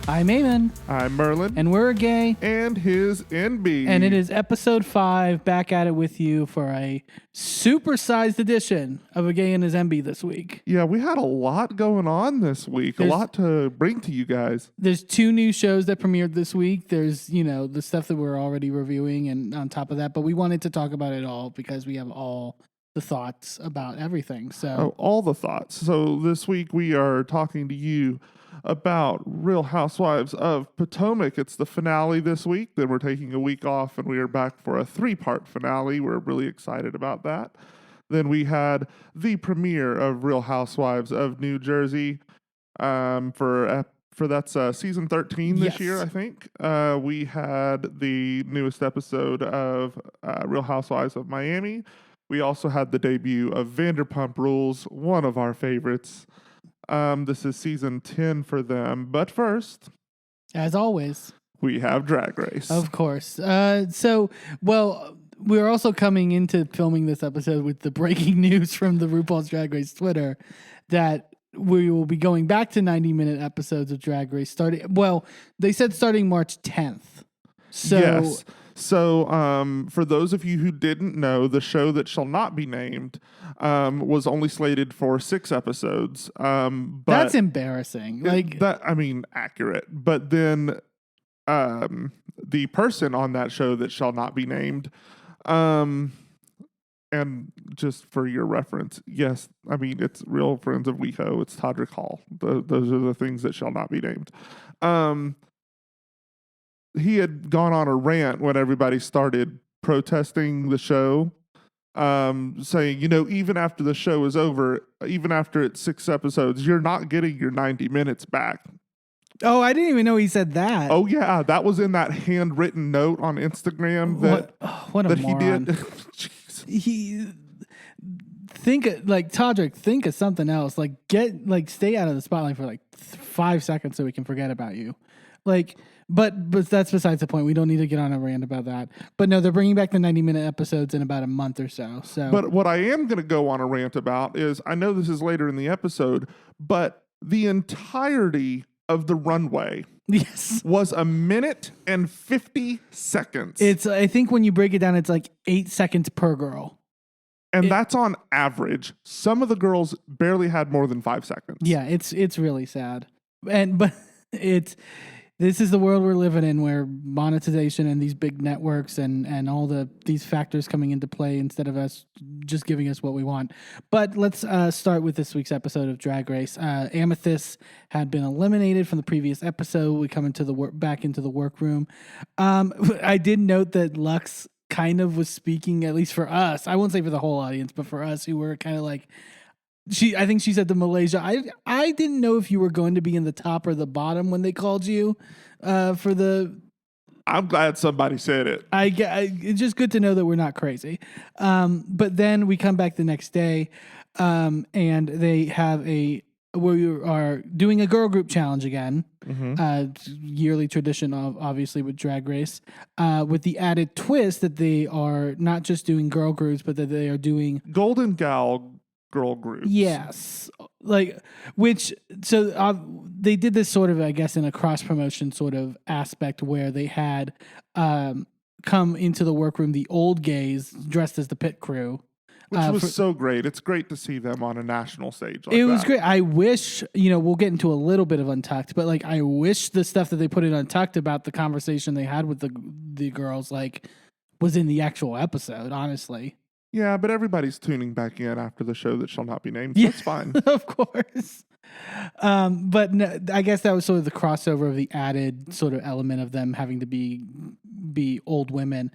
I'm Eamon. I'm Merlin. And we're A Gay And His Enby. And it is episode 5, back at it with you for a supersized edition of A Gay His Enby this week. Yeah, we had a lot going on this week. A lot to bring to you guys. There's 2 new shows that premiered this week. There's, the stuff that we're already reviewing and on top of that. But we wanted to talk about it all because we have all the thoughts about everything. So all the thoughts. So this week we are talking to you about Real Housewives of Potomac. It's the finale this week. Then we're taking a week off and we are back for a 3-part finale. We're really excited about that. Then we had the premiere of Real Housewives of New Jersey for that's season 13 this year, I think. We had the newest episode of Real Housewives of Miami. We also had the debut of Vanderpump Rules, one of our favorites. This is season 10 for them. But first, as always, we have Drag Race. Of course. We're also coming into filming this episode with the breaking news from the RuPaul's Drag Race Twitter that we will be going back to 90-minute episodes of Drag Race they said starting March 10th. So yes. So, for those of you who didn't know, the show that shall not be named was only slated for 6 episodes. But that's embarrassing. Accurate. But then the person on that show that shall not be named, and just for your reference, yes, it's Real Friends of WeHo. It's Todrick Hall. Those are the things that shall not be named. He had gone on a rant when everybody started protesting the show, saying, even after the show is over, even after it's 6 episodes, you're not getting your 90 minutes back. Oh, I didn't even know he said that. Oh, yeah. That was in that handwritten note on Instagram what a moron. He did. Todrick, think of something else. Stay out of the spotlight for 5 seconds so we can forget about you. But that's besides the point. We don't need to get on a rant about that. But no, they're bringing back the 90-minute episodes in about a month or so. But what I am going to go on a rant about is, I know this is later in the episode, but the entirety of the runway was 1 minute and 50 seconds. I think when you break it down, it's 8 seconds per girl. And that's on average. Some of the girls barely had more than 5 seconds. Yeah, it's really sad. This is the world we're living in, where monetization and these big networks and all these factors coming into play instead of us just giving us what we want. But let's start with this week's episode of Drag Race. Amethyst had been eliminated from the previous episode. We come back into the workroom. I did note that Lux kind of was speaking, at least for us. I won't say for the whole audience, but for us who were kind of I think she said to Malaysia, I didn't know if you were going to be in the top or the bottom when they called you for the... I'm glad somebody said it. It's just good to know that we're not crazy. But then we come back the next day and they have we are doing a girl group challenge again. Yearly tradition obviously with Drag Race, with the added twist that they are not just doing girl groups, but that they are doing Golden Gal girl groups. Yes. They did this sort of, I guess, in a cross promotion sort of aspect where they had come into the workroom the old gays dressed as the pit crew. Which was so great. It's great to see them on a national stage it was great. I wish, we'll get into a little bit of Untucked, but I wish the stuff that they put in Untucked about the conversation they had with the girls was in the actual episode, honestly. Yeah, but everybody's tuning back in after the show that shall not be named, so it's fine. Of course. But no, I guess that was sort of the crossover of the added sort of element of them having to be old women.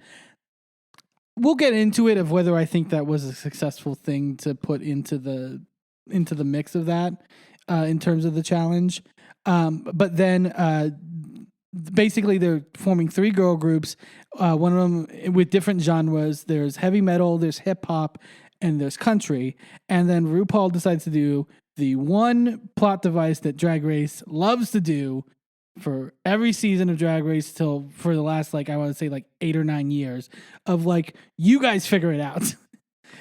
We'll get into it of whether I think that was a successful thing to put into the mix of that in terms of the challenge. But then basically they're forming 3 girl groups. One of them with different genres. There's heavy metal, there's hip hop, and there's country. And then RuPaul decides to do the one plot device that Drag Race loves to do for every season of Drag Race for the last, I want to say 8 or 9 years of you guys figure it out.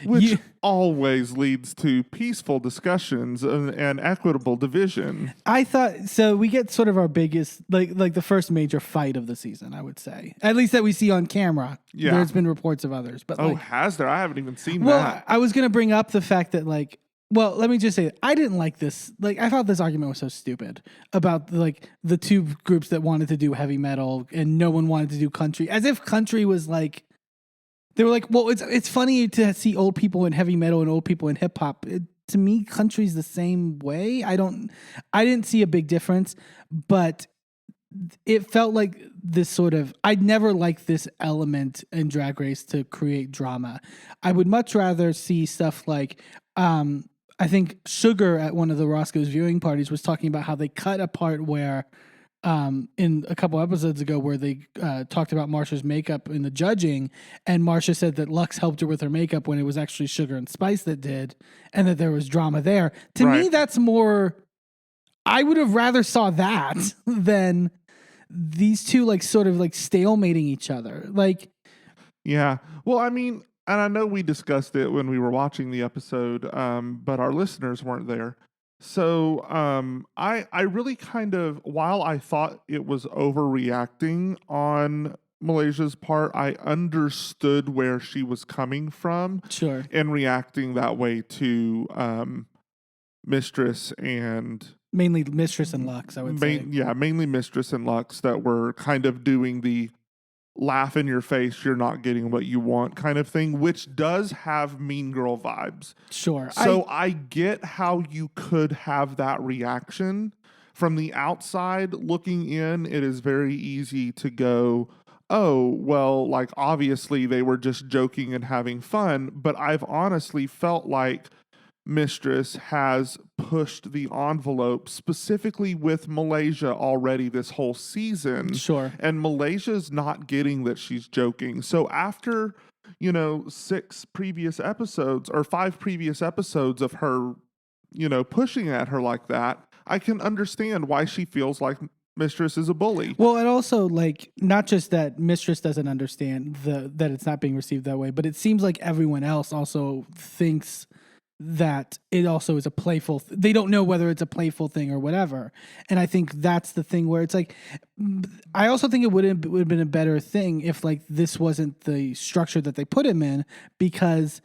Which always leads to peaceful discussions and equitable division. I thought so. We get sort of our biggest, like the first major fight of the season, I would say, at least that we see on camera. Yeah. There's been reports of others, but Has there? I haven't even seen well, that. I was going to bring up the fact that well, let me just say, I didn't like this. I thought this argument was so stupid about the two groups that wanted to do heavy metal and no one wanted to do country, as if country was they were like, well, it's funny to see old people in heavy metal and old people in hip hop. To me, country's the same way. I didn't see a big difference, but it felt like this sort of, I'd never liked this element in Drag Race to create drama. I would much rather see stuff like, I think Sugar at one of the Roscoe's viewing parties was talking about how they cut a part where, in a couple episodes ago, where they talked about Marsha's makeup in the judging, and Marsha said that Lux helped her with her makeup when it was actually Sugar and Spice that did, and that there was drama there. To me, that's more, I would have rather saw that than these two sort of stalemating each other. Yeah. Well, I mean, and I know we discussed it when we were watching the episode, but our listeners weren't there. So I really kind of, while I thought it was overreacting on Malaysia's part, I understood where she was coming from. Sure. And reacting that way to Mistress and... Mainly Mistress and Lux, I would say. Yeah, mainly Mistress and Lux that were kind of doing the laugh in your face, you're not getting what you want kind of thing, which does have Mean Girl vibes. Sure. So I get how you could have that reaction. From the outside looking in, it is very easy to go, oh, well, obviously they were just joking and having fun. But I've honestly felt like Mistress has pushed the envelope specifically with Malaysia already this whole season. Sure. And Malaysia's not getting that she's joking. So after, 6 previous episodes or 5 previous episodes of her, pushing at her like that, I can understand why she feels like Mistress is a bully. Well, and also not just that Mistress doesn't understand that it's not being received that way, but it seems like everyone else also thinks that it also is a playful, they don't know whether it's a playful thing or whatever. And I think that's the thing where it's I also think it would have been a better thing if this wasn't the structure that they put him in, because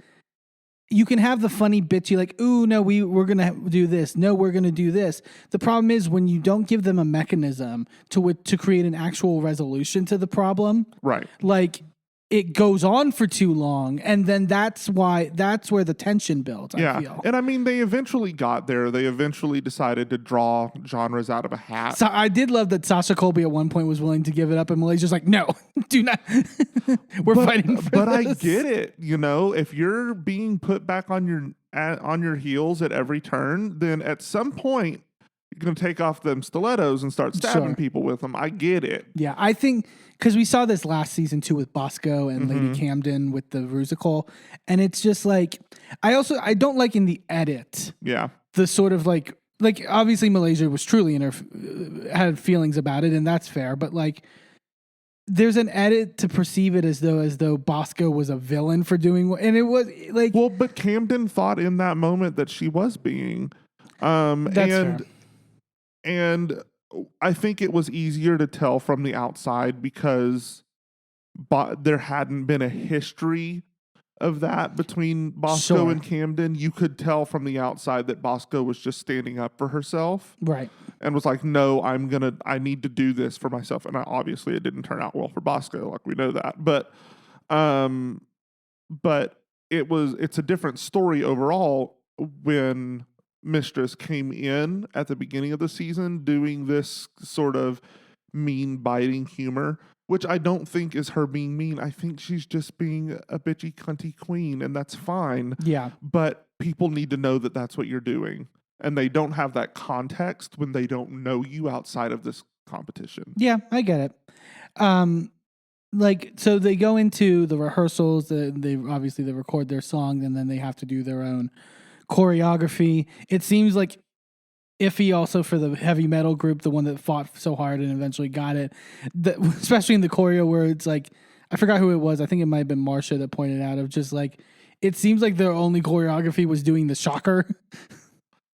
you can have the funny bitchy ooh, no, we're going to do this. No, we're going to do this. The problem is when you don't give them a mechanism to create an actual resolution to the problem. Right. It goes on for too long, and then that's where the tension builds, I feel. And I mean, they eventually got there. They eventually decided to draw genres out of a hat. So I did love that Sasha Colby at one point was willing to give it up, and Malaysia's like, no, do not. We're fighting for But this. I get it. If you're being put back on your heels at every turn, then at some point, you're going to take off them stilettos and start stabbing people with them. I get it. Yeah, I think, because we saw this last season too with Bosco and Lady Camden with the Rusical, and it's just I don't like in the edit. Yeah. The sort of obviously Malaysia was truly had feelings about it, and that's fair, but there's an edit to perceive it as though Bosco was a villain for doing what, and it was well, but Camden thought in that moment that she was being, that's fair. And I think it was easier to tell from the outside because there hadn't been a history of that between Bosco and Camden. You could tell from the outside that Bosco was just standing up for herself. Right. And was like, no, I need to do this for myself. And obviously it didn't turn out well for Bosco, we know that. But it's a different story overall when Mistress came in at the beginning of the season doing this sort of mean biting humor, which I don't think is her being mean. I think she's just being a bitchy cunty queen, and that's fine. Yeah. But people need to know that that's what you're doing, and they don't have that context when they don't know you outside of this competition. Yeah, I get it. So they go into the rehearsals, they record their song, and then they have to do their own choreography. It seems iffy also for the heavy metal group, the one that fought so hard and eventually got it, especially in the choreo where it's I forgot who it was. I think it might have been Marsha that pointed out of just it seems like their only choreography was doing the shocker.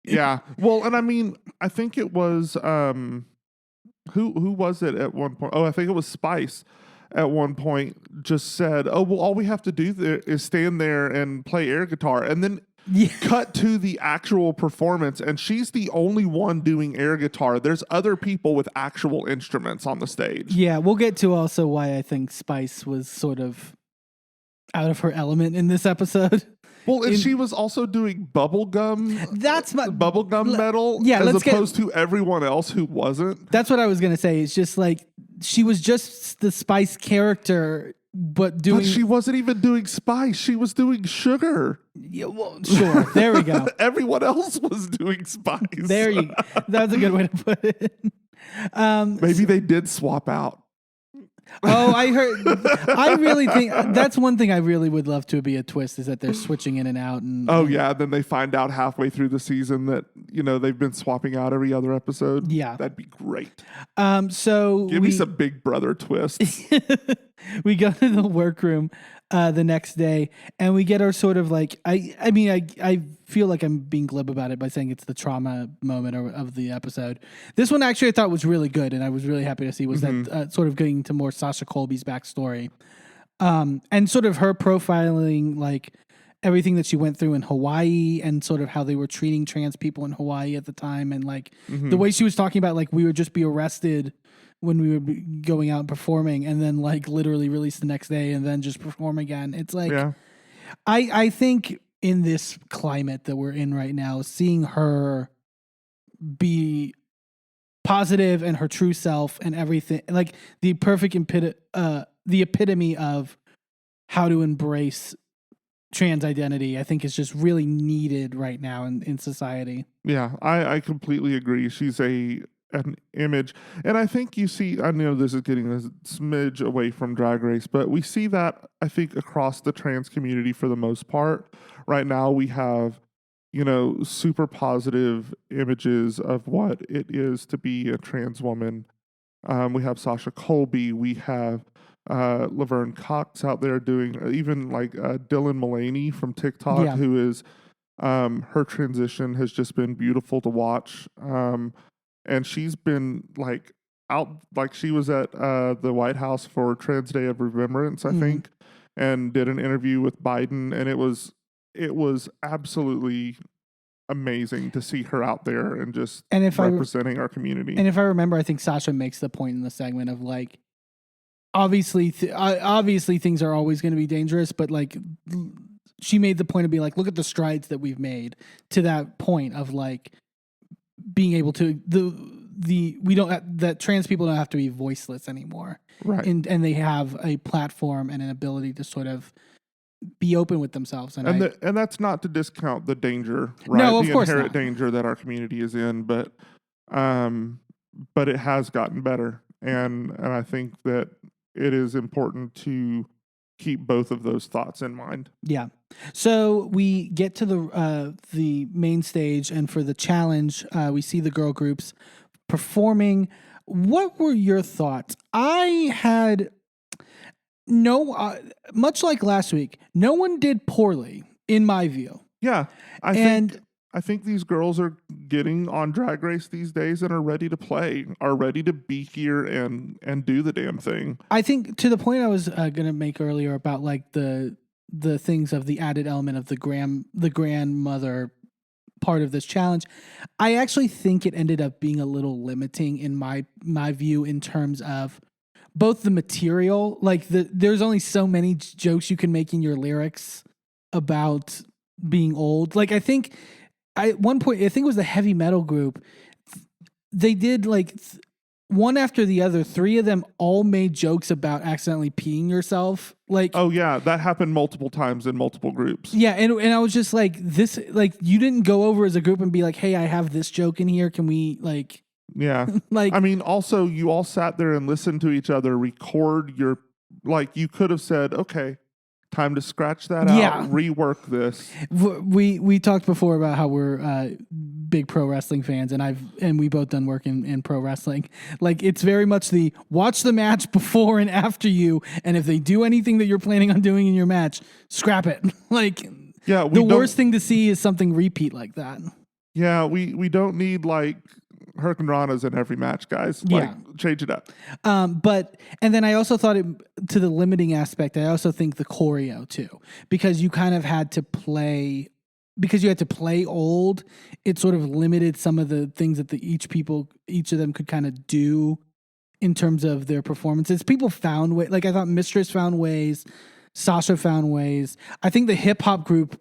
Yeah. Well, and I mean, I think it was who was it at one point? Oh, I think it was Spice at one point just said, "Oh, well, all we have to do there is stand there and play air guitar." And then cut to the actual performance, and she's the only one doing air guitar. There's other people with actual instruments on the stage. Yeah, we'll get to also why I think Spice was sort of out of her element in this episode. Well, and she was also doing bubblegum. That's my bubblegum metal. Yeah, as opposed to everyone else who wasn't. That's what I was gonna say. It's just like she was just the Spice character, but she wasn't even doing Spice. She was doing Sugar. Yeah, well, sure. There we go. Everyone else was doing Spice. That's a good way to put it. Maybe they did swap out. Oh, I really think that's one thing I really would love to be a twist is that they're switching in and out. Yeah. Then they find out halfway through the season that, they've been swapping out every other episode. Yeah. That'd be great. So give me some Big Brother twists. We go to the workroom the next day and we get our sort of like, I feel like I'm being glib about it by saying it's the trauma moment of the episode. This one actually I thought was really good and I was really happy to see was that sort of getting to more Sasha Colby's backstory and sort of her profiling like everything that she went through in Hawaii and sort of how they were treating trans people in Hawaii at the time and like the way she was talking about like we would just be arrested when we would be going out and performing and then like literally release the next day and then just perform again. It's like, I think in this climate that we're in right now, seeing her be positive and her true self and everything, like the perfect the epitome of how to embrace trans identity, I think is just really needed right now in society. Yeah, I completely agree. She's an image. And I think you see, I know this is getting a smidge away from Drag Race, but we see that, I think, across the trans community for the most part. Right now we have, super positive images of what it is to be a trans woman. We have Sasha Colby. We have Laverne Cox out there doing, even like Dylan Mullaney from TikTok, who is, her transition has just been beautiful to watch. And she's been like out, like she was at the White House for Trans Day of Remembrance, I think, and did an interview with Biden. And it was absolutely amazing to see her out there and just representing our community. And if I remember, I think Sasha makes the point in the segment of like, obviously things are always going to be dangerous, but like she made the point of being like, look at the strides that we've made to that point of like, being able to that trans people don't have to be voiceless anymore, right? And they have a platform and an ability to sort of be open with themselves. And that's not to discount the danger, right? No, of course inherent not. Danger that our community is in, but it has gotten better, and I think that it is important to keep both of those thoughts in mind. Yeah. So we get to the main stage, and for the challenge, we see the girl groups performing. What were your thoughts? I had much like last week, no one did poorly in my view. Yeah, I think these girls are getting on Drag Race these days and are ready to play, are ready to be here and do the damn thing. I think to the point I was going to make earlier about like the things of the added element of the grandmother part of this challenge, I actually think it ended up being a little limiting in my view in terms of both the material, like there's only so many jokes you can make in your lyrics about being old. Like I think at one point, I think it was the heavy metal group, they did like one after the other, three of them all made jokes about accidentally peeing yourself. Like, oh yeah, that happened multiple times in multiple groups. Yeah, and I was just like, this, like, you didn't go over as a group and be like, hey, I have this joke in here. Can we like? Yeah, like, I mean, also you all sat there and listened to each other record your, like, you could have said, okay, time to scratch that out, rework this. We talked before about how we're big pro wrestling fans, and we both done work in pro wrestling. Like, it's very much the watch the match before and after you, and if they do anything that you're planning on doing in your match, scrap it. Like, Yeah, The worst thing to see is something repeat like that. Yeah, we don't need like Hurricanranas in every match, guys. Yeah. Like, change it up. And then I also thought to the limiting aspect, I also think the choreo too, because you kind of had to play, because you had to play old, it sort of limited some of the things that each of them could kind of do in terms of their performances. People found ways, like I thought Mistress found ways, Sasha found ways. I think the hip hop group,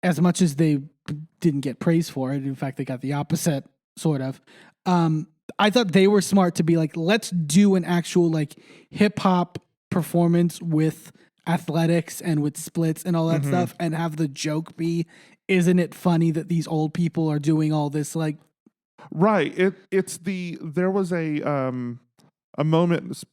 as much as they didn't get praise for it, in fact, they got the opposite, sort of. I thought they were smart to be like, let's do an actual like hip hop performance with athletics and with splits and all that stuff, and have the joke be, isn't it funny that these old people are doing all this? Like, right. There was a moment.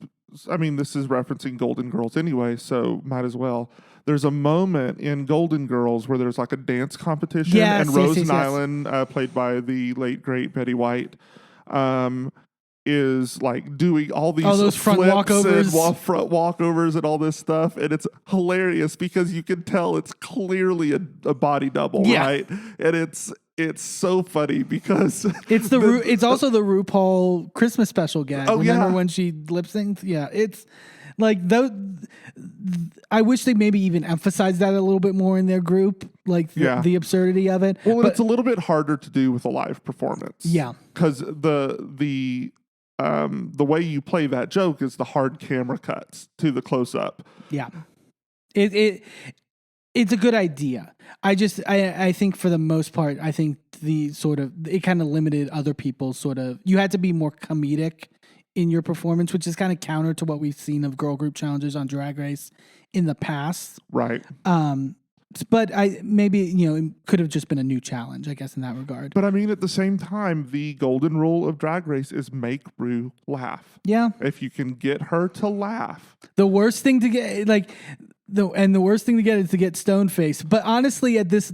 I mean, this is referencing Golden Girls anyway, so might as well. There's a moment in Golden Girls where there's like a dance competition, and Rose Nyland, played by the late great Betty White, is like doing all these front walkovers, and front walkovers and all this stuff, and it's hilarious because you can tell it's clearly a body double, right? And it's so funny because it's also the RuPaul Christmas special gag. Oh, Remember when she lip synced? Yeah, it's like those. I wish they maybe even emphasized that a little bit more in their group, like the absurdity of it. Well, but it's a little bit harder to do with a live performance. Yeah, because the way you play that joke is the hard camera cuts to the close up. Yeah, it's a good idea. I think for the most part, I think it kind of limited other people's sort of, you had to be more comedic in your performance, which is kind of counter to what we've seen of girl group challenges on Drag Race in the past. Right. But it could have just been a new challenge, I guess, in that regard. But I mean, at the same time, the golden rule of Drag Race is make Ru laugh. Yeah. If you can get her to laugh. The worst thing to get, the worst thing to get is to get stone faced. But honestly, at this,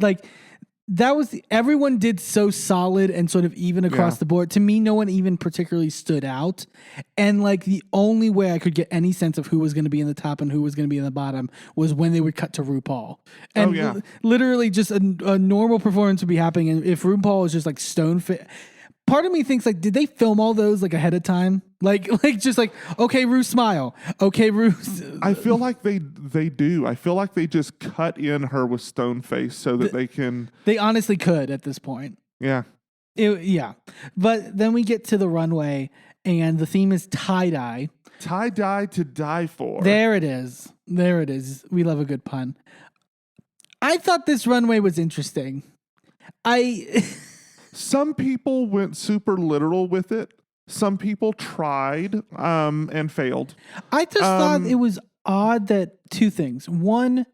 everyone did so solid and sort of even across the board. To me, no one even particularly stood out. And the only way I could get any sense of who was going to be in the top and who was going to be in the bottom was when they would cut to RuPaul. And literally just a normal performance would be happening. And if RuPaul was just stone fit, part of me thinks did they film all those ahead of time? Okay, Ru, smile. Okay, Ru. I feel like they do. I feel like they just cut in her with stone face so that they can. They honestly could at this point. Yeah. Yeah. But then we get to the runway and the theme is tie-dye. Tie-dye to die for. There it is. We love a good pun. I thought this runway was interesting. Some people went super literal with it. Some people tried and failed. I just thought it was odd that two things. One,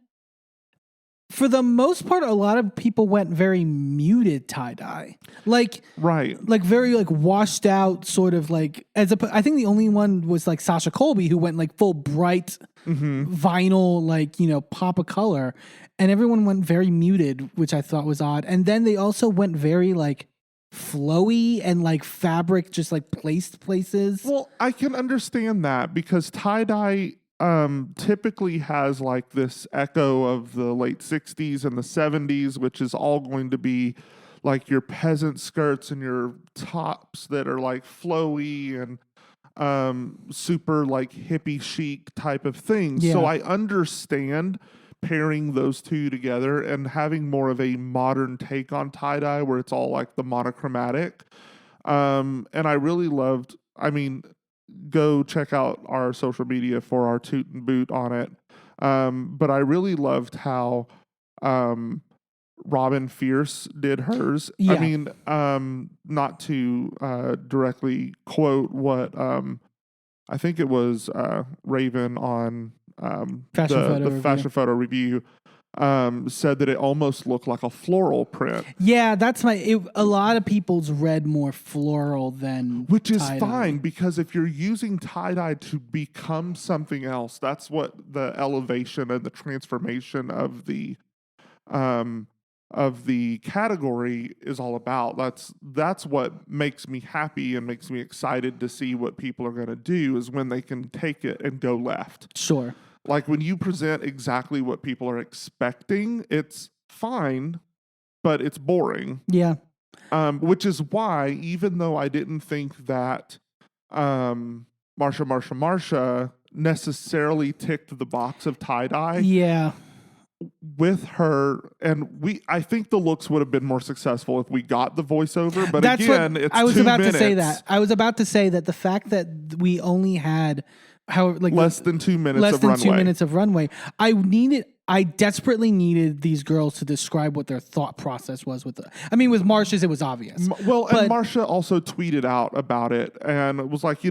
for the most part, a lot of people went very muted tie-dye. Right. Very washed out, sort of I think the only one was Sasha Colby, who went full bright vinyl, pop of color. And everyone went very muted, which I thought was odd. And then they also went very flowy and fabric just placed places. Well, I can understand that because tie-dye typically has this echo of the late 60s and the 70s, which is all going to be your peasant skirts and your tops that are flowy and super hippie chic type of things. Yeah. So I understand pairing those two together and having more of a modern take on tie-dye where it's all the monochromatic. And I really loved, go check out our social media for our toot and boot on it. But I really loved how Robin Fierce did hers. Yeah. Not to directly quote what I think it was Raven on Fashion Photo Review said that it almost looked like a floral print. Yeah, a lot of people's read more floral than which is tie-dye. Fine because if you're using tie-dye to become something else, that's what the elevation and the transformation of the category is all about. That's what makes me happy and makes me excited to see what people are going to do is when they can take it and go left. Sure. When you present exactly what people are expecting, it's fine, but it's boring. Yeah. Which is why, even though I didn't think that Marsha necessarily ticked the box of tie-dye, Yeah. with her, and I think the looks would have been more successful if we got the voiceover, but That's again, what it's I was 2 about minutes. to say that. I was about to say that the fact that we only had less than 2 minutes less of than runway. 2 minutes of runway. I desperately needed these girls to describe what their thought process was with with Marsha's, it was obvious. And Marsha also tweeted out about it, and it was like,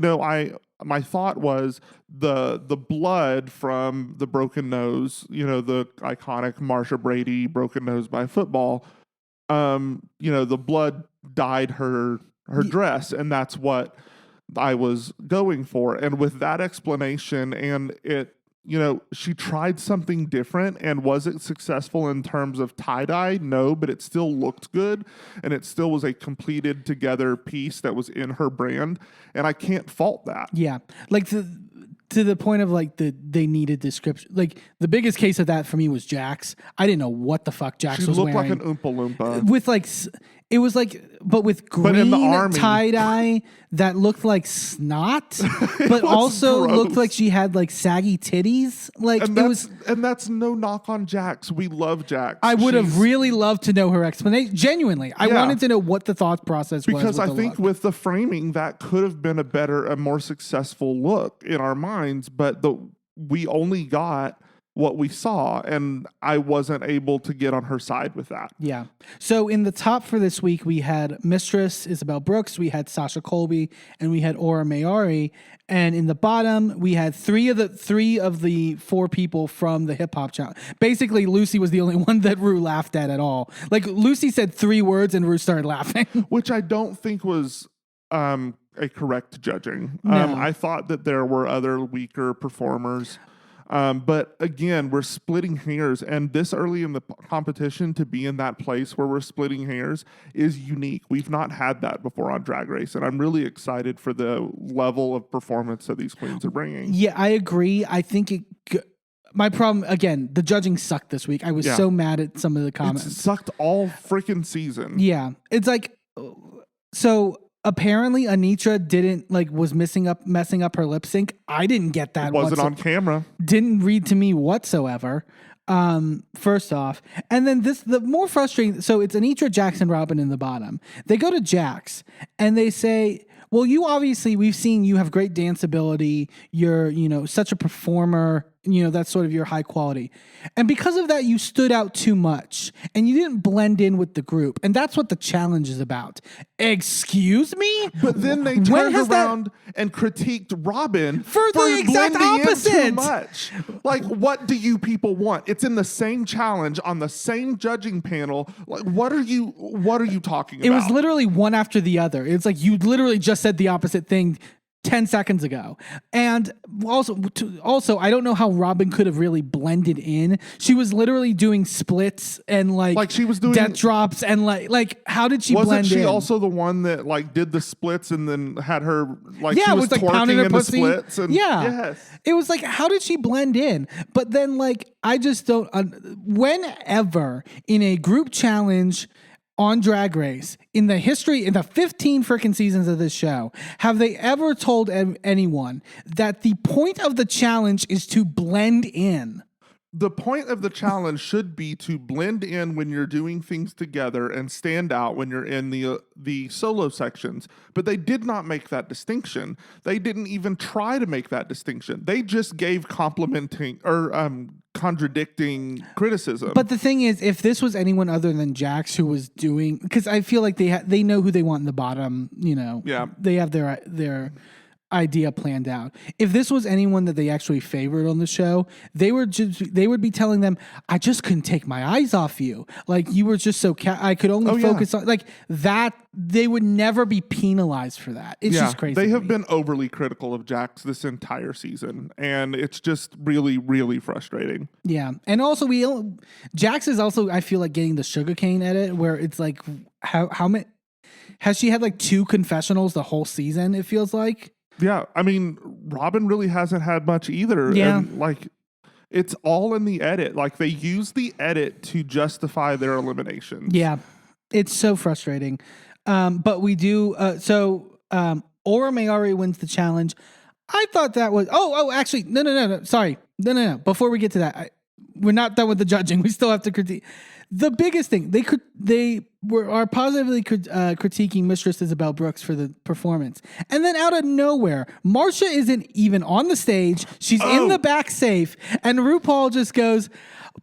my thought was the blood from the broken nose, the iconic Marsha Brady broken nose by football, the blood dyed her dress, and that's what I was going for. And with that explanation, and it, she tried something different, and was it successful in terms of tie-dye? No, but it still looked good, and it still was a completed together piece that was in her brand, and I can't fault that. Yeah. Like to the point of like they needed description. Like the biggest case of that for me was Jax. I didn't know what the fuck Jax was wearing. She looked like an Oompa Loompa. With like, it was like, but with green tie-dye that looked like snot, but also gross. Looked like she had like saggy titties. Like and that's no knock on Jax. We love Jax. I would have really loved to know her explanation. Genuinely, I wanted to know what the thought process was. Because I think with the framing, that could have been a more successful look in our minds, but we only got what we saw, and I wasn't able to get on her side with that. Yeah. So in the top for this week, we had Mistress Isabel Brooks, we had Sasha Colby, and we had Aura Mayari. And in the bottom, we had three of the four people from the hip hop challenge. Basically, Lucy was the only one that Rue laughed at all. Like Lucy said 3 words and Rue started laughing, which I don't think was a correct judging. No. I thought that there were other weaker performers. But again, we're splitting hairs, and this early in the competition to be in that place where we're splitting hairs is unique. We've not had that before on Drag Race, and I'm really excited for the level of performance that these queens are bringing. Yeah, I agree. I think my problem, again, the judging sucked this week. I was so mad at some of the comments. It sucked all freaking season. Yeah. It's like, so apparently Anitra was messing up her lip sync. I didn't get that. It wasn't on camera. Didn't read to me whatsoever. First off, and then the more frustrating. So it's Anitra, Jax, and Robin in the bottom. They go to Jax and they say, well, you obviously, we've seen you have great dance ability. You're, such a performer. That's sort of your high quality. And because of that, you stood out too much and you didn't blend in with the group. And that's what the challenge is about. Excuse me? But then they turned around and critiqued Robin for the exact opposite. Too much. Like, what do you people want? It's in the same challenge on the same judging panel. Like, what are you talking about? It was literally one after the other. It's like you literally just said the opposite thing 10 seconds ago. And also, I don't know how Robin could have really blended in. She was literally doing splits and like she was doing death drops and like how did she blend in? Wasn't she also the one that like did the splits and then had her she was like twerking pounding her in pussy? The splits? And, yes. It was like, how did she blend in? But then I just don't, whenever in a group challenge on Drag Race, in the 15 freaking seasons of this show, have they ever told anyone that the point of the challenge is to blend in? The point of the challenge should be to blend in when you're doing things together and stand out when you're in the solo sections. But they did not make that distinction. They didn't even try to make that distinction. They just gave complimenting or contradicting criticism. But the thing is, if this was anyone other than Jax who was doing, because I feel like they know who they want in the bottom, they have their idea planned out. If this was anyone that they actually favored on the show, they would be telling them, I just couldn't take my eyes off you. Like you were just so I could only focus on like that. They would never be penalized for that. It's just crazy. They have been overly critical of Jax this entire season, and it's just really, really frustrating. Yeah. And also Jax is also, I feel like, getting the sugarcane edit where it's like how many has she had like 2 confessionals the whole season, it feels like? Yeah, I mean, Robin really hasn't had much either. Yeah. And It's all in the edit. Like, they use the edit to justify their eliminations. Yeah, it's so frustrating. But we do. Aura Mayari wins the challenge. I thought that was. Actually, no. Sorry, no. Before we get to that, we're not done with the judging. We still have to critique. The biggest thing are positively critiquing Mistress Isabel Brooks for the performance, and then out of nowhere, Marcia isn't even on the stage. She's in the back safe, and RuPaul just goes,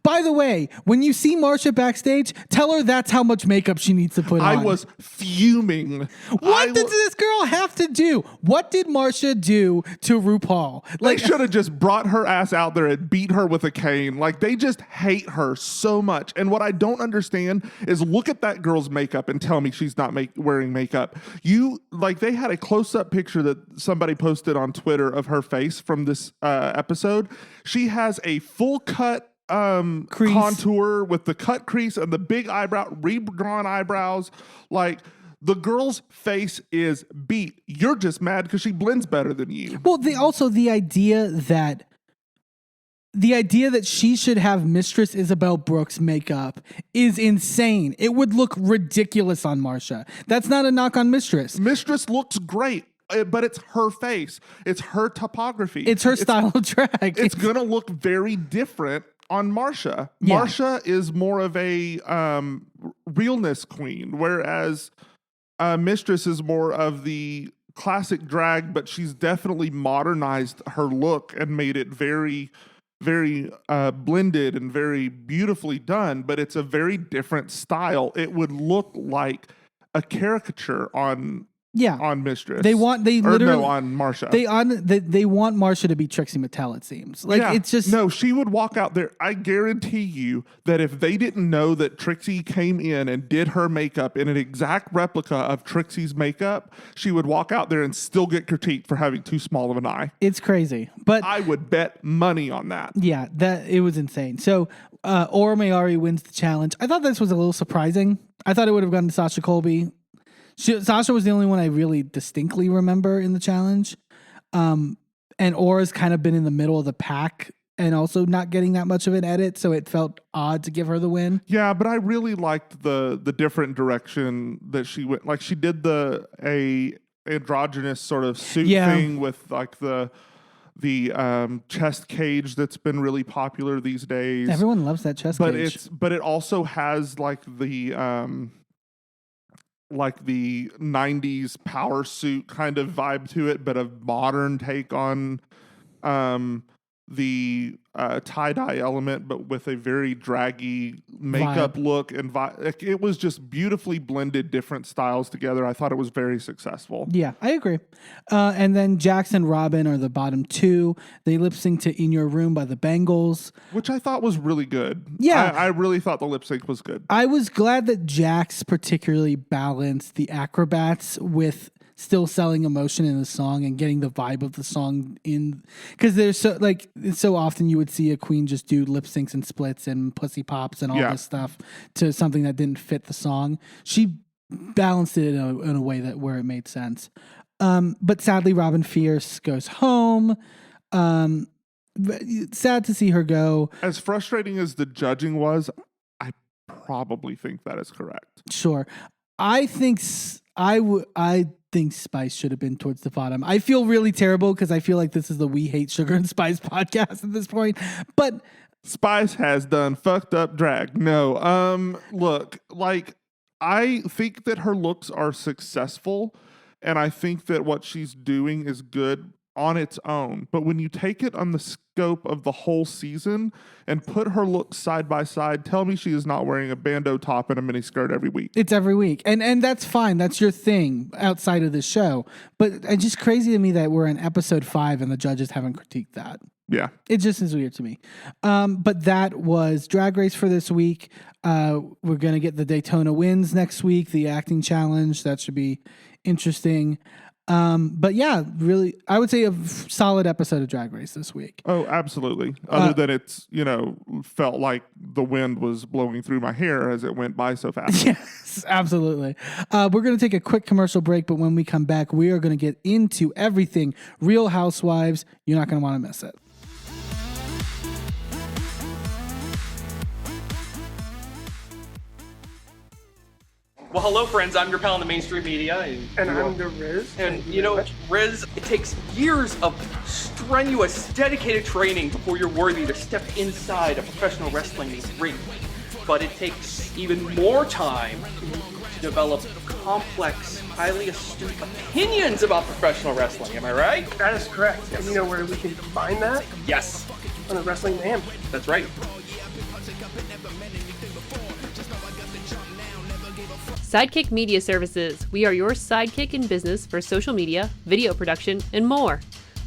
"By the way, when you see Marcia backstage, tell her that's how much makeup she needs to put on." I was fuming. What did this girl have to do? What did Marcia do to RuPaul? They should have just brought her ass out there and beat her with a cane. Like, they just hate her so much. And what I don't understand is, look at that girl's makeup and tell me she's not wearing makeup. They had a close-up picture that somebody posted on Twitter of her face from this episode. She has a full cut contour with the cut crease and the big eyebrow, redrawn eyebrows. Like, the girl's face is beat. You're just mad because she blends better than you. Well, the idea that she should have Mistress Isabel Brooks makeup is insane. It would look ridiculous on Marcia. That's not a knock on Mistress. Mistress looks great, but it's her face. It's her topography. It's her style of drag. It's going to look very different on Marcia. Yeah. Marcia is more of a realness queen, whereas Mistress is more of the classic drag, but she's definitely modernized her look and made it very, very blended and very beautifully done, but it's a very different style. It would look like a caricature on Mistress. On Marcia. They want Marcia to be Trixie Mattel, it seems. It's just... No, she would walk out there. I guarantee you that if they didn't know that Trixie came in and did her makeup in an exact replica of Trixie's makeup, she would walk out there and still get critiqued for having too small of an eye. It's crazy. But I would bet money on that. Yeah, it was insane. So Aura Mayari wins the challenge. I thought this was a little surprising. I thought it would have gone to Sasha Colby. Sasha was the only one I really distinctly remember in the challenge. And Aura's kind of been in the middle of the pack and also not getting that much of an edit, so it felt odd to give her the win. Yeah, but I really liked the different direction that she went. Like, she did a androgynous sort of suit thing with like the chest cage that's been really popular these days. Everyone loves that chest cage. But it also has like the 90s power suit kind of vibe to it, but a modern take on the tie-dye element, but with a very draggy makeup look and it was just beautifully blended different styles together. I thought it was very successful. Yeah, I agree. And then Jax and Robin are the bottom two. They lip sync to In Your Room by the Bangles, which I thought was really good. Yeah, I really thought the lip sync was good. I was glad that Jax particularly balanced the acrobats with still selling emotion in the song and getting the vibe of the song in, because there's so often you would see a queen just do lip syncs and splits and pussy pops and all this stuff to something that didn't fit the song. She balanced it in a way where it made sense. But sadly, Robin Fierce goes home. Sad to see her go. As frustrating as the judging was, I probably think that is correct. Sure. I think Spice should have been towards the bottom. I feel really terrible because I feel like this is the We Hate Sugar and Spice podcast at this point. But Spice has done fucked up drag. No, look, like, I think that her looks are successful, and I think that what she's doing is good on its own. But when you take it on the scope of the whole season and put her looks side by side, tell me she is not wearing a bandeau top and a mini skirt every week. It's every week. And that's fine. That's your thing outside of the show. But it's just crazy to me that we're in episode 5 and the judges haven't critiqued that. Yeah. It just is weird to me. But that was Drag Race for this week. We're going to get the Daytona wins next week, the acting challenge. That should be interesting. But yeah, really, I would say a solid episode of Drag Race this week. Oh, absolutely. Other than it's, felt like the wind was blowing through my hair as it went by so fast. Yes, absolutely. We're going to take a quick commercial break, but when we come back, we are going to get into everything Real Housewives. You're not going to want to miss it. Well, hello, friends. I'm your pal in the mainstream media. And I'm the Riz. And, you know, Riz, it takes years of strenuous, dedicated training before you're worthy to step inside a professional wrestling ring. But it takes even more time to develop complex, highly astute opinions about professional wrestling. Am I right? That is correct. And you know where we can find that? Yes. On the Wrestling Mayhem. That's right. Sidekick Media Services. We are your sidekick in business for social media, video production, and more.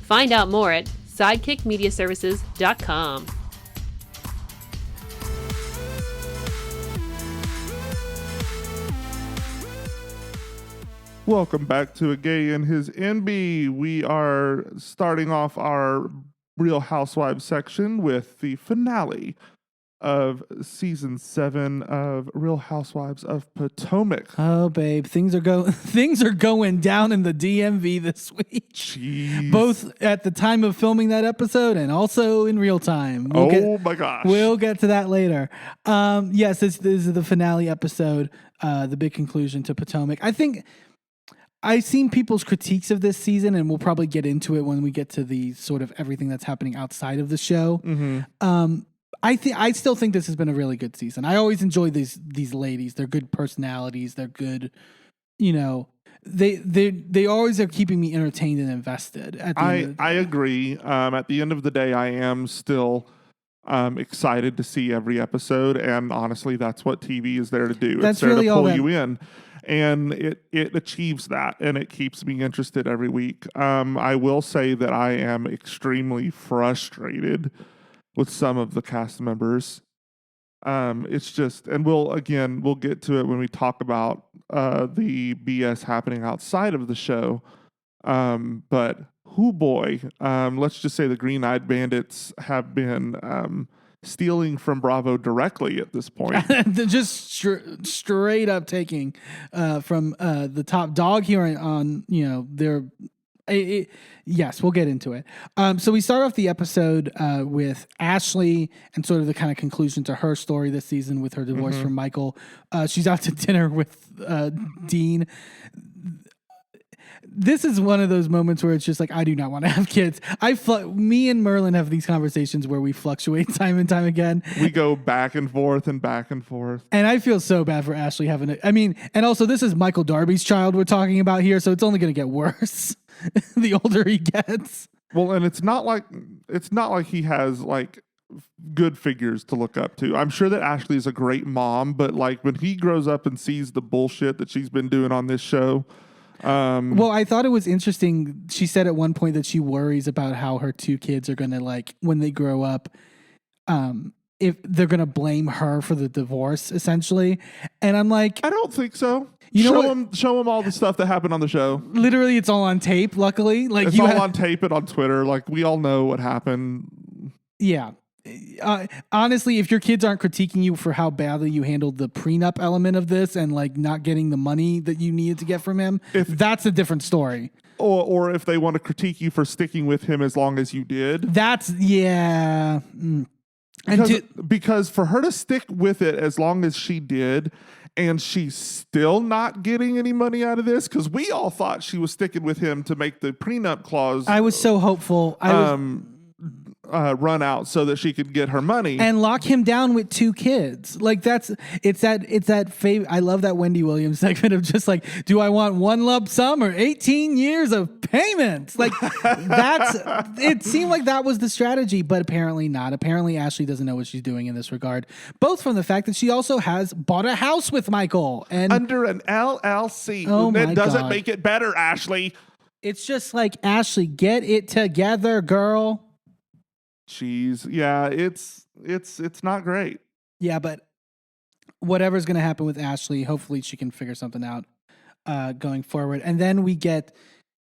Find out more at sidekickmediaservices.com. Welcome back to A Gay His Enby. We are starting off our Real Housewives section with the finale of season 7 of Real Housewives of Potomac. Oh, babe, things are going down in the DMV this week. Jeez. Both at the time of filming that episode and also in real time. My gosh. We'll get to that later. Yes, this is the finale episode, the big conclusion to Potomac. I think I've seen people's critiques of this season, and we'll probably get into it when we get to the sort of everything that's happening outside of the show. Mm-hmm. I still think this has been a really good season. I always enjoy these ladies. They're good personalities. They're good, you know. They always are keeping me entertained and invested. I agree. At the end of the day, I am still excited to see every episode, and honestly, that's what TV is there to do. That's it's there really to all pull that. you in. And it achieves that, and it keeps me interested every week. I will say that I am extremely frustrated with some of the cast members. It's just, and we'll get to it when we talk about the BS happening outside of the show. But whoo boy, let's just say the Green-Eyed Bandits have been stealing from Bravo directly at this point. They're just straight up taking from the top dog here on, you know, their. Yes, we'll get into it. So we start off the episode with Ashley and sort of the kind of conclusion to her story this season with her divorce from Michael. She's out to dinner with Dean. This is one of those moments where it's just like, I do not want to have kids. Me and Merlin have these conversations where we fluctuate time and time again. We go back and forth and back and forth. And I feel so bad for Ashley having it. I mean, and also this is Michael Darby's child we're talking about here, so it's only going to get worse the older he gets. Well, and it's not like he has like good figures to look up to. I'm sure that Ashley is a great mom, but like when he grows up and sees the bullshit that she's been doing on this show. Well, I thought it was interesting. She said at one point that she worries about how her two kids are going to, like, when they grow up, if they're going to blame her for the divorce, essentially. And I'm like, I don't think so. You know show them all the stuff that happened on the show. Literally, it's all on tape, luckily. Like it's all on tape and on Twitter. Like, we all know what happened. Yeah. Honestly, if your kids aren't critiquing you for how badly you handled the prenup element of this and like not getting the money that you needed to get from him, that's a different story. Or if they want to critique you for sticking with him as long as you did. That's, yeah. Because for her to stick with it as long as she did, and she's still not getting any money out of this, because we all thought she was sticking with him to make the prenup clause. I was so hopeful. Run out so that she could get her money and lock him down with two kids. Like it's that favorite. I love that Wendy Williams segment of just like, do I want one lump sum or 18 years of payments? Like it seemed like that was the strategy, but apparently not. Apparently Ashley doesn't know what she's doing in this regard, both from the fact that she also has bought a house with Michael and under an LLC. Oh that my doesn't God. make it better, Ashley. It's just like, Ashley, get it together, girl. Jeez. Yeah, it's not great. Yeah, but whatever's going to happen with Ashley, hopefully she can figure something out going forward. And then we get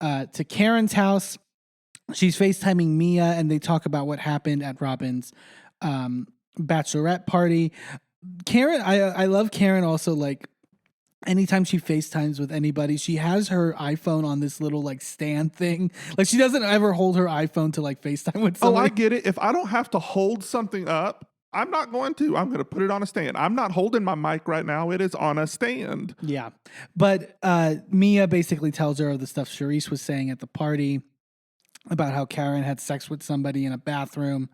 to Karen's house. She's FaceTiming Mia, and they talk about what happened at Robin's bachelorette party. Karen, I love Karen also, like, anytime she FaceTimes with anybody, she has her iPhone on this little like stand thing. Like she doesn't ever hold her iPhone to like FaceTime with somebody. Oh, I get it. If I don't have to hold something up I'm not going to. I'm going to put it on a stand. I'm not holding my mic right now. It is on a stand. Yeah. But Mia basically tells her of the stuff Charisse was saying at the party about how Karen had sex with somebody in a bathroom,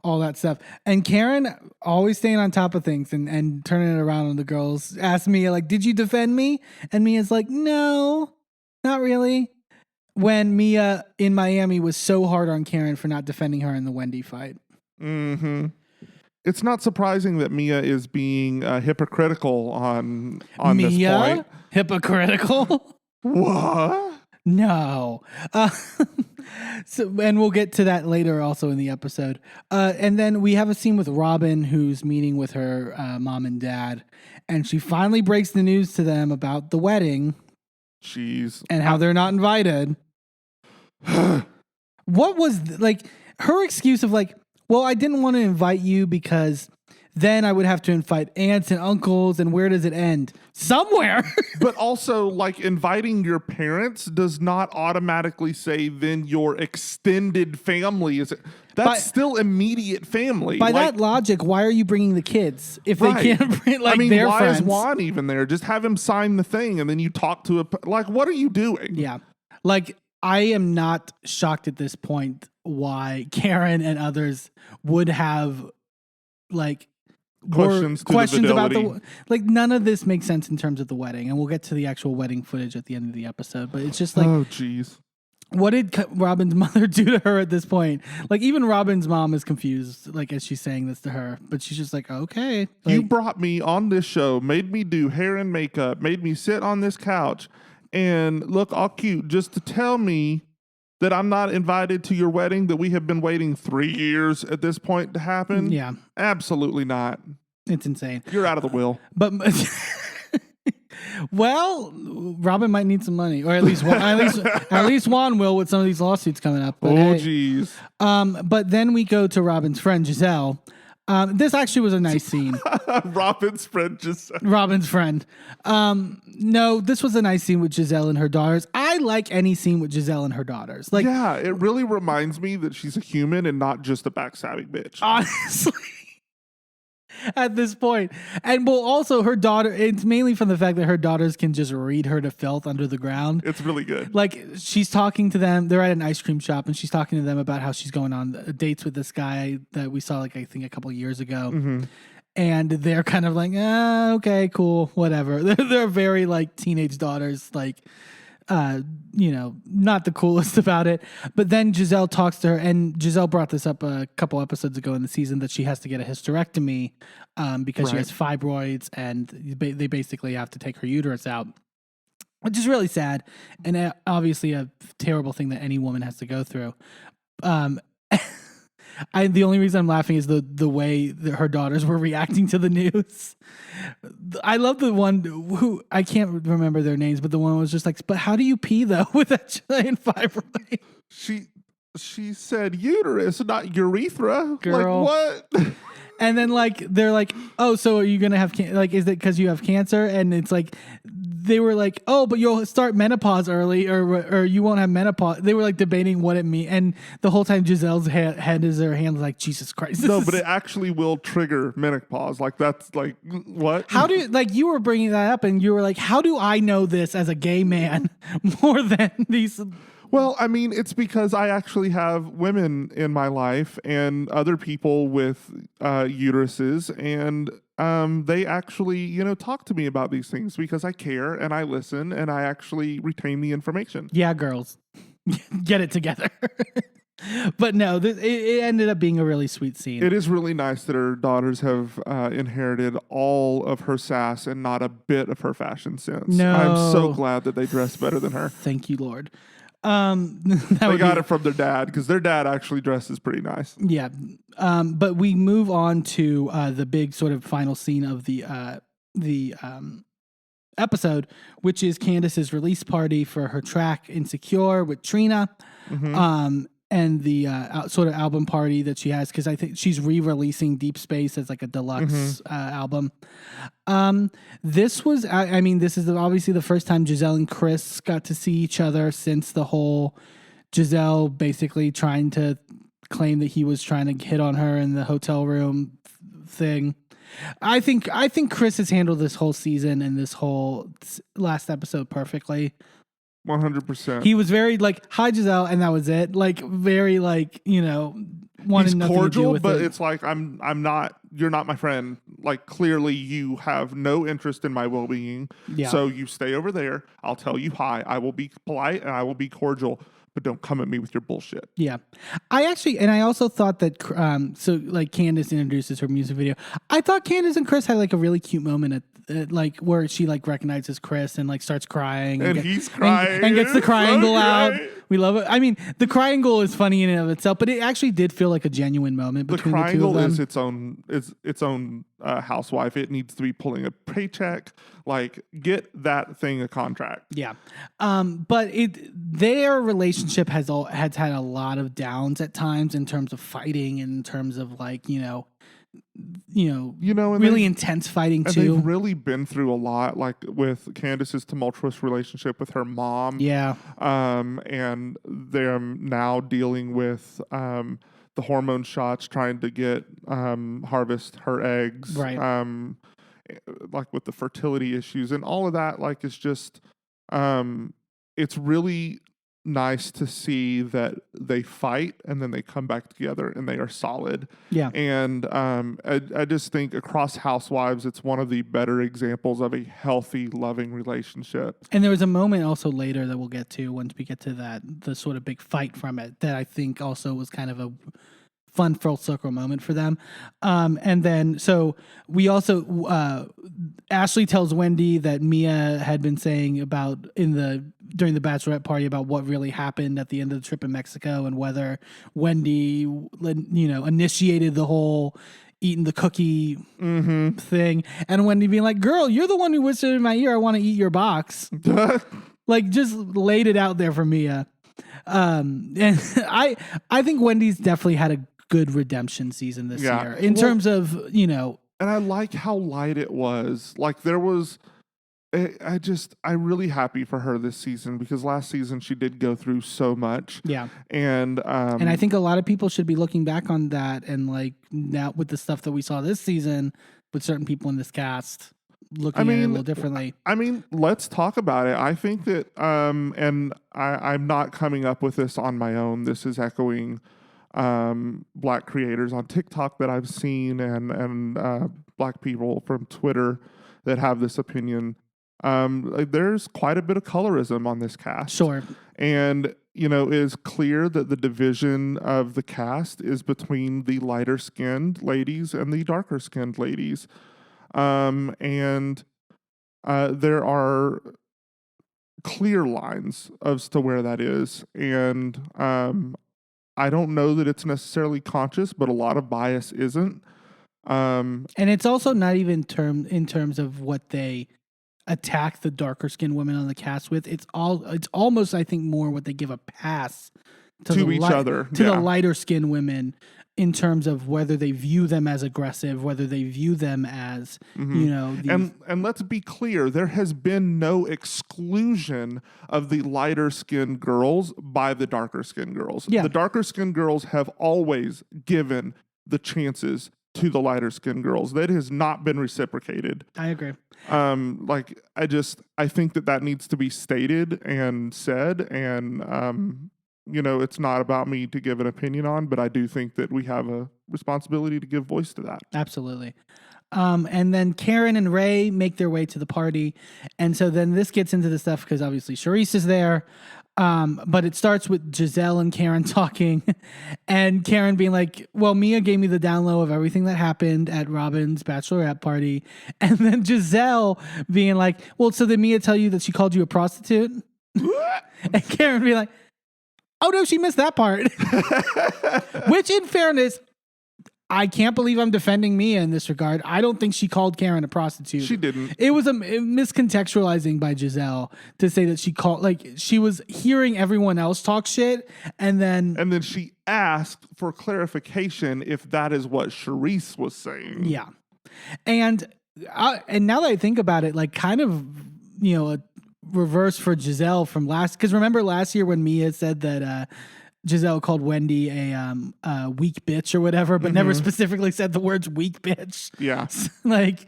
all that stuff. And Karen always staying on top of things and turning it around on the girls. Asked Mia, like, did you defend me? And Mia's like, no, not really. When Mia in Miami was so hard on Karen for not defending her in the Wendy fight. Mm-hmm. It's not surprising that Mia is being hypocritical on this point. Hypocritical? What? No. And we'll get to that later also in the episode. And then we have a scene with Robin who's meeting with her mom and dad. And she finally breaks the news to them about the wedding. Jeez. And how they're not invited. What was, her excuse of well, I didn't want to invite you because then I would have to invite aunts and uncles, and where does it end? Somewhere. But also, inviting your parents does not automatically say then your extended family is. That's still immediate family. By that logic, why are you bringing the kids if they can't bring their why friends? is Juan even there? Just have him sign the thing, and then you talk to what are you doing? Yeah, I am not shocked at this point why Karen and others would have questions about none of this makes sense in terms of the wedding, and we'll get to the actual wedding footage at the end of the episode. But it's just oh jeez, what did Robin's mother do to her at this point? Even Robin's mom is confused, as she's saying this to her, but she's just okay. You brought me on this show, made me do hair and makeup, made me sit on this couch and look all cute just to tell me that I'm not invited to your wedding that we have been waiting 3 years at this point to happen? Yeah. Absolutely not. It's insane. You're out of the will. But well, Robin might need some money, or at least Juan will with some of these lawsuits coming up. But geez. But then we go to Robin's friend Giselle. This actually was a nice scene. Robin's friend Giselle. Robin's friend. No, this was a nice scene with Giselle and her daughters. I like any scene with Giselle and her daughters. Yeah, it really reminds me that she's a human and not just a backstabbing bitch. Honestly. At this point. And also her daughter, it's mainly from the fact that her daughters can just read her to filth under the ground. It's really good. She's talking to them. They're at an ice cream shop and she's talking to them about how she's going on dates with this guy that we saw, I think a couple of years ago. Mm-hmm. And they're kind of okay, cool, whatever. They're very teenage daughters, not the coolest about it. But then Giselle talks to her, and Giselle brought this up a couple episodes ago in the season that she has to get a hysterectomy because she has fibroids, and they basically have to take her uterus out, which is really sad and obviously a terrible thing that any woman has to go through. The only reason I'm laughing is the way that her daughters were reacting to the news. I love the one who, I can't remember their names, but the one was just but how do you pee though with that giant fibroid? She said uterus, not urethra. Girl. What? And then they're oh, so are you gonna have is it because you have cancer? And it's they were oh, but you'll start menopause early, or you won't have menopause. They were debating what it means, and the whole time Giselle's head is her hand Jesus Christ. No, but it actually will trigger menopause. That's what? How do you were bringing that up, and you were how do I know this as a gay man more than these? Well, I mean, it's because I actually have women in my life and other people with uteruses, and they actually, talk to me about these things because I care and I listen and I actually retain the information. Yeah, girls, get it together. But no, it ended up being a really sweet scene. It is really nice that her daughters have inherited all of her sass and not a bit of her fashion sense. No. I'm so glad that they dress better than her. Thank you, Lord. They got it from their dad because their dad actually dresses pretty nice. Yeah. But we move on to the big sort of final scene of the episode, which is Candace's release party for her track Insecure with Trina. Mm-hmm. And the sort of album party that she has, because I think she's re-releasing Deep Space as a deluxe album. This was, this is obviously the first time Giselle and Chris got to see each other since the whole Giselle basically trying to claim that he was trying to hit on her in the hotel room thing. I think Chris has handled this whole season and this whole last episode perfectly. 100%. He was very like, hi Giselle, and that was it. Like very like, wanted He's nothing cordial, to do with but it. it's like I'm not. You're not my friend. Like clearly, you have no interest in my well-being. Yeah. So you stay over there. I'll tell you hi. I will be polite and I will be cordial, but don't come at me with your bullshit. Yeah. I also thought that, so like Candace introduces her music video. I thought Candace and Chris had like a really cute moment at like where she like recognizes Chris and like starts crying. And he's crying. And gets the It's triangle so out. great. We love it. I mean, the triangle is funny in and of itself, but it actually did feel like a genuine moment The between the two of triangle them. is its own housewife. It needs to be pulling a paycheck. Like get that thing a contract. Yeah. But their relationship has had a lot of downs at times in terms of fighting and in terms of like, and really intense fighting And too. they've really been through a lot, like with Candace's tumultuous relationship with her mom. Yeah. And they're now dealing with the hormone shots, trying to get harvest her eggs. Right. Like with the fertility issues and all of that, like it's just it's really nice to see that they fight and then they come back together and they are solid. Yeah. And I just think across Housewives, it's one of the better examples of a healthy, loving relationship. And there was a moment also later that we'll get to once we get to the sort of big fight from it that I think also was kind of a fun full circle moment for them. And then, so we also, Ashley tells Wendy that Mia had been saying during the bachelorette party about what really happened at the end of the trip in Mexico and whether Wendy, initiated the whole eating the cookie thing. And Wendy being like, girl, you're the one who whispered in my ear, I want to eat your box. Like just laid it out there for Mia. And I think Wendy's definitely had a good redemption season this year in terms of, And I like how light it was. Like there was, I'm really happy for her this season because last season she did go through so much. Yeah. And I think a lot of people should be looking back on that and like now with the stuff that we saw this season with certain people in this cast looking at it a little differently. I mean, let's talk about it. I think that, and I'm not coming up with this on my own. This is echoing Black creators on TikTok that I've seen and Black people from Twitter that have this opinion. There's quite a bit of colorism on this cast. Sure. And, it is clear that the division of the cast is between the lighter skinned ladies and the darker skinned ladies. And there are clear lines as to where that is. And I don't know that it's necessarily conscious, but a lot of bias isn't. And it's also not even in terms of what they attack the darker skinned women on the cast with. It's almost, I think, more what they give a pass to each other. To the lighter skinned women in terms of whether they view them as aggressive, whether they view them as, and let's be clear, there has been no exclusion of the lighter skinned girls by the darker skinned girls. Yeah. The darker skinned girls have always given the chances to the lighter skinned girls. That has not been reciprocated. I agree. I think that needs to be stated and said, and it's not about me to give an opinion on, but I do think that we have a responsibility to give voice to that. Absolutely. And then Karen and Ray make their way to the party. And so then this gets into the stuff because obviously Charisse is there. But it starts with Giselle and Karen talking and Karen being like, well, Mia gave me the down low of everything that happened at Robin's bachelorette party. And then Giselle being like, well, so did Mia tell you that she called you a prostitute? And Karen being like, oh no, she missed that part. Which in fairness, I can't believe I'm defending Mia in this regard. I don't think she called Karen a prostitute. She didn't. It was a miscontextualizing by Giselle to say that she called, like she was hearing everyone else talk shit, and then she asked for clarification if that is what Charisse was saying. Yeah, and now that I think about it, like kind of a reverse for Giselle from last, because remember last year when Mia said that Giselle called Wendy a weak bitch or whatever, but never specifically said the words weak bitch. Yeah. Like,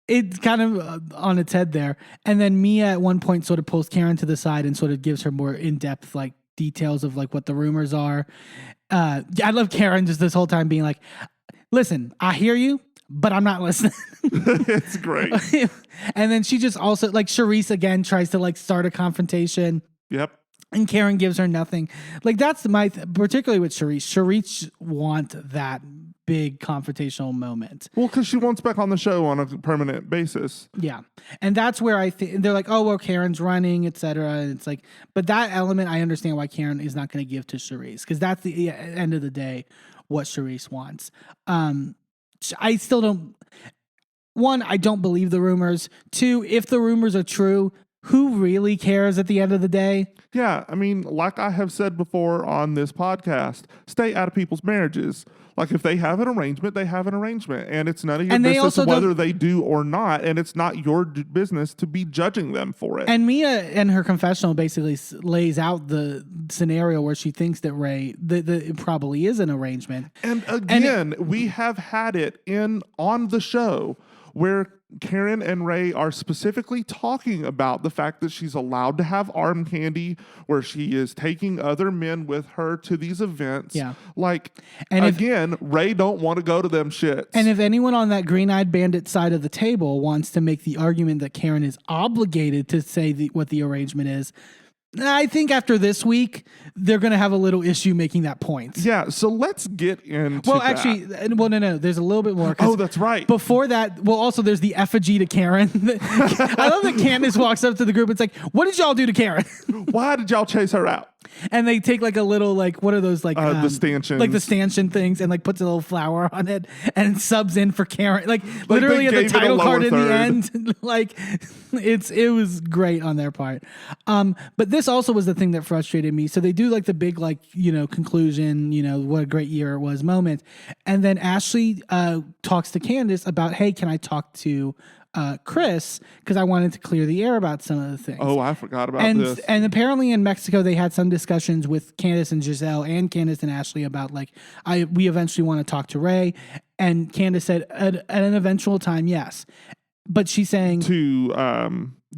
it's kind of on its head there. And then Mia at one point sort of pulls Karen to the side and sort of gives her more in-depth like details of like what the rumors are. I love Karen just this whole time being like, listen, I hear you, but I'm not listening. It's great. And then she just also like Charisse again tries to like start a confrontation. Yep. And Karen gives her nothing. Like that's my, particularly with Charisse. Charisse want that big confrontational moment. Well, because she wants back on the show on a permanent basis. Yeah. And that's where I think they're like, oh, well, Karen's running, etc. And it's like, but that element, I understand why Karen is not going to give to Charisse because that's the end of the day what Charisse wants. I still don't. One, I don't believe the rumors. Two, if the rumors are true, who really cares at the end of the day? Yeah, I mean, like I have said before on this podcast, stay out of people's marriages. Like if they have an arrangement, they have an arrangement, and it's none of your business whether they do or not, and it's not your business to be judging them for it. And Mia in her confessional basically lays out the scenario where she thinks that Ray, it probably is an arrangement. And again, we have had it on the show where Karen and Ray are specifically talking about the fact that she's allowed to have arm candy, where she is taking other men with her to these events. Yeah. Like, and again, Ray don't want to go to them shits. And if anyone on that green-eyed bandit side of the table wants to make the argument that Karen is obligated to say what the arrangement is, I think after this week, they're going to have a little issue making that point. Yeah, so let's get into Well, actually, no. There's a little bit more. Oh, that's right. Before that, well, also there's the effigy to Karen. I love that Candace walks up to the group. It's like, what did y'all do to Karen? Why did y'all chase her out? And they take like a little, like, what are those, like the stanchions. Like the stanchion things, and like puts a little flower on it and subs in for Karen. Like literally at the title card in the end. Like it was great on their part. But this also was the thing that frustrated me. So they do like the big, like, conclusion, what a great year it was moment. And then Ashley talks to Candace about, hey, can I talk to Chris, because I wanted to clear the air about some of the things. Oh, I forgot about this. And apparently in Mexico, they had some discussions with Candace and Giselle and Candace and Ashley about like, we eventually want to talk to Ray. And Candace said at an eventual time, yes. But she's saying to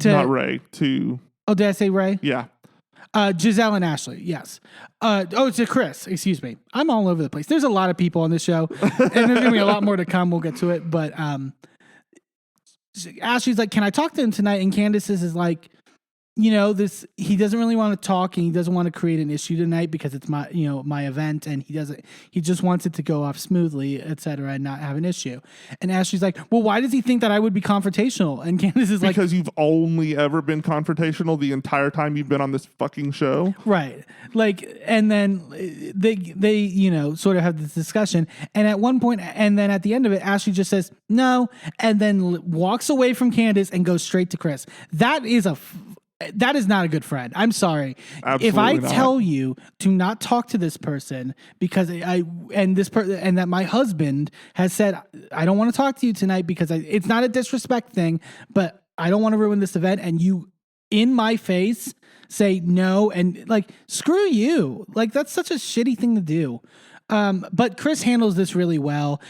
not Ray, to... Oh, did I say Ray? Yeah. Giselle and Ashley, yes. It's a Chris, excuse me. I'm all over the place. There's a lot of people on this show, and there's going to be a lot more to come. We'll get to it. But Ashley's like, can I talk to him tonight? And Candace is like, he doesn't really want to talk, and he doesn't want to create an issue tonight because it's my event, and he just wants it to go off smoothly, etc., and not have an issue. And Ashley's like, well, why does he think that I would be confrontational? And Candace is like, because you've only ever been confrontational the entire time you've been on this fucking show. Right. Like, and then they sort of have this discussion, and at one point, and then at the end of it, Ashley just says no, and then walks away from Candace and goes straight to Chris. That is not a good friend. I'm sorry. Absolutely if I not. tell you to not talk to this person because and that my husband has said I don't want to talk to you tonight because it's not a disrespect thing, but I don't want to ruin this event, and you in my face say no, and like screw you. Like that's such a shitty thing to do. But Chris handles this really well.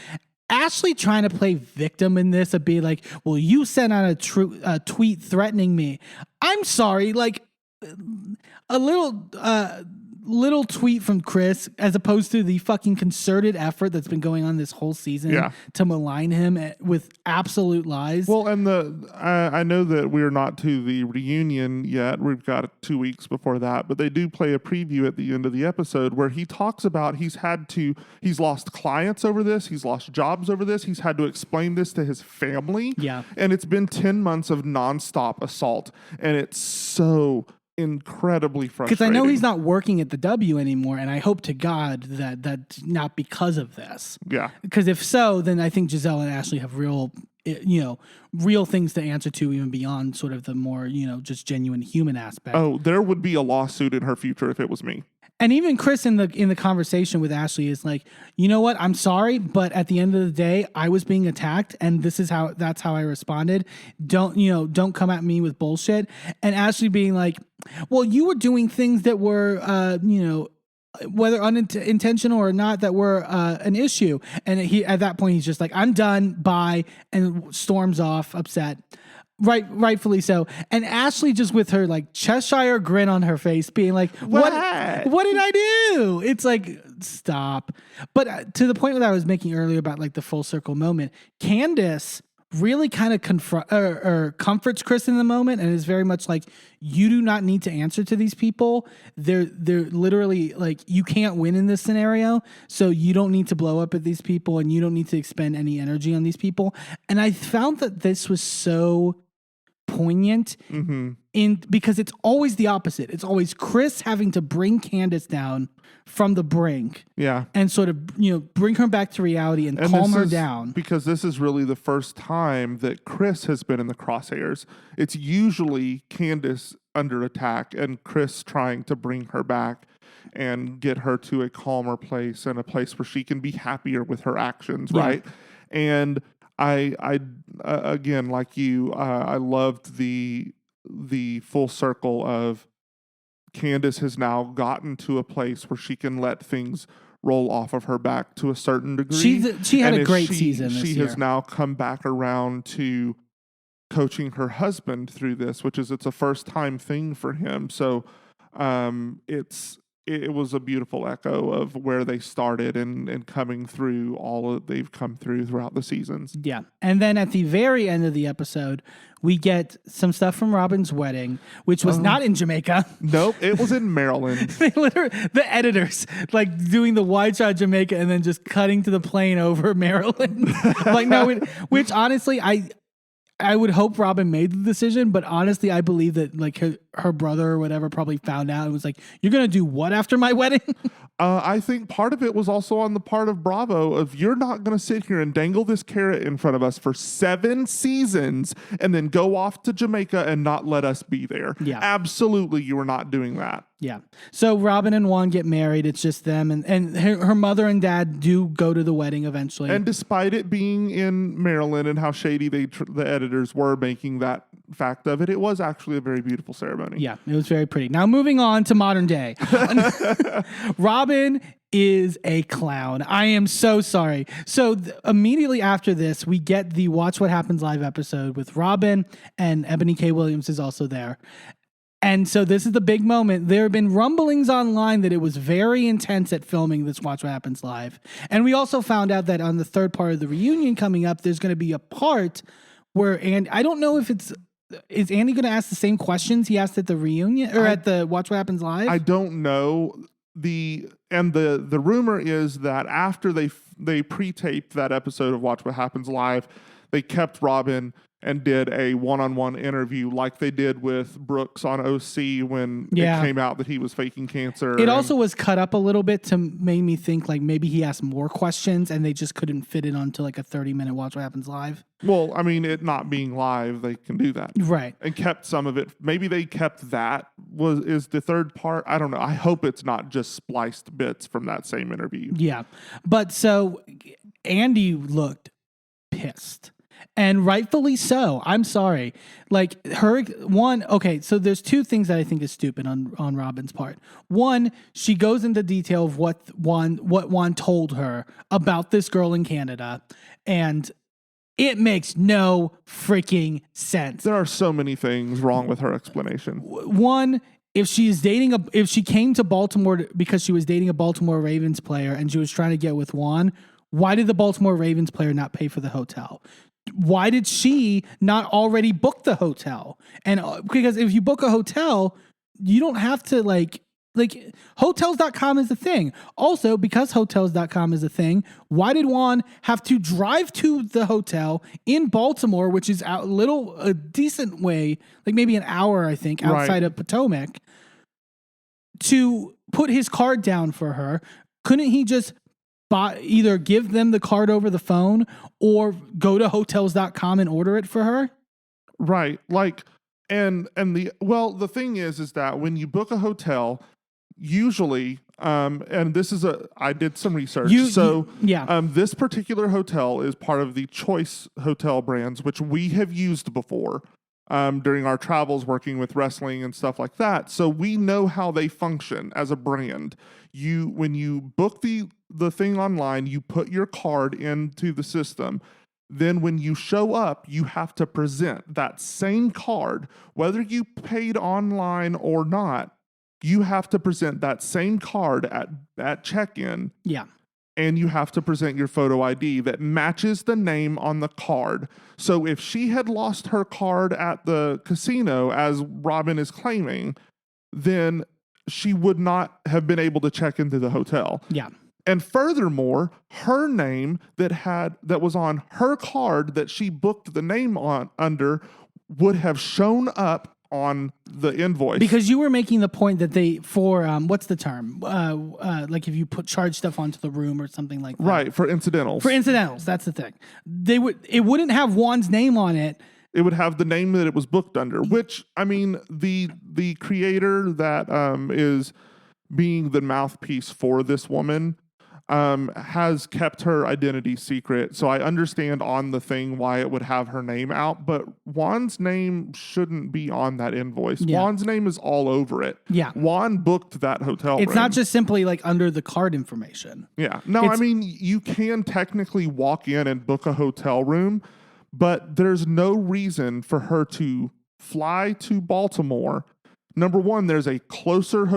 Ashley trying to play victim in this of being like, well, you sent out a tweet threatening me. I'm sorry, like a little tweet from Chris as opposed to the fucking concerted effort that's been going on this whole season to malign him with absolute lies. Well, and I know that we're not to the reunion yet. We've got 2 weeks before that, but they do play a preview at the end of the episode where he talks about he's lost clients over this. He's lost jobs over this. He's had to explain this to his family. Yeah. And it's been 10 months of nonstop assault. And it's so incredibly frustrating. Because I know he's not working at the W anymore, and I hope to God that that's not because of this. Yeah. Because if so, then I think Giselle and Ashley have real things to answer to, even beyond sort of the more, just genuine human aspect. Oh, there would be a lawsuit in her future if it was me. And even Chris in the conversation with Ashley is like, you know what? I'm sorry, but at the end of the day, I was being attacked, and that's how I responded. Don't come at me with bullshit. And Ashley being like, well, you were doing things that were, whether unintentional or not, that were an issue. And he at that point he's just like, I'm done, bye, and storms off, upset. Rightfully so. And Ashley just with her like Cheshire grin on her face, being like, "What did I do?" It's like, stop. But to the point that I was making earlier about like the full circle moment, Candace really kind of comforts Chris in the moment, and is very much like, you do not need to answer to these people. They're literally like, you can't win in this scenario, so you don't need to blow up at these people, and you don't need to expend any energy on these people. And I found that this was so poignant because it's always the opposite. It's always Chris having to bring Candace down from the brink, and sort of bring her back to reality and calm her down. Because this is really the first time that Chris has been in the crosshairs. It's usually Candace under attack and Chris trying to bring her back and get her to a calmer place and a place where she can be happier with her actions, right? And I again, like you, I loved the full circle of Candace has now gotten to a place where she can let things roll off of her back to a certain degree. She had a great season this year. She has now come back around to coaching her husband through this, which is it's a first time thing for him. So it was a beautiful echo of where they started and coming through all that they've come through throughout the seasons. Yeah. And then at the very end of the episode, we get some stuff from Robin's wedding, which was not in Jamaica. Nope, it was in Maryland. The editors like doing the wide shot Jamaica and then just cutting to the plane over Maryland. Like, no, which honestly, I would hope Robin made the decision, but honestly, I believe that like her brother or whatever probably found out and was like, "You're gonna do what after my wedding?" I think part of it was also on the part of Bravo of, you're not going to sit here and dangle this carrot in front of us for 7 seasons and then go off to Jamaica and not let us be there. Yeah, absolutely, you were not doing that. Yeah. So Robin and Juan get married. It's just them, and her mother and dad do go to the wedding eventually. And despite it being in Maryland and how shady the editors were making that fact of it, it was actually a very beautiful ceremony. Yeah, it was very pretty. Now moving on to modern day. Robin is a clown. I am so sorry. So immediately after this, we get the Watch What Happens Live episode with Robin, and Ebony K. Williams is also there. And so this is the big moment. There have been rumblings online that it was very intense at filming this Watch What Happens Live. And we also found out that on the third part of the reunion coming up, there's going to be a part where, and I don't know if is Andy going to ask the same questions he asked at the reunion or at the Watch What Happens Live? I don't know. The rumor is that after they pre-taped that episode of Watch What Happens Live, they kept Robin and did a one-on-one interview like they did with Brooks on OC when it came out that he was faking cancer. It also was cut up a little bit to make me think like maybe he asked more questions and they just couldn't fit it onto like a 30-minute Watch What Happens Live. Well, I mean, it not being live, they can do that. Right. And kept some of it. Maybe they kept that is the third part. I don't know. I hope it's not just spliced bits from that same interview. Yeah. But so Andy looked pissed. And rightfully so. I'm sorry. Like so there's 2 things that I think is stupid on Robin's part. One, she goes into detail of what Juan told her about this girl in Canada, and it makes no freaking sense. There are so many things wrong with her explanation. One, if she came to Baltimore because she was dating a Baltimore Ravens player and she was trying to get with Juan, why did the Baltimore Ravens player not pay for the hotel? Why did she not already book the hotel? And because if you book a hotel, you don't have to like hotels.com is a thing. Also, because hotels.com is a thing, why did Juan have to drive to the hotel in Baltimore, which is a decent way, like maybe an hour, I think, outside of Potomac, to put his card down for her? Couldn't he just either give them the card over the phone or go to hotels.com and order it for her? Right. Like, the thing is that when you book a hotel, usually, and this is I did some research. This particular hotel is part of the Choice Hotel brands, which we have used before. during our travels working with wrestling and stuff like that. So we know how they function as a brand. When you book the thing online, you put your card into the system. Then when you show up, you have to present that same card, whether you paid online or not. You have to present that same card at check-in. Yeah. And you have to present your photo ID that matches the name on the card. So if she had lost her card at the casino, as Robin is claiming, then she would not have been able to check into the hotel. Yeah. And furthermore, her name that was on her card that she booked the name on under would have shown up on the invoice. Because you were making the point that what's the term? Like if you charge stuff onto the room or something like that. Right, for incidentals. For incidentals, that's the thing. It wouldn't have Juan's name on it. It would have the name that it was booked under, which, I mean, the creator that is being the mouthpiece for this woman has kept her identity secret. So I understand on the thing why it would have her name out, but Juan's name shouldn't be on that invoice. Yeah. Juan's name is all over it. Yeah. Juan booked that hotel room. It's not just simply like under the card information. Yeah. No, I mean, you can technically walk in and book a hotel room, but there's no reason for her to fly to Baltimore. Number one, there's a closer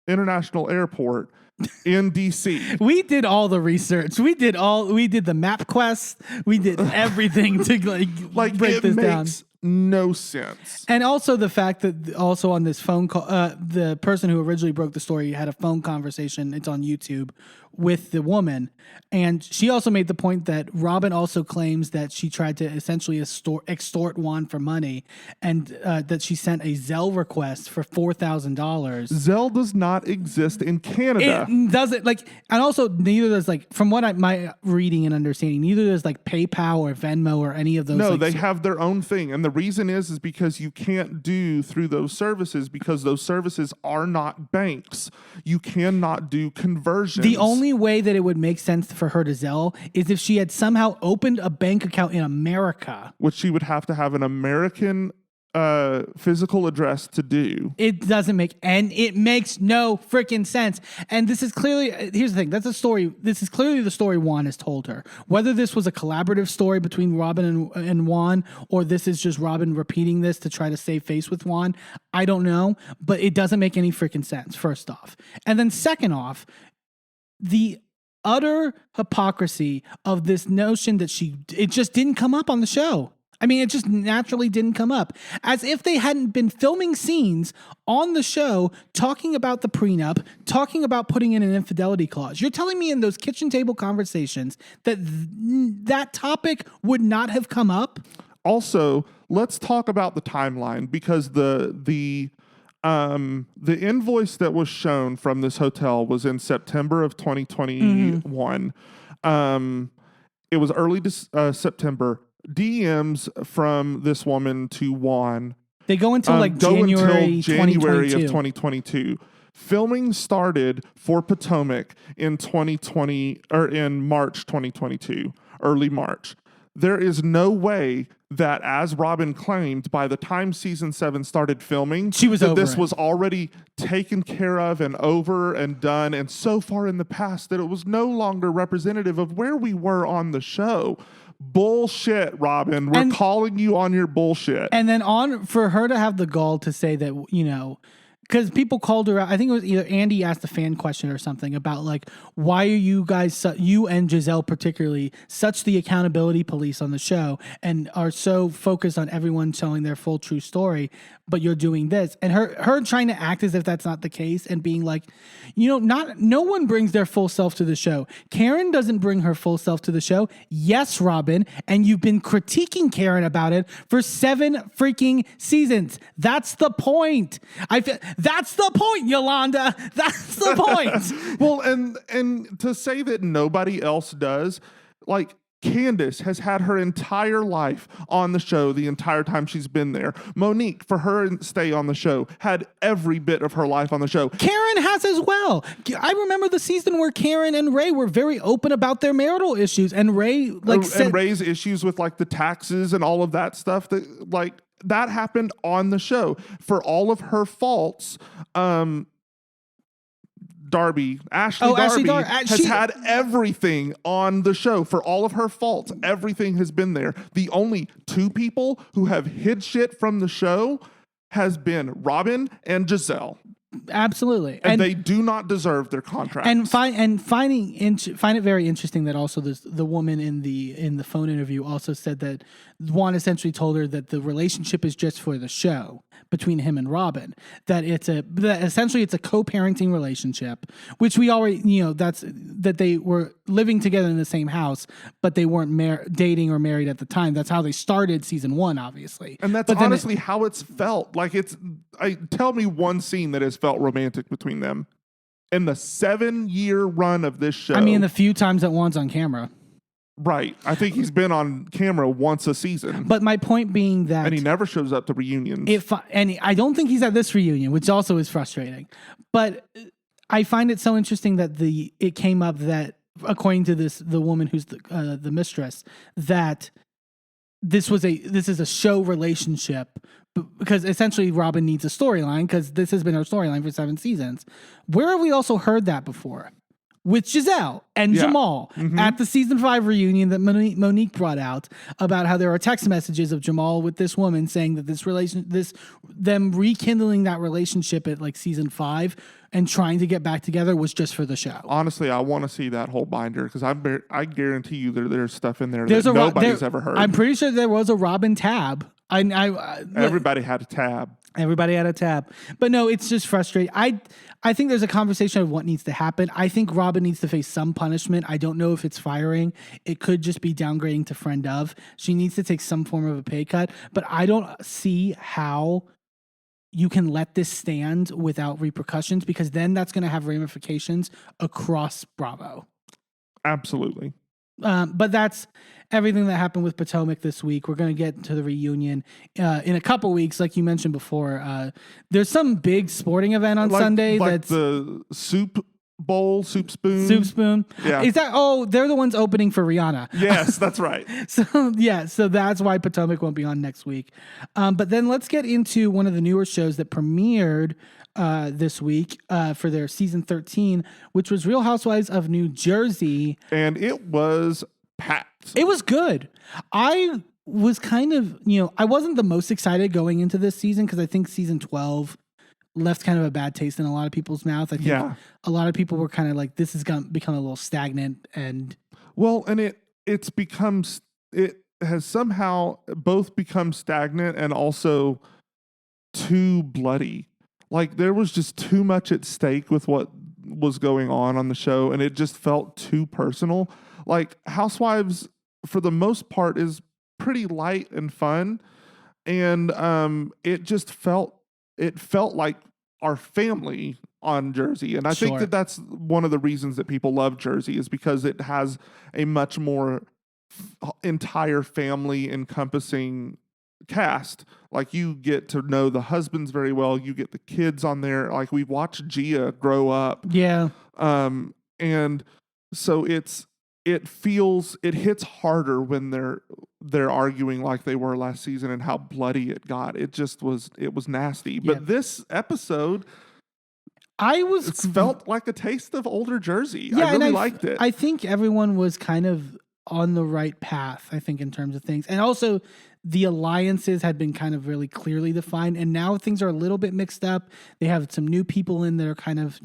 international airport in DC. We did all the research. We did the map quest. We did everything to like break it this down. makes no sense. And also the fact that also on this phone call, the person who originally broke the story had a phone conversation. It's on YouTube with the woman. And she also made the point that Robin also claims that she tried to essentially extort Juan for money, and that she sent a Zelle request for $4,000. Zelle does not exist in Canada. It doesn't, like, and also neither does, like, from what my reading and understanding, neither does like PayPal or Venmo or any of those. No, like, they have their own thing. And the reason is because you can't do through those services because those services are not banks. You cannot do conversions. The only way that it would make sense for her to Zelle is if she had somehow opened a bank account in America. Which she would have to have an American physical address to do. It makes no freaking sense. And this is clearly, here's the thing, that's a story. This is clearly the story Juan has told her. Whether this was a collaborative story between Robin and Juan, or this is just Robin repeating this to try to save face with Juan, I don't know. But it doesn't make any freaking sense, first off. And then second off, the utter hypocrisy of this notion that it just didn't come up on the show. I mean, it just naturally didn't come up. As if they hadn't been filming scenes on the show talking about the prenup, talking about putting in an infidelity clause. You're telling me in those kitchen table conversations that that topic would not have come up? Also, let's talk about the timeline, because the invoice that was shown from this hotel was in September of 2021. It was early September. DMs from this woman to Juan. They go until January of 2022. Filming started for Potomac in 2020 or in March 2022, early March. There is no way that, as Robin claimed, by the time season 7 started filming, this was already taken care of and over and done, and so far in the past that it was no longer representative of where we were on the show. Bullshit, Robin. We're calling you on your bullshit. And then for her to have the gall to say that, because people called her out. I think it was either Andy asked a fan question or something about like, why are you guys, you and Giselle particularly, such the accountability police on the show and are so focused on everyone telling their full true story, but you're doing this. And her trying to act as if that's not the case and being like, no one brings their full self to the show. Karen doesn't bring her full self to the show. Yes, Robin. And you've been critiquing Karen about it for 7 freaking seasons. That's the point. That's the point, Yolanda. That's the point. Well, and to say that nobody else does, like, Candace has had her entire life on the show the entire time she's been there. Monique, for her stay on the show, had every bit of her life on the show. Karen has as well. I remember the season where Karen and Ray were very open about their marital issues, and Ray and Ray's issues with like the taxes and all of that stuff that happened on the show. For all of her faults, Ashley Darby has had everything on the show. For all of her faults, everything has been there. The only two people who have hid shit from the show has been Robin and Giselle. Absolutely, and they do not deserve their contracts. And find it very interesting that also the woman in the phone interview also said that Juan essentially told her that the relationship is just for the show between him and Robin. That essentially it's a co-parenting relationship, which we already that they were living together in the same house, but they weren't dating or married at the time. That's how they started season 1, obviously. And that's honestly how it's felt. Like tell me one scene that has felt romantic between them in the 7-year run of this show. I mean, the few times that Juan's on camera. Right. I think he's been on camera once a season. But my point being that... And he never shows up to reunions. I don't think he's at this reunion, which also is frustrating. But I find it so interesting that it came up that, according to the woman who's the mistress, that this is a show relationship, because essentially Robin needs a storyline, because this has been her storyline for 7 seasons. Where have we also heard that before? With Giselle and Jamal at the season 5 reunion that Monique brought out, about how there are text messages of Jamal with this woman saying that them rekindling that relationship at like season 5 and trying to get back together was just for the show. Honestly, I want to see that whole binder, because I guarantee you there's stuff in there that nobody's ever heard. I'm pretty sure there was a Robin tab. Everybody had a tab. Everybody had a tab. But no, it's just frustrating. I think there's a conversation of what needs to happen. I think Robin needs to face some punishment. I don't know if it's firing. It could just be downgrading to friend of. She needs to take some form of a pay cut. But I don't see how you can let this stand without repercussions, because then that's going to have ramifications across Bravo. Absolutely. But that's everything that happened with Potomac this week. We're going to get to the reunion in a couple weeks, like you mentioned before. There's some big sporting event on Sunday. That's the Soup Spoon. Soup Spoon. Yeah. Is that? Oh, they're the ones opening for Rihanna. Yes, that's right. So that's why Potomac won't be on next week. But then let's get into one of the newer shows that premiered this week for their season 13, which was Real Housewives of New Jersey. And it was packed. It was good. I was kind of, I wasn't the most excited going into this season, because I think season 12 left kind of a bad taste in a lot of people's mouth. I think a lot of people were kind of like, this is going to become a little stagnant. And it has somehow both become stagnant and also too bloody. Like, there was just too much at stake with what was going on the show, and it just felt too personal. Like, Housewives, for the most part, is pretty light and fun, and it felt like our family on Jersey. And I think that's one of the reasons that people love Jersey, is because it has a much more entire family encompassing cast. Like, you get to know the husbands very well, you get the kids on there. Like, we watched Gia grow up, and so it hits harder when they're arguing like they were last season, and how bloody it got. It was nasty. But this episode, it felt like a taste of older Jersey. I really liked it. I think everyone was kind of on the right path, I think, in terms of things. And also, the alliances had been kind of really clearly defined, and now things are a little bit mixed up. They have some new people in that are kind of,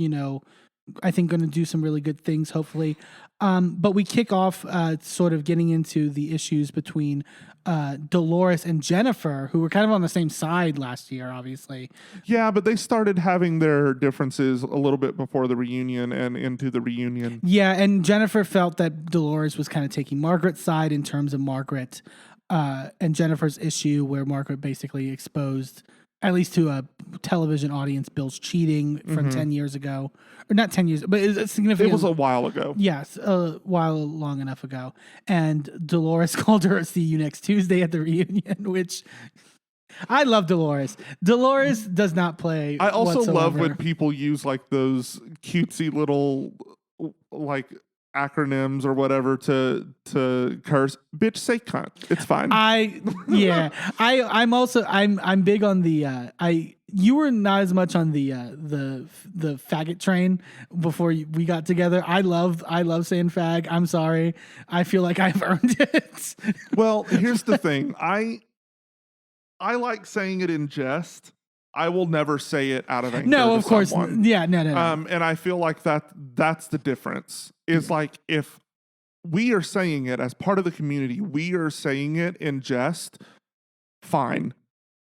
I think going to do some really good things, hopefully. But we kick off sort of getting into the issues between Dolores and Jennifer, who were kind of on the same side last year, obviously. Yeah, but they started having their differences a little bit before the reunion and into the reunion. Yeah, and Jennifer felt that Dolores was kind of taking Margaret's side in terms of Margaret and Jennifer's issue, where Margaret basically exposed at least to a television audience, Bill's cheating from 10 years ago. Or not 10 years, but it's significant. It was a while ago. Yes, a while long enough ago. And Dolores called her "See you next Tuesday" at the reunion, which I love Dolores. Dolores does not play. I also love whatsoever. when people use like those cutesy little like acronyms or whatever to curse. Bitch, say cunt. It's fine. I'm big on the you were not as much on the faggot train before we got together. I love saying fag. I'm sorry. I feel like I've earned it. Well, here's the thing. I like saying it in jest. I will never say it out of anger. No, to of course. someone. Yeah, no. And I feel like that's the difference. Is like if we are saying it as part of the community, we are saying it in jest, fine.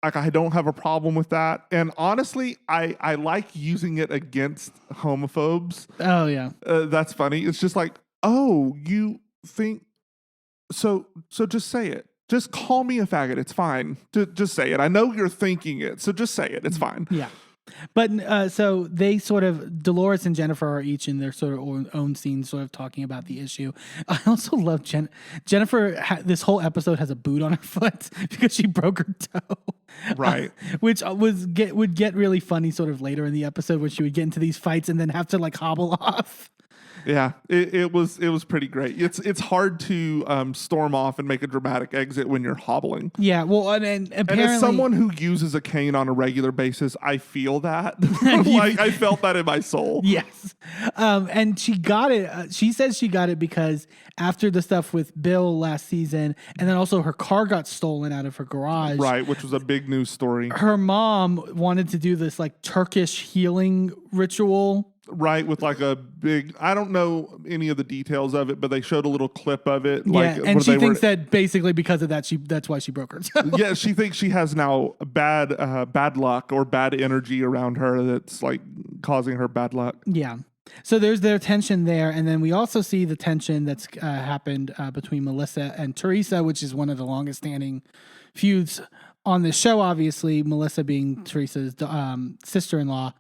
Like I don't have a problem with that. And honestly, I like using it against homophobes. Oh yeah. That's funny. It's just like, oh, you think so just say it. Just call me a faggot. It's fine. Just say it. I know you're thinking it, so just say it. It's fine. Yeah. But so they sort of, Dolores and Jennifer are each in their sort of own scenes, sort of talking about the issue. I also love Jennifer. This whole episode has a boot on her foot because she broke her toe, Right? which would get really funny sort of later in the episode where she would get into these fights and then have to like hobble off. Yeah, it was pretty great. It's hard to storm off and make a dramatic exit when you're hobbling. Yeah, well, and apparently, And as someone who uses a cane on a regular basis, I feel that. Like I felt that in my soul. yes, and she got it. She says she got it because after the stuff with Bill last season, and then also her car got stolen out of her garage. Right, which was a big news story. Her mom wanted to do this like Turkish healing ritual. Right, with like a big, I don't know any of the details of it, but they showed a little clip of it. Like, yeah, and she thinks that basically because of that, that's why she broke her toe. Yeah, she thinks she has now bad luck or bad energy around her that's like causing her bad luck. Yeah. So there's their tension there, and then we also see the tension that's happened between Melissa and Teresa, which is one of the longest standing feuds on the show, obviously, Melissa being Teresa's sister-in-law.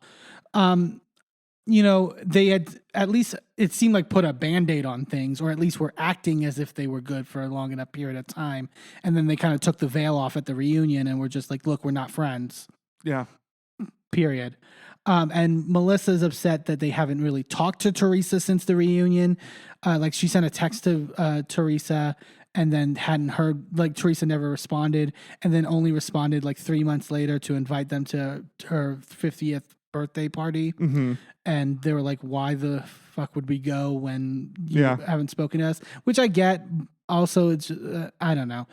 You know, they had at least, it seemed like, put a Band-Aid on things, or at least were acting as if they were good for a long enough period of time. And then they kind of took the veil off at the reunion and were just like, look, we're not friends. Yeah. Period. And Melissa's upset that they haven't really talked to Teresa since the reunion. Like she sent a text to Teresa and then hadn't heard, like Teresa never responded, and then only responded like 3 months later to invite them to her 50th birthday party. Mm-hmm. And they were like, why the fuck would we go when you Yeah. haven't spoken to us? Which I get. Also, it's, I don't know.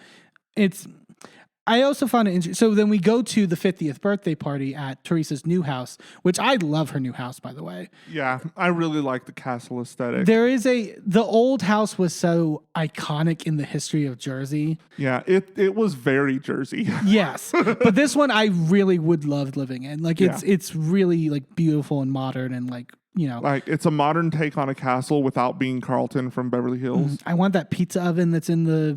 I also found it interesting. So then we go to the 50th birthday party at Teresa's new house, which I love her new house, by the way. Yeah, I really like the castle aesthetic. The old house was so iconic in the history of Jersey. Yeah, it was very Jersey. Yes. But this one I really would love living in. Like it's really like beautiful and modern and like, you know. Like it's a modern take on a castle without being Carlton from Beverly Hills. I want that pizza oven that's in the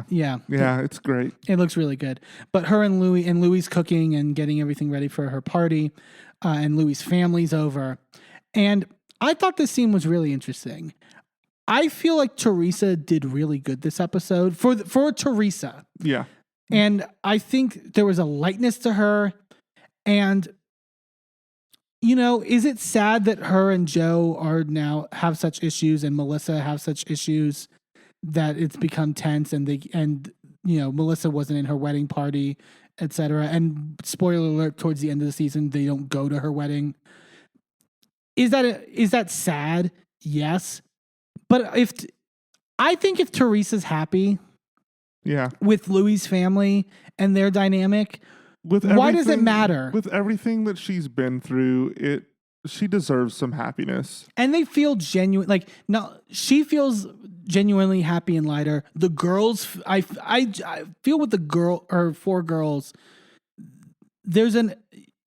yeah. Yeah, it's great. It looks really good. But her and Louis cooking and getting everything ready for her party, and Louis' family's over. And I thought this scene was really interesting. I feel like Teresa did really good this episode for Teresa. Yeah. And I think there was a lightness to her. And, you know, is it sad that her and Joe have such issues and Melissa have such issues that it's become tense and you know, Melissa wasn't in her wedding party, etc. And spoiler alert, towards the end of the season, they don't go to her wedding. Is that sad? Yes. But I think if Teresa's happy with Louis' family and their dynamic, why does it matter? With everything that she's been through, she deserves some happiness. And they feel genuine. Like, no, she feels genuinely happy and lighter. The girls, I feel with the 4 girls,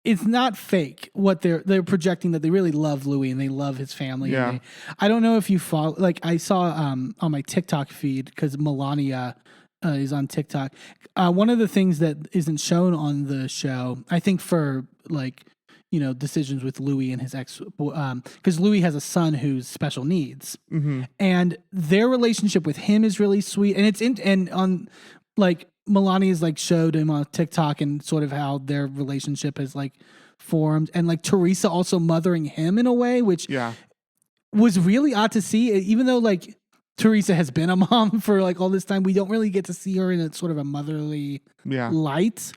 it's not fake what they're projecting, that they really love Louis and they love his family. Yeah. I don't know if you follow, like I saw on my TikTok feed, because Melania is on TikTok. One of the things that isn't shown on the show, I think for like, decisions with Louis and his ex, because Louis has a son who's special needs, and their relationship with him is really sweet. And and on like Melania's like showed him on TikTok and sort of how their relationship has like formed, and like Teresa also mothering him in a way, which was really odd to see, even though like Teresa has been a mom for like all this time. We don't really get to see her in a sort of a motherly light.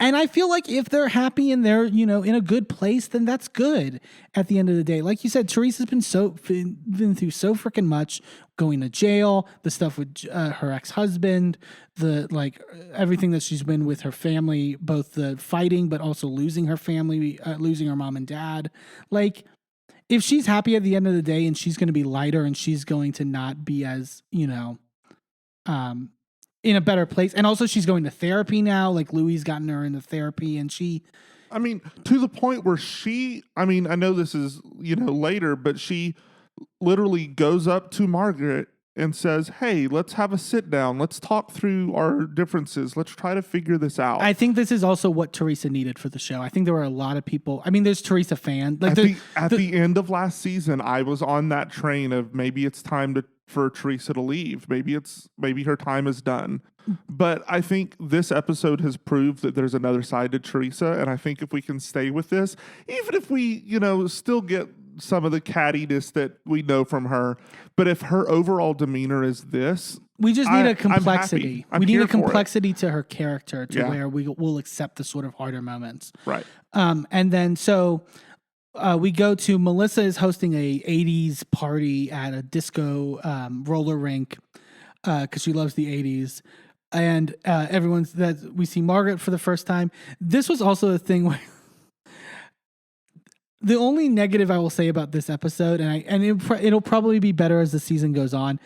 And I feel like if they're happy and they're, in a good place, then that's good at the end of the day. Like you said, Teresa's been through so freaking much, going to jail, the stuff with her ex-husband, the like everything that she's been with her family, both the fighting, but also losing her family, losing her mom and dad. Like, if she's happy at the end of the day and she's going to be lighter and she's going to not be as, in a better place. And also she's going to therapy now. Like Louis gotten her into therapy and she... I mean, to the point where I know this is, later, but she literally goes up to Margaret and says, hey, let's have a sit down. Let's talk through our differences. Let's try to figure this out. I think this is also what Teresa needed for the show. I think there were a lot of people. I mean, there's Teresa fans. Like at the end of last season, I was on that train of maybe it's time for Teresa to leave. Maybe her time is done. But I think this episode has proved that there's another side to Teresa. And I think if we can stay with this, even if we, still get some of the cattiness that we know from her, but if her overall demeanor is this, we just need a complexity. We need a complexity to her character where we'll accept the sort of harder moments. Right. And then we go to Melissa is hosting a 80s party at a disco roller rink because she loves the 80s. And we see Margaret for the first time. This was also a thing where the only negative I will say about this episode, and it'll probably be better as the season goes on.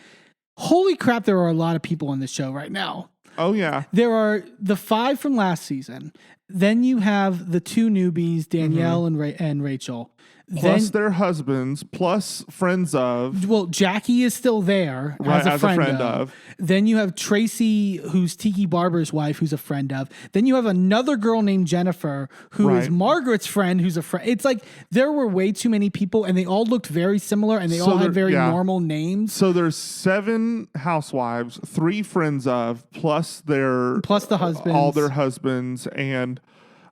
Holy crap, there are a lot of people on this show right now. Oh, yeah. There are the 5 from last season. Then you have the 2 newbies, Danielle and Rachel. Plus their husbands, plus friends of. Well, Jackie is still there as a friend of. Then you have Tracy, who's Tiki Barber's wife, who's a friend of. Then you have another girl named Jennifer, who is Margaret's friend, who's a friend. It's like there were way too many people, and they all looked very similar, and they all had very normal names. So there's 7 housewives, 3 friends of, plus the husbands, all their husbands, and.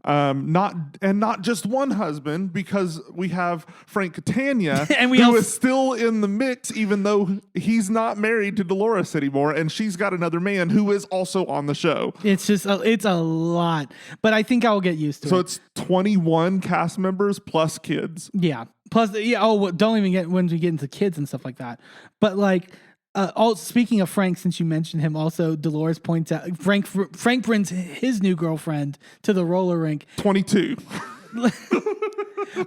Not just one husband, because we have Frank Catania, who is still in the mix, even though he's not married to Dolores anymore, and she's got another man who is also on the show. It's just it's a lot, but I think I'll get used to it. So it's 21 cast members plus kids. Yeah, plus don't even get when we get into kids and stuff like that. But like. Speaking of Frank, since you mentioned him, also Dolores points out Frank brings his new girlfriend to the roller rink. 22.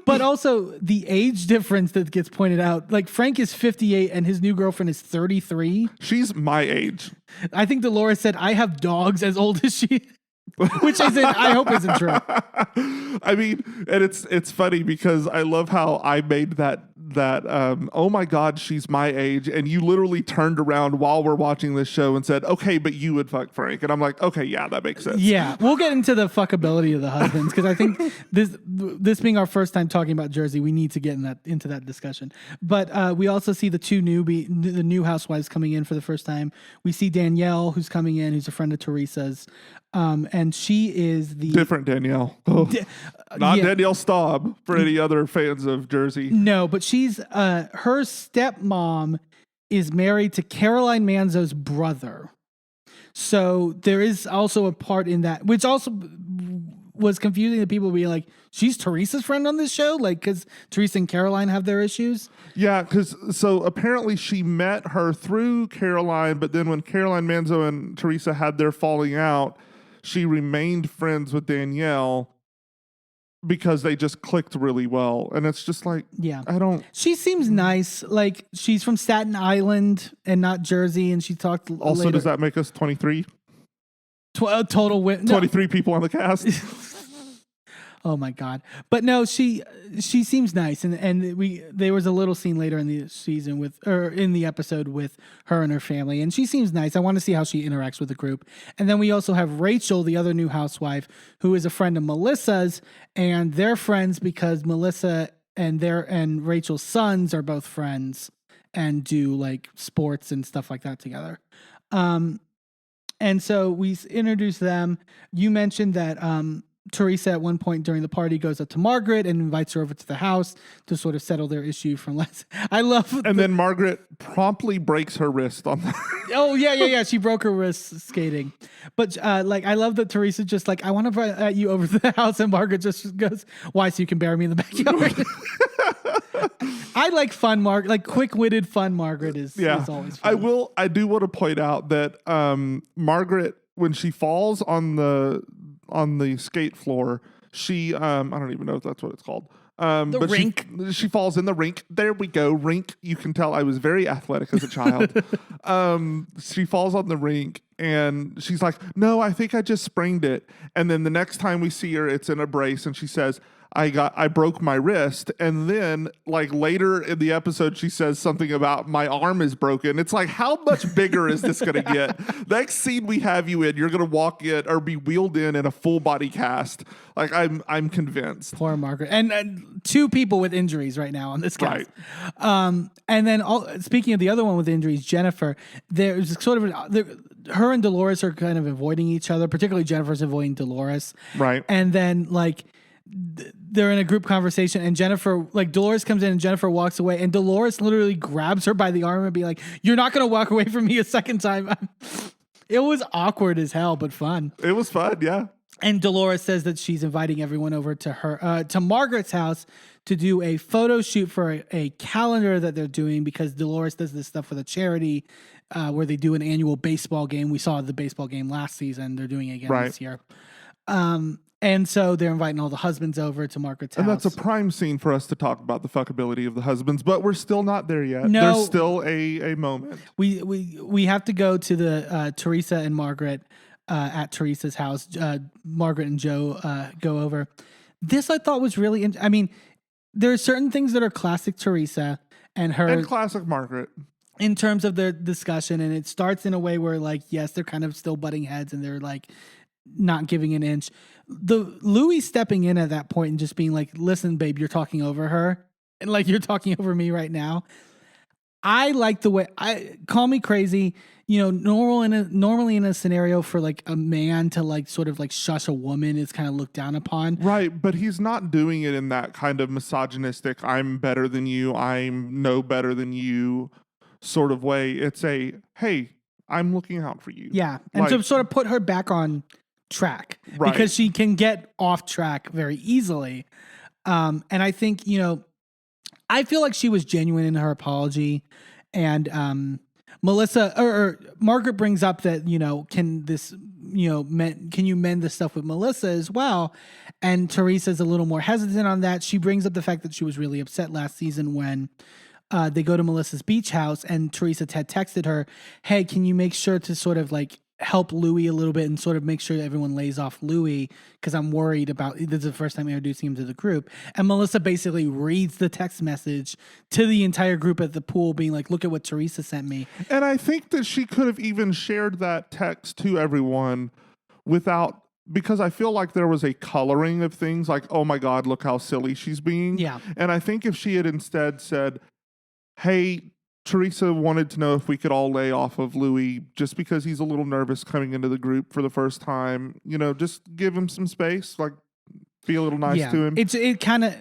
But also the age difference that gets pointed out. Like Frank is 58 and his new girlfriend is 33. She's my age. I think Dolores said, "I have dogs as old as she." Which I hope isn't true. I mean, and it's funny because I love how I made that oh my God, she's my age, and you literally turned around while we're watching this show and said, okay, but you would fuck Frank, and I'm like, okay, yeah, that makes sense. Yeah, we'll get into the fuckability of the husbands because I think this being our first time talking about Jersey, we need to get into that discussion. But we also see the new housewives coming in for the first time. We see Danielle, who's coming in, who's a friend of Teresa's. And she is the different Danielle, not Danielle Staub for any other fans of Jersey. No, but she's her stepmom is married to Caroline Manzo's brother. So there is also a part in that, which also was confusing to people being like, she's Teresa's friend on this show? Like, because Teresa and Caroline have their issues? Yeah, because so apparently she met her through Caroline, but then when Caroline Manzo and Teresa had their falling out, she remained friends with Danielle because they just clicked really well. And it's just like, she seems nice. Like, she's from Staten Island and not Jersey, and she talked also later. Does that make us 23? Total 23 people on the cast? Oh my God. But no, she seems nice. And there was a little scene later in the season in the episode with her and her family. And she seems nice. I want to see how she interacts with the group. And then we also have Rachel, the other new housewife, who is a friend of Melissa's, and they're friends because Melissa and Rachel's sons are both friends and do like sports and stuff like that together. And so we introduce them. You mentioned that Teresa at one point during the party goes up to Margaret and invites her over to the house to sort of settle their issue from last. I love. And then Margaret promptly breaks her wrist on that. Oh yeah. She broke her wrist skating. But like, I love that Teresa just like, I want to invite you over to the house, and Margaret just goes, "Why? So you can bury me in the backyard." I like fun Margaret, like quick-witted fun Margaret is always fun. I do want to point out that Margaret, when she falls on the skate floor, she I don't even know if that's what it's called. The rink. She falls in the rink. There we go. Rink. You can tell I was very athletic as a child. She falls on the rink and she's like, "No, I think I just sprained it." And then the next time we see her, it's in a brace, and she says, I broke my wrist. And then like later in the episode, she says something about my arm is broken. It's like, how much bigger is this going to get? Next scene we have you in, you're going to walk in or be wheeled in a full body cast. Like I'm convinced. Poor Margaret. And two people with injuries right now on this cast. Right. And then speaking of the other one with injuries, Jennifer, there's sort of her and Dolores are kind of avoiding each other, particularly Jennifer's avoiding Dolores. Right. And then like they're in a group conversation, and Jennifer, like Dolores comes in and Jennifer walks away, and Dolores literally grabs her by the arm and be like, "You're not going to walk away from me a second time." It was awkward as hell, but fun. It was fun. Yeah. And Dolores says that she's inviting everyone over to her, to Margaret's house to do a photo shoot for a calendar that they're doing, because Dolores does this stuff with a charity where they do an annual baseball game. We saw the baseball game last season. They're doing it again this year. And so they're inviting all the husbands over to Margaret's house. And that's a prime scene for us to talk about the fuckability of the husbands, but we're still not there yet. No. There's still a moment. We have to go to the Teresa and Margaret at Teresa's house. Margaret and Joe go over. This I thought was really I mean, there are certain things that are classic Teresa and her. And classic Margaret. In terms of their discussion, and it starts in a way where like, yes, they're kind of still butting heads and they're like not giving an inch. The Louis stepping in at that point and just being like, "Listen, babe, you're talking over her, and like you're talking over me right now." I like the way call me crazy, normally in a scenario for like a man to like sort of like shush a woman is kind of looked down upon. Right, but he's not doing it in that kind of misogynistic, I'm better than you, I'm no better than you sort of way. It's a, hey, I'm looking out for you. Yeah, and to sort of put her back on track, right, because she can get off track very easily. And I think, I feel like she was genuine in her apology, and Melissa or Margaret brings up that, can you mend the stuff with Melissa as well? And Teresa's a little more hesitant on that. She brings up the fact that she was really upset last season when they go to Melissa's beach house, and Teresa had texted her, "Hey, can you make sure to sort of like help Louis a little bit and sort of make sure that everyone lays off Louis, because I'm worried about," this is the first time introducing him to the group. And Melissa basically reads the text message to the entire group at the pool being like, "Look at what Teresa sent me." And I think that she could have even shared that text to everyone because I feel like there was a coloring of things like, "Oh my God, look how silly she's being." Yeah. And I think if she had instead said, "Hey, Teresa wanted to know if we could all lay off of Louis just because he's a little nervous coming into the group for the first time. Just give him some space, like be a little nice to him." It kind of,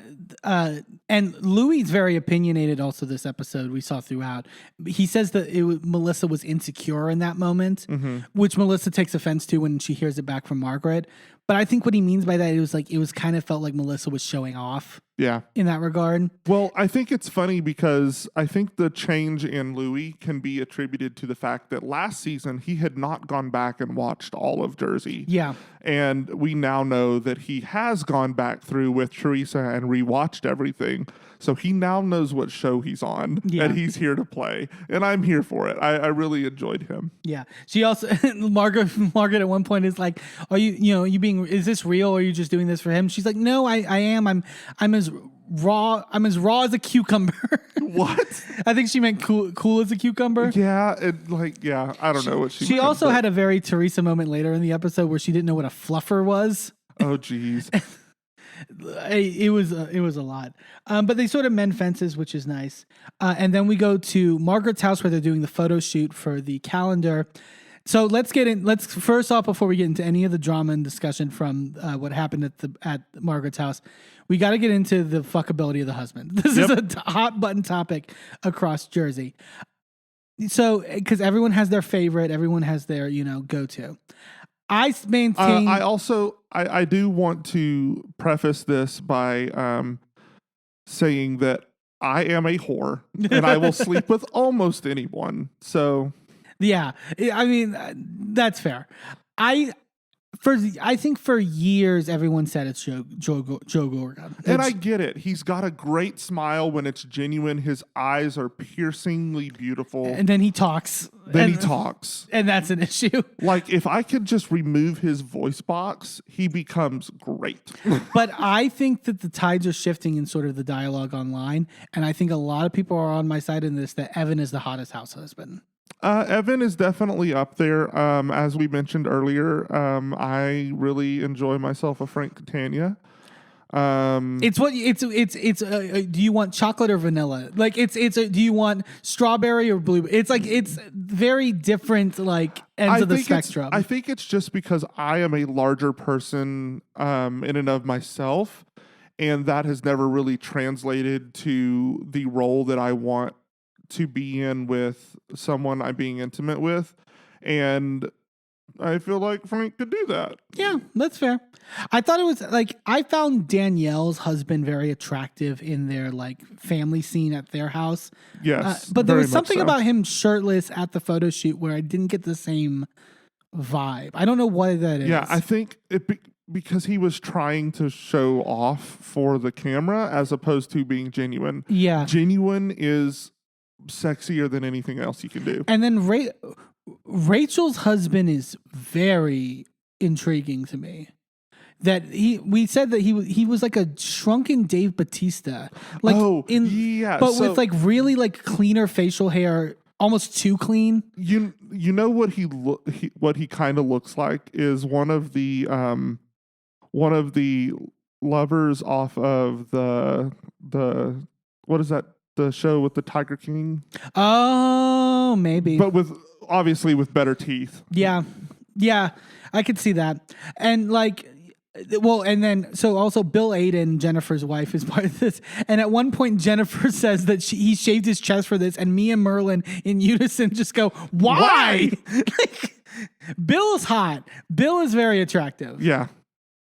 and Louis is very opinionated also this episode we saw throughout. He says that Melissa was insecure in that moment, which Melissa takes offense to when she hears it back from Margaret. But I think what he means by that, it was kind of felt like Melissa was showing off. Yeah. In that regard. Well, I think it's funny because I think the change in Louis can be attributed to the fact that last season he had not gone back and watched all of Jersey. Yeah. And we now know that he has gone back through with Teresa and rewatched everything. So he now knows what show he's on, Yeah. and he's here to play. And I'm here for it. I really enjoyed him. Yeah. She also Margaret at one point is like, "Are you being? Is this real? Or are you just doing this for him?" She's like, "No, I am. I'm as raw. I'm as raw as a cucumber." What? I think she meant cool as a cucumber. Yeah, I don't know what she She meant, also but- had a very Teresa moment later in the episode where she didn't know what a fluffer was. Oh, geez. It was a lot, but they sort of mend fences, which is nice. And then we go to Margaret's house where they're doing the photo shoot for the calendar. So let's first off, before we get into any of the drama and discussion from what happened at Margaret's house, we got to get into the fuckability of the husband. This is a hot button topic across Jersey. So, because everyone has their favorite, everyone has their go to. I maintain. I do want to preface this by saying that I am a whore and I will sleep with almost anyone. So yeah, I mean that's fair. I think for years everyone said it's Joe Gorga. And I get it. He's got a great smile when it's genuine. His eyes are piercingly beautiful. And then he talks. He talks. And that's an issue. Like, if I could just remove his voice box, he becomes great. But I think that the tides are shifting in sort of the dialogue online. And I think a lot of people are on my side in this, that Evan is the hottest house husband. Evan is definitely up there. As we mentioned earlier, I really enjoy myself a Frank Catania. Do you want chocolate or vanilla? Like do you want strawberry or blue? It's like it's very different ends of the spectrum. I think it's just because I am a larger person in and of myself, and that has never really translated to the role that I want to be in with someone I'm being intimate with, and I feel like Frank could do that. Yeah, that's fair. I thought it was I found Danielle's husband very attractive in their family scene at their house. Yes, but there very was something much so. about him shirtless at the photo shoot where I didn't get the same vibe. I don't know why that is. Yeah, I think because he was trying to show off for the camera as opposed to being genuine. Yeah, genuine is sexier than anything else you can do. And then Rachel's husband is very intriguing to me. That we said that he was like a shrunken Dave Bautista, but with really cleaner facial hair, almost too clean. You know what he kind of looks like is one of the lovers off of the what is that, the show with the Tiger King? Oh, maybe. But obviously with better teeth. Yeah, I could see that. And so also Bill Aiden, Jennifer's wife, is part of this. And at one point, Jennifer says that he shaved his chest for this, and me and Merlin in unison just go, "Why?" Bill is hot. Bill is very attractive. Yeah.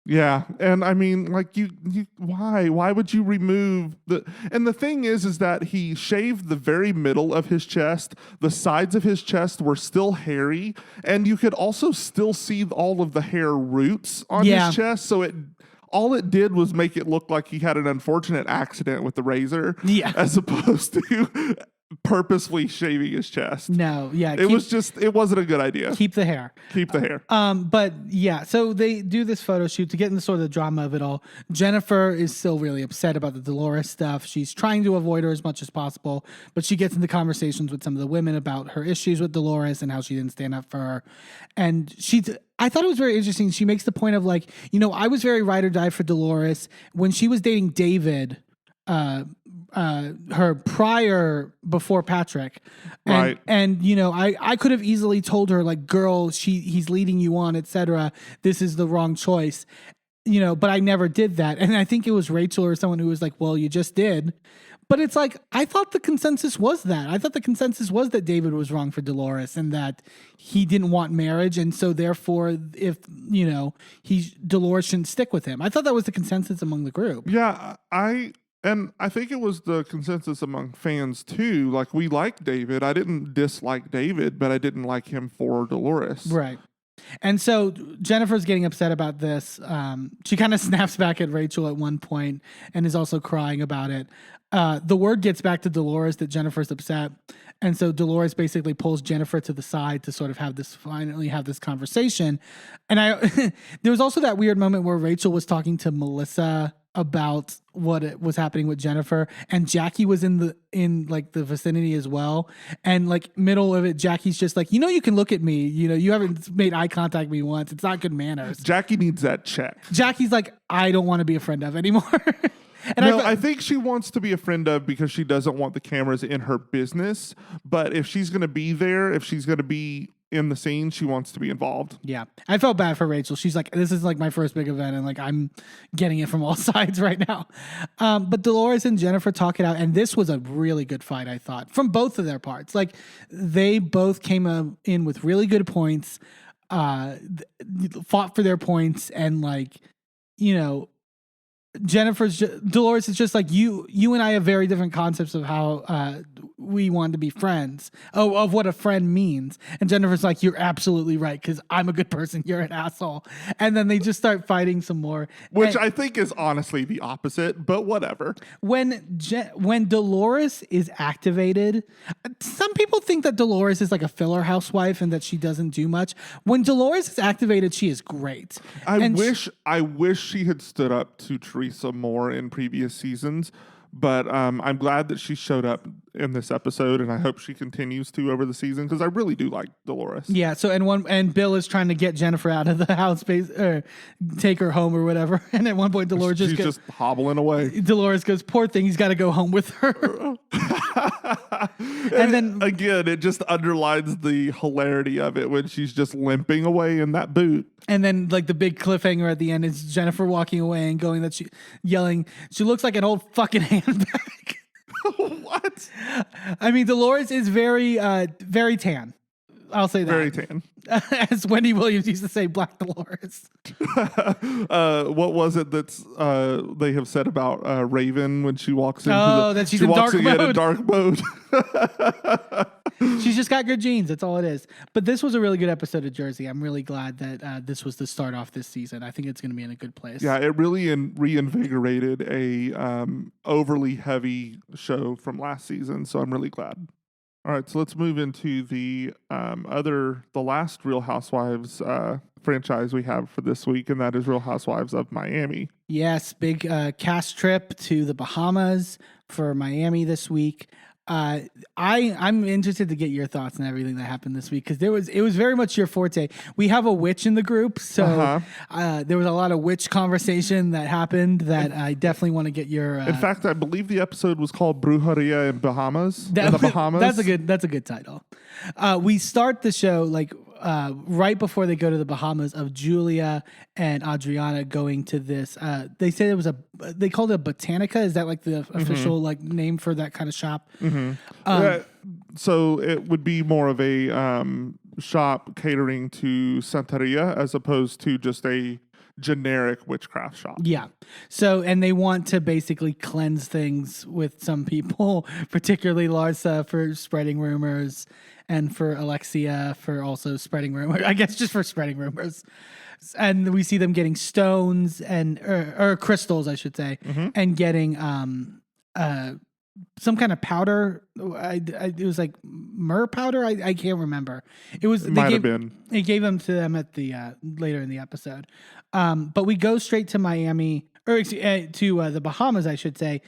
Yeah, and I mean, you why would you remove and the thing is that he shaved the very middle of his chest. The sides of his chest were still hairy, and you could also still see all of the hair roots on his chest, so all it did was make it look like he had an unfortunate accident with the razor, as opposed to purposefully shaving his chest. No, yeah. It wasn't a good idea. Keep the hair. Keep the hair. But yeah, so they do this photo shoot to get into sort of the drama of it all. Jennifer is still really upset about the Dolores stuff. She's trying to avoid her as much as possible, but she gets into conversations with some of the women about her issues with Dolores and how she didn't stand up for her. And I thought it was very interesting. She makes the point of I was very ride or die for Dolores when she was dating David, her prior before Patrick, right? And I could have easily told her girl, he's leading you on, etc. This is the wrong choice, but I never did that. And I think it was Rachel or someone who was like, well, you just did. But it's I thought the consensus was that. I thought the consensus was that David was wrong for Dolores and that he didn't want marriage. And so therefore, if, Dolores shouldn't stick with him. I thought that was the consensus among the group. Yeah, I think it was the consensus among fans too. We like David. I didn't dislike David, but I didn't like him for Dolores. Right. And so Jennifer's getting upset about this. She kind of snaps back at Rachel at one point and is also crying about it. The word gets back to Dolores that Jennifer's upset. And so Dolores basically pulls Jennifer to the side to sort of finally have this conversation. And there was also that weird moment where Rachel was talking to Melissa about what was happening with Jennifer, and Jackie was in the vicinity as well. And like middle of it, Jackie's just like, you can look at me, you haven't made eye contact with me once. It's not good manners. Jackie needs that check. Jackie's like, I don't want to be a friend of anymore. And I think she wants to be a friend of because she doesn't want the cameras in her business. But if she's going to be there, if she's going to be in the scene, she wants to be involved. Yeah. I felt bad for Rachel. She's like, this is like my first big event and like I'm getting it from all sides right now. But Dolores and Jennifer talk it out. And this was a really good fight, I thought, from both of their parts. Like they both came in with really good points, fought for their points, and like, Dolores is just like, you and I have very different concepts of how we want to be friends, of what a friend means. And Jennifer's like, you're absolutely right, because I'm a good person, you're an asshole. And then they just start fighting some more. Which I think is honestly the opposite, but whatever. When Dolores is activated, some people think that Dolores is like a filler housewife and that she doesn't do much. When Dolores is activated, she is great. I wish she had stood up to Teresa more in previous seasons, but I'm glad that she showed up in this episode, and I hope she continues to over the season because I really do like Dolores. Yeah. So and Bill is trying to get Jennifer out of the house, or take her home or whatever. And at one point, Dolores She's just hobbling away. Dolores goes, "Poor thing, he's got to go home with her." and then again, it just underlines the hilarity of it when she's just limping away in that boot. And then like the big cliffhanger at the end is Jennifer walking away and going that yelling, she looks like an old fucking handbag. What? I mean, Dolores is very, very tan. I'll say that. Very tan. As Wendy Williams used to say, Black Dolores. What was it that's they have said about Raven when she walks into that she's in dark mode. In dark mode. She's just got good genes. That's all it is. But this was a really good episode of Jersey. I'm really glad that this was the start off this season. I think it's going to be in a good place. Yeah, it really reinvigorated a overly heavy show from last season. So I'm really glad. All right, so let's move into the last Real Housewives franchise we have for this week, and that is Real Housewives of Miami. Yes, big cast trip to the Bahamas for Miami this week. I'm interested to get your thoughts on everything that happened this week because it was very much your forte. We have a witch in the group, so there was a lot of witch conversation that happened that I definitely want to get your. In fact, I believe the episode was called Brujeria in Bahamas. In the Bahamas. That's a good title. We start the show like right before they go to the Bahamas of Julia and Adriana going to this. They said they called it a Botanica. Is that like the official like name for that kind of shop? So it would be more of a shop catering to Santeria as opposed to just a generic witchcraft shop. Yeah. So, and they want to basically cleanse things with some people, particularly Larsa for spreading rumors and for Alexia for also spreading rumors. I guess just for spreading rumors. And we see them getting stones or crystals, I should say, and getting some kind of powder. It was like myrrh powder. I can't remember. It was. Might have been. They gave them to them at the later in the episode. But we go straight to Miami or to the Bahamas, I should say.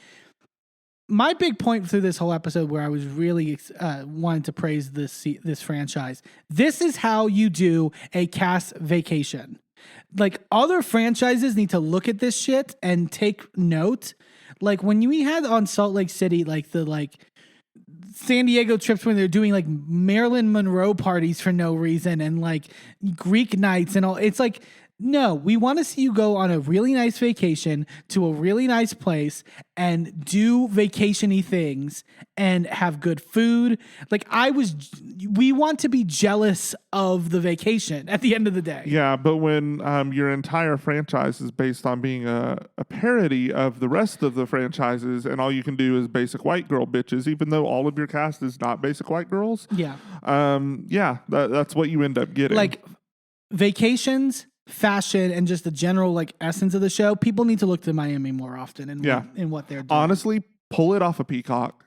My big point through this whole episode, where I was really wanting to praise this franchise. This is how you do a cast vacation. Like other franchises need to look at this shit and take note. Like when we had on Salt Lake City, like the San Diego trips when they're doing like Marilyn Monroe parties for no reason and like Greek nights and all. It's like, no, we want to see you go on a really nice vacation to a really nice place and do vacation-y things and have good food. Like we want to be jealous of the vacation at the end of the day. Yeah, but when your entire franchise is based on being a parody of the rest of the franchises and all you can do is basic white girl bitches, even though all of your cast is not basic white girls. Yeah. That's what you end up getting. Like, vacations, fashion, and just the general like essence of the show, people need to look to Miami more often in what they're doing. Honestly, pull it off a Peacock.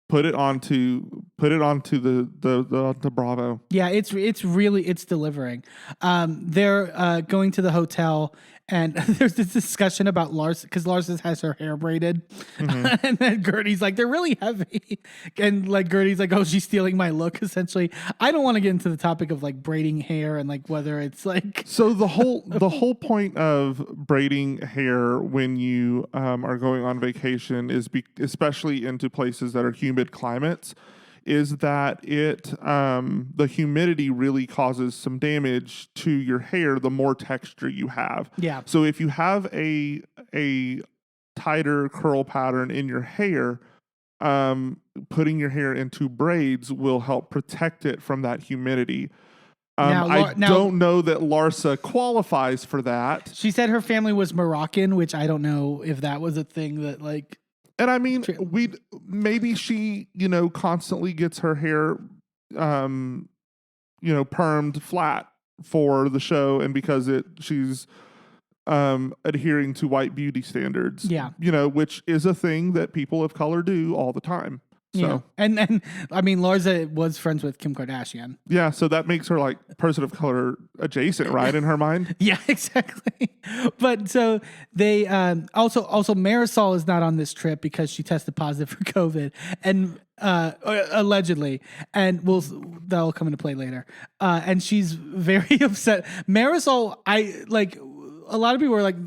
Put it onto the Bravo. Yeah, it's delivering. They're going to the hotel, and there's this discussion about Larsa because Larsa has her hair braided, and then Gertie's like, they're really heavy, and like Gertie's like, oh, she's stealing my look. Essentially, I don't want to get into the topic of like braiding hair and like whether it's like So the whole point of braiding hair when you are going on vacation is especially into places that are humid climates, is that the humidity really causes some damage to your hair the more texture you have. Yeah. So if you have a tighter curl pattern in your hair, putting your hair into braids will help protect it from that humidity. I don't know that Larsa qualifies for that. She said her family was Moroccan, which I don't know if that was a thing that like. And I mean, maybe she, constantly gets her hair, permed flat for the show, and because she's adhering to white beauty standards. Yeah. Which is a thing that people of color do all the time. So, yeah. And I mean, Larsa was friends with Kim Kardashian. Yeah, so that makes her like person of color adjacent, right, in her mind? Yeah, exactly. But so they also Marisol is not on this trip because she tested positive for COVID and allegedly, and that'll come into play later. And she's very upset. Marisol, a lot of people were like,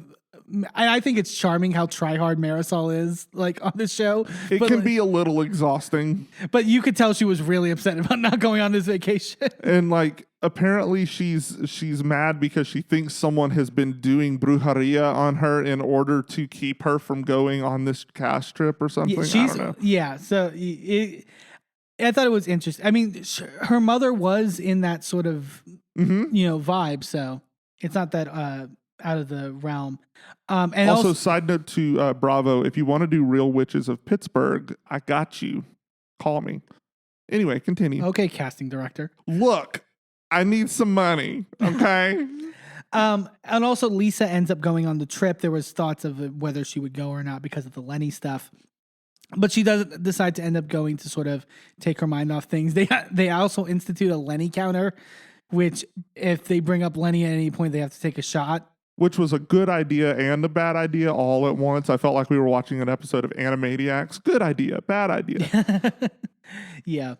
I think it's charming how try-hard Marisol is like on this show. It can be a little exhausting. But you could tell she was really upset about not going on this vacation. And like apparently she's mad because she thinks someone has been doing brujeria on her in order to keep her from going on this cast trip or something. I don't know. Yeah, so I thought it was interesting. I mean, her mother was in that sort of vibe, so it's not that out of the realm. And also, side note to Bravo, if you want to do Real Witches of Pittsburgh, I got you. Call me. Anyway, continue. Okay, casting director. Look, I need some money, okay? And also, Lisa ends up going on the trip. There was thoughts of whether she would go or not because of the Lenny stuff. But she does decide to end up going to sort of take her mind off things. They also institute a Lenny counter, which if they bring up Lenny at any point, they have to take a shot. Which was a good idea and a bad idea all at once. I felt like we were watching an episode of Animaniacs. Good idea, bad idea. Yeah.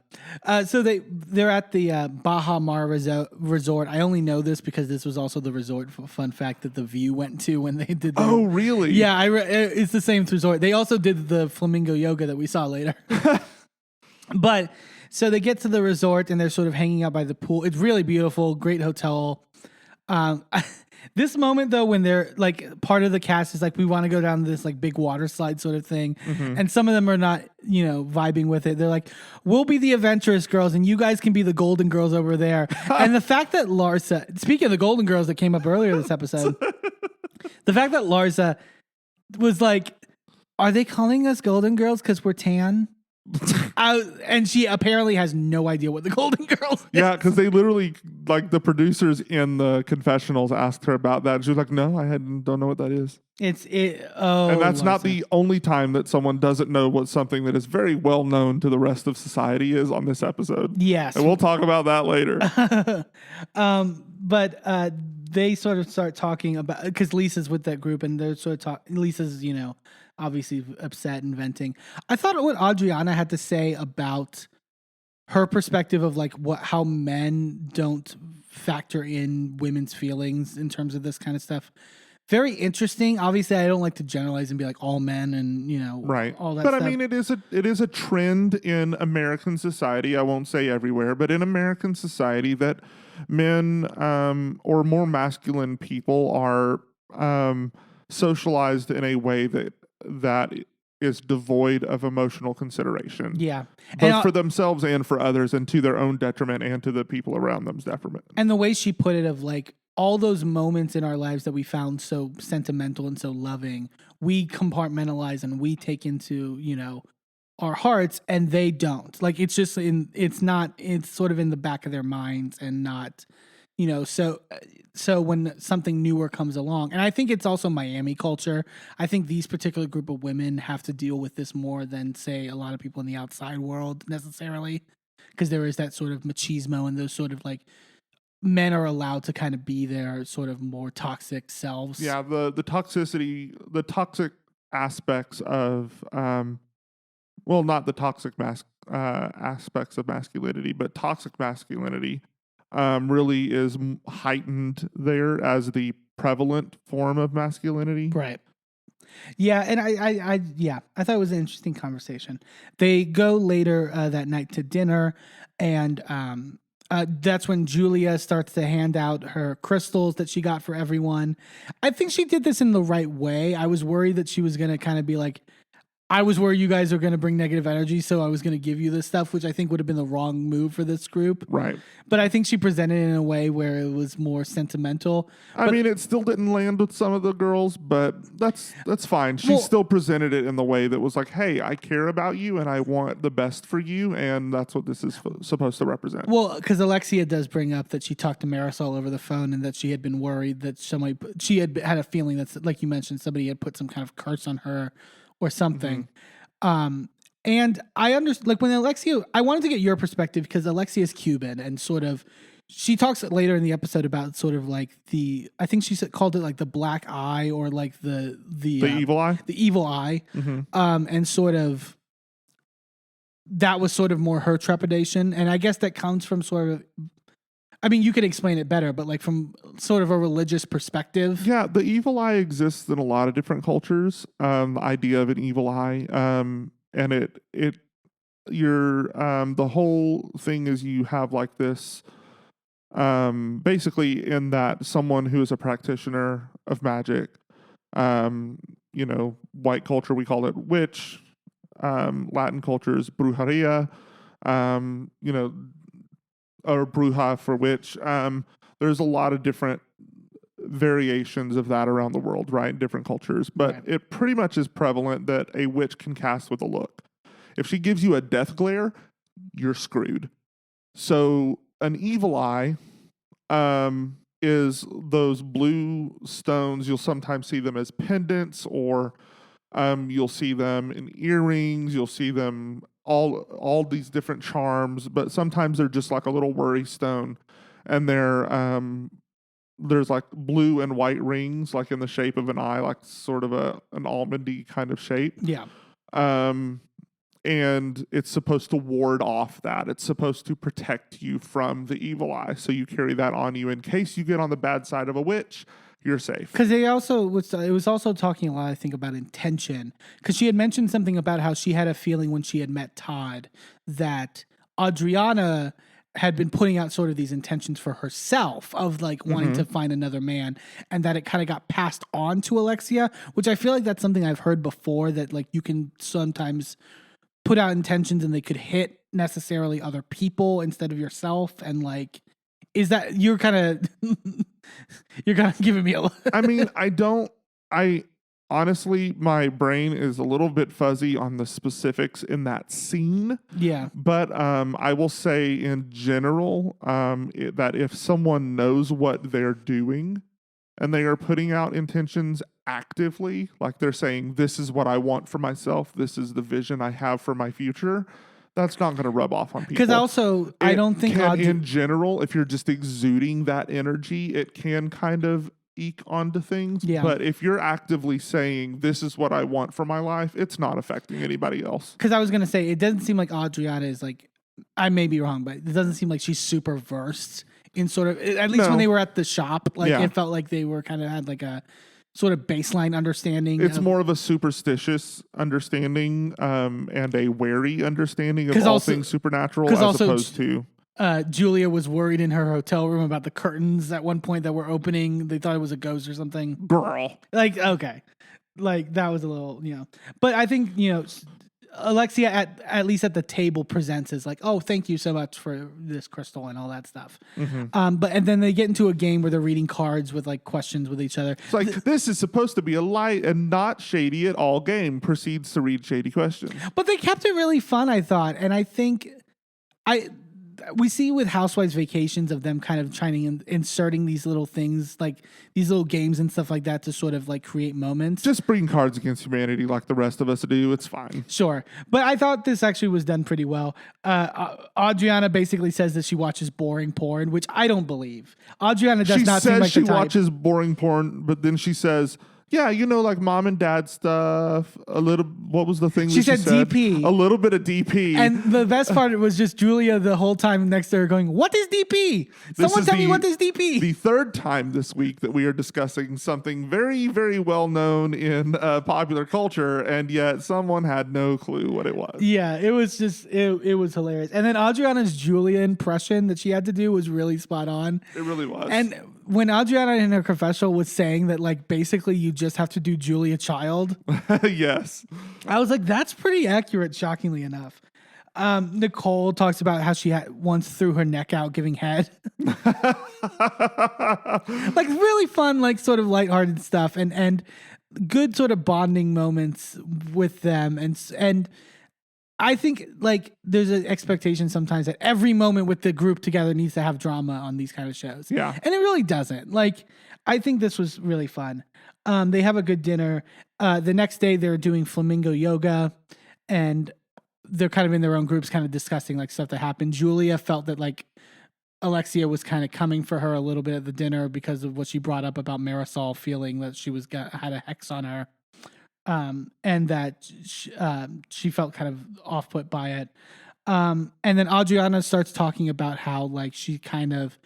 So they're at the Baja Mar resort. I only know this because this was also the resort, fun fact, that The View went to when they did Oh, really? Yeah, it's the same resort. They also did the flamingo yoga that we saw later. But so they get to the resort and they're sort of hanging out by the pool. It's really beautiful, great hotel. This moment though, when they're like part of the cast is like, we want to go down this like big water slide sort of thing. And some of them are not, vibing with it. They're like, we'll be the adventurous girls and you guys can be the golden girls over there. And the fact that Larsa, speaking of the golden girls that came up earlier this episode, the fact that Larsa was like, are they calling us golden girls because we're tan? And she apparently has no idea what the Golden Girls is. Yeah, because they literally, like the producers in the confessionals asked her about that. And she was like, no, don't know what that is. And that's not the only time that someone doesn't know what something that is very well known to the rest of society is on this episode. Yes. And we'll talk about that later. But they sort of start talking about, because Lisa's with that group and they're sort of talking, Lisa's, obviously upset and venting. I thought what Adriana had to say about her perspective of like how men don't factor in women's feelings in terms of this kind of stuff. Very interesting. Obviously, I don't like to generalize and be like all men and right. all that but stuff. I mean, it is a trend in American society. I won't say everywhere, but in American society that men or more masculine people are socialized in a way that is devoid of emotional consideration. Yeah. Both for themselves and for others, and to their own detriment and to the people around them's detriment. And the way she put it of like all those moments in our lives that we found so sentimental and so loving, we compartmentalize and we take into, our hearts, and they don't. Like it's sort of in the back of their minds and not You know, so when something newer comes along, and I think it's also Miami culture. I think these particular group of women have to deal with this more than, say, a lot of people in the outside world necessarily, because there is that sort of machismo and those sort of like men are allowed to kind of be their sort of more toxic selves. Yeah, the toxicity, the toxic aspects of, well, not the toxic aspects of masculinity, but toxic masculinity really is heightened there as the prevalent form of masculinity. Right. Yeah, and I thought it was an interesting conversation. They go later that night to dinner, and that's when Julia starts to hand out her crystals that she got for everyone. I think she did this in the right way. I was worried that she was going to kind of be like, I was worried you guys are going to bring negative energy, so I was going to give you this stuff, which I think would have been the wrong move for this group. Right. But I think she presented it in a way where it was more sentimental. I mean, it still didn't land with some of the girls, but that's fine. She still presented it in the way that was like, hey, I care about you and I want the best for you, and that's what this is supposed to represent. Well, because Alexia does bring up that she talked to Marisol over the phone and that she had been worried that she had a feeling that, like you mentioned, somebody had put some kind of curse on her or something. And I understand, like when Alexia, I wanted to get your perspective because Alexia is Cuban and sort of, she talks later in the episode about sort of like I think she called it like the black eye or like the evil eye? The evil eye. And sort of, that was sort of more her trepidation. And I guess that comes from sort of, I mean, you could explain it better, but like from sort of a religious perspective. Yeah, the evil eye exists in a lot of different cultures. The idea of an evil eye, and the whole thing is you have like this, basically in that someone who is a practitioner of magic, white culture we call it witch, Latin culture is brujeria, or bruja for witch. There's a lot of different variations of that around the world, right? In different cultures. But it pretty much is prevalent that a witch can cast with a look. If she gives you a death glare, you're screwed. So an evil eye is those blue stones. You'll sometimes see them as pendants, or you'll see them in earrings. You'll see them all these different charms, but sometimes they're just like a little worry stone, and there's like blue and white rings, like in the shape of an eye, like sort of an almondy kind of shape. Yeah. And it's supposed to ward off that. It's supposed to protect you from the evil eye. So you carry that on you in case you get on the bad side of a witch. You're safe. Because it was also talking a lot, I think, about intention. Because she had mentioned something about how she had a feeling when she had met Todd that Adriana had been putting out sort of these intentions for herself of like wanting to find another man, and that it kind of got passed on to Alexia, which I feel like that's something I've heard before, that like you can sometimes put out intentions and they could hit necessarily other people instead of yourself. And like, is that you're kind of giving me a I mean, I honestly, my brain is a little bit fuzzy on the specifics in that scene. Yeah. But I will say in general that if someone knows what they're doing and they are putting out intentions actively, like they're saying, this is what I want for myself, this is the vision I have for my future, that's not going to rub off on people. Because also, I don't think in general, if you're just exuding that energy, it can kind of eke onto things. Yeah. But if you're actively saying, this is what I want for my life, it's not affecting anybody else. Because I was going to say, it doesn't seem like Adriana is like, I may be wrong, but it doesn't seem like she's super versed in sort of, at least when they were at the shop, like it felt like they were kind of had like a sort of baseline understanding. It's more of a superstitious understanding and a wary understanding of all things supernatural, as opposed to... Julia was worried in her hotel room about the curtains at one point that were opening. They thought it was a ghost or something. Girl. Like, okay. Like, that was a little, But I think, Alexia, at least at the table, presents as like, oh, thank you so much for this crystal and all that stuff. And then they get into a game where they're reading cards with like questions with each other. It's like, this is supposed to be a light and not shady at all game. Proceeds to read shady questions. But they kept it really fun, I thought. And I think we see with Housewives Vacations of them kind of trying to inserting these little things, like these little games and stuff like that to sort of like create moments. Just bring Cards Against Humanity like the rest of us do. It's fine. Sure. But I thought this actually was done pretty well. Adriana basically says that she watches boring porn, which I don't believe. Adriana does not seem like she the type. watches boring porn, but then she says, yeah, like mom and dad stuff. A little. What was the thing She that said DP. A little bit of DP. And the best part was just Julia the whole time next to her going, "What is DP? Someone tell me what is DP?" The third time this week that we are discussing something very, very well known in popular culture, and yet someone had no clue what it was. Yeah, it was just it was hilarious. And then Adriana's Julia impression that she had to do was really spot on. It really was. And when Adriana in her confessional was saying that, like, basically you just have to do Julia Child, yes, I was like, that's pretty accurate, shockingly enough. Nicole talks about how she once threw her neck out giving head. Like, really fun, like, sort of lighthearted stuff and good sort of bonding moments with them. And I think, like, there's an expectation sometimes that every moment with the group together needs to have drama on these kind of shows. Yeah. And it really doesn't. Like, I think this was really fun. They have a good dinner. The next day they're doing flamingo yoga and they're kind of in their own groups kind of discussing, like, stuff that happened. Julia felt that, like, Alexia was kind of coming for her a little bit at the dinner because of what she brought up about Marisol feeling that she had a hex on her. And that she felt kind of off put by it. And then Adriana starts talking about how, like, she kind of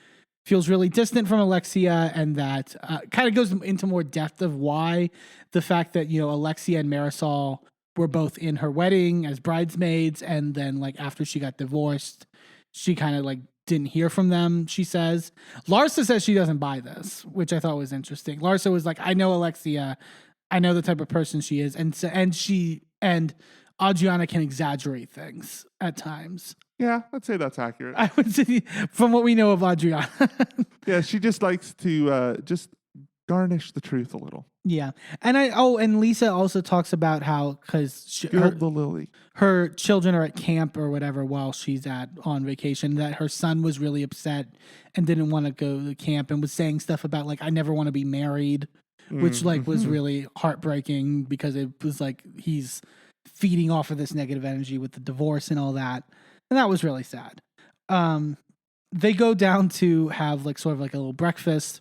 feels really distant from Alexia, and that kind of goes into more depth of why the fact that, Alexia and Marisol were both in her wedding as bridesmaids. And then, like, after she got divorced, she kind of, like, didn't hear from them, she says. Larsa says she doesn't buy this, which I thought was interesting. Larsa was like, I know Alexia. I know the type of person she is, and Adriana can exaggerate things at times. Yeah, I'd say that's accurate. I would say, from what we know of Adriana. Yeah, she just likes to just garnish the truth a little. Yeah, and Lisa also talks about how because The lily. Her children are at camp or whatever while she's on vacation. That her son was really upset and didn't want to go to camp and was saying stuff about, like, I never want to be married. Which, like, was really heartbreaking because it was like he's feeding off of this negative energy with the divorce and all that. And that was really sad. They go down to have, like, sort of like a little breakfast.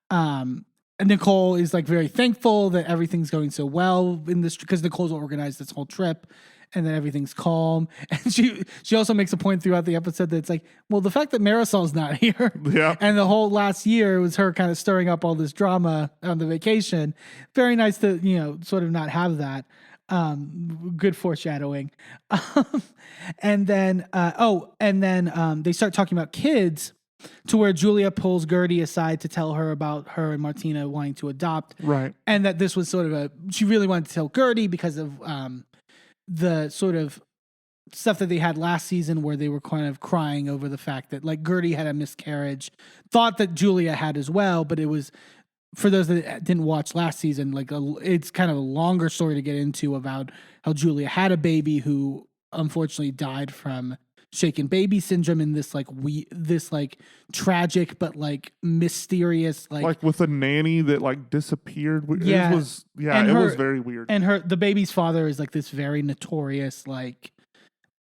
And Nicole is, like, very thankful that everything's going so well in this because Nicole's organized this whole trip. And then everything's calm. And she also makes a point throughout the episode that it's like, well, the fact that Marisol's not here, yeah, and the whole last year was her kind of stirring up all this drama on the vacation. Very nice to, sort of not have that. Good foreshadowing. And then they start talking about kids to where Julia pulls Gertie aside to tell her about her and Martina wanting to adopt. Right. And that this was sort of she really wanted to tell Gertie because of, the sort of stuff that they had last season where they were kind of crying over the fact that, like, Gertie had a miscarriage, thought that Julia had as well, but it was, for those that didn't watch last season, like, it's kind of a longer story to get into about how Julia had a baby who unfortunately died from shaken baby syndrome in this, like, tragic but, like, mysterious, like with a nanny that, like, disappeared. Yeah. It was very weird. And the baby's father is, like, this very notorious, like,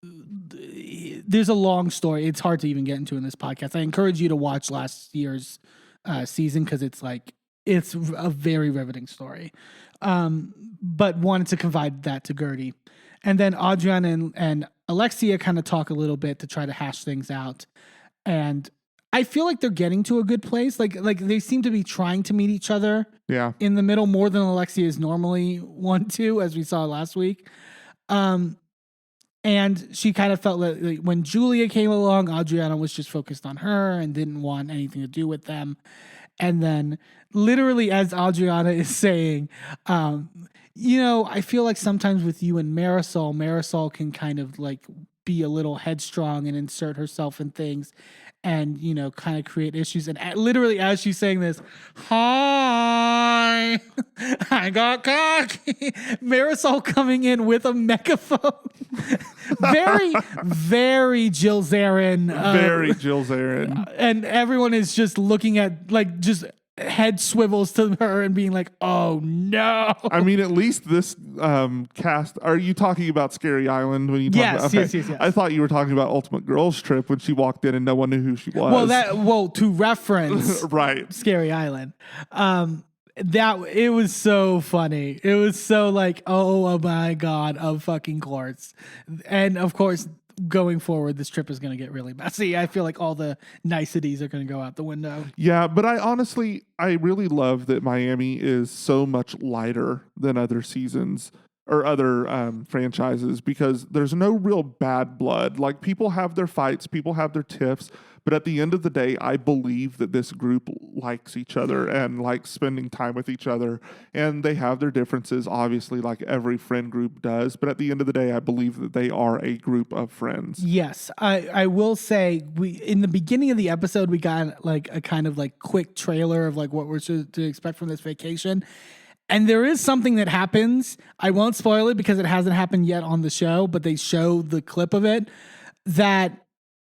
there's a long story. It's hard to even get into in this podcast. I encourage you to watch last year's season because it's a very riveting story. But wanted to confide that to Gertie. And then Adriana and Alexia kind of talk a little bit to try to hash things out. And I feel like they're getting to a good place. Like they seem to be trying to meet each other in the middle more than Alexia is normally want to, as we saw last week. And she kind of felt like when Julia came along, Adriana was just focused on her and didn't want anything to do with them. And then literally as Adriana is saying, I feel like sometimes with you and Marisol can kind of, like, be a little headstrong and insert herself in things and, you know, kind of create issues. And literally as she's saying this, hi, I got cocky. Marisol coming in with a megaphone. Very, very Jill Zarin. Very Jill Zarin. And everyone is just looking at, like, just head swivels to her and being like, oh no. I mean, at least this cast. Are you talking about Scary Island when you talk Yes, about? yes, yes, yes. I thought you were talking about Ultimate Girls Trip when she walked in and no one knew who she was. Well, to reference right. Scary Island. That it was so funny. It was so like, oh my God, of fucking course. And of course, going forward, this trip is going to get really messy. I feel like all the niceties are going to go out the window. Yeah, but I really love that Miami is so much lighter than other seasons or other franchises because there's no real bad blood. Like, people have their fights, people have their tiffs, but at the end of the day, I believe that this group likes each other and likes spending time with each other. And they have their differences, obviously, like every friend group does. But at the end of the day, I believe that they are a group of friends. Yes, I will say in the beginning of the episode, we got like a kind of like quick trailer of like what we're to expect from this vacation. And there is something that happens. I won't spoil it because it hasn't happened yet on the show, but they show the clip of it that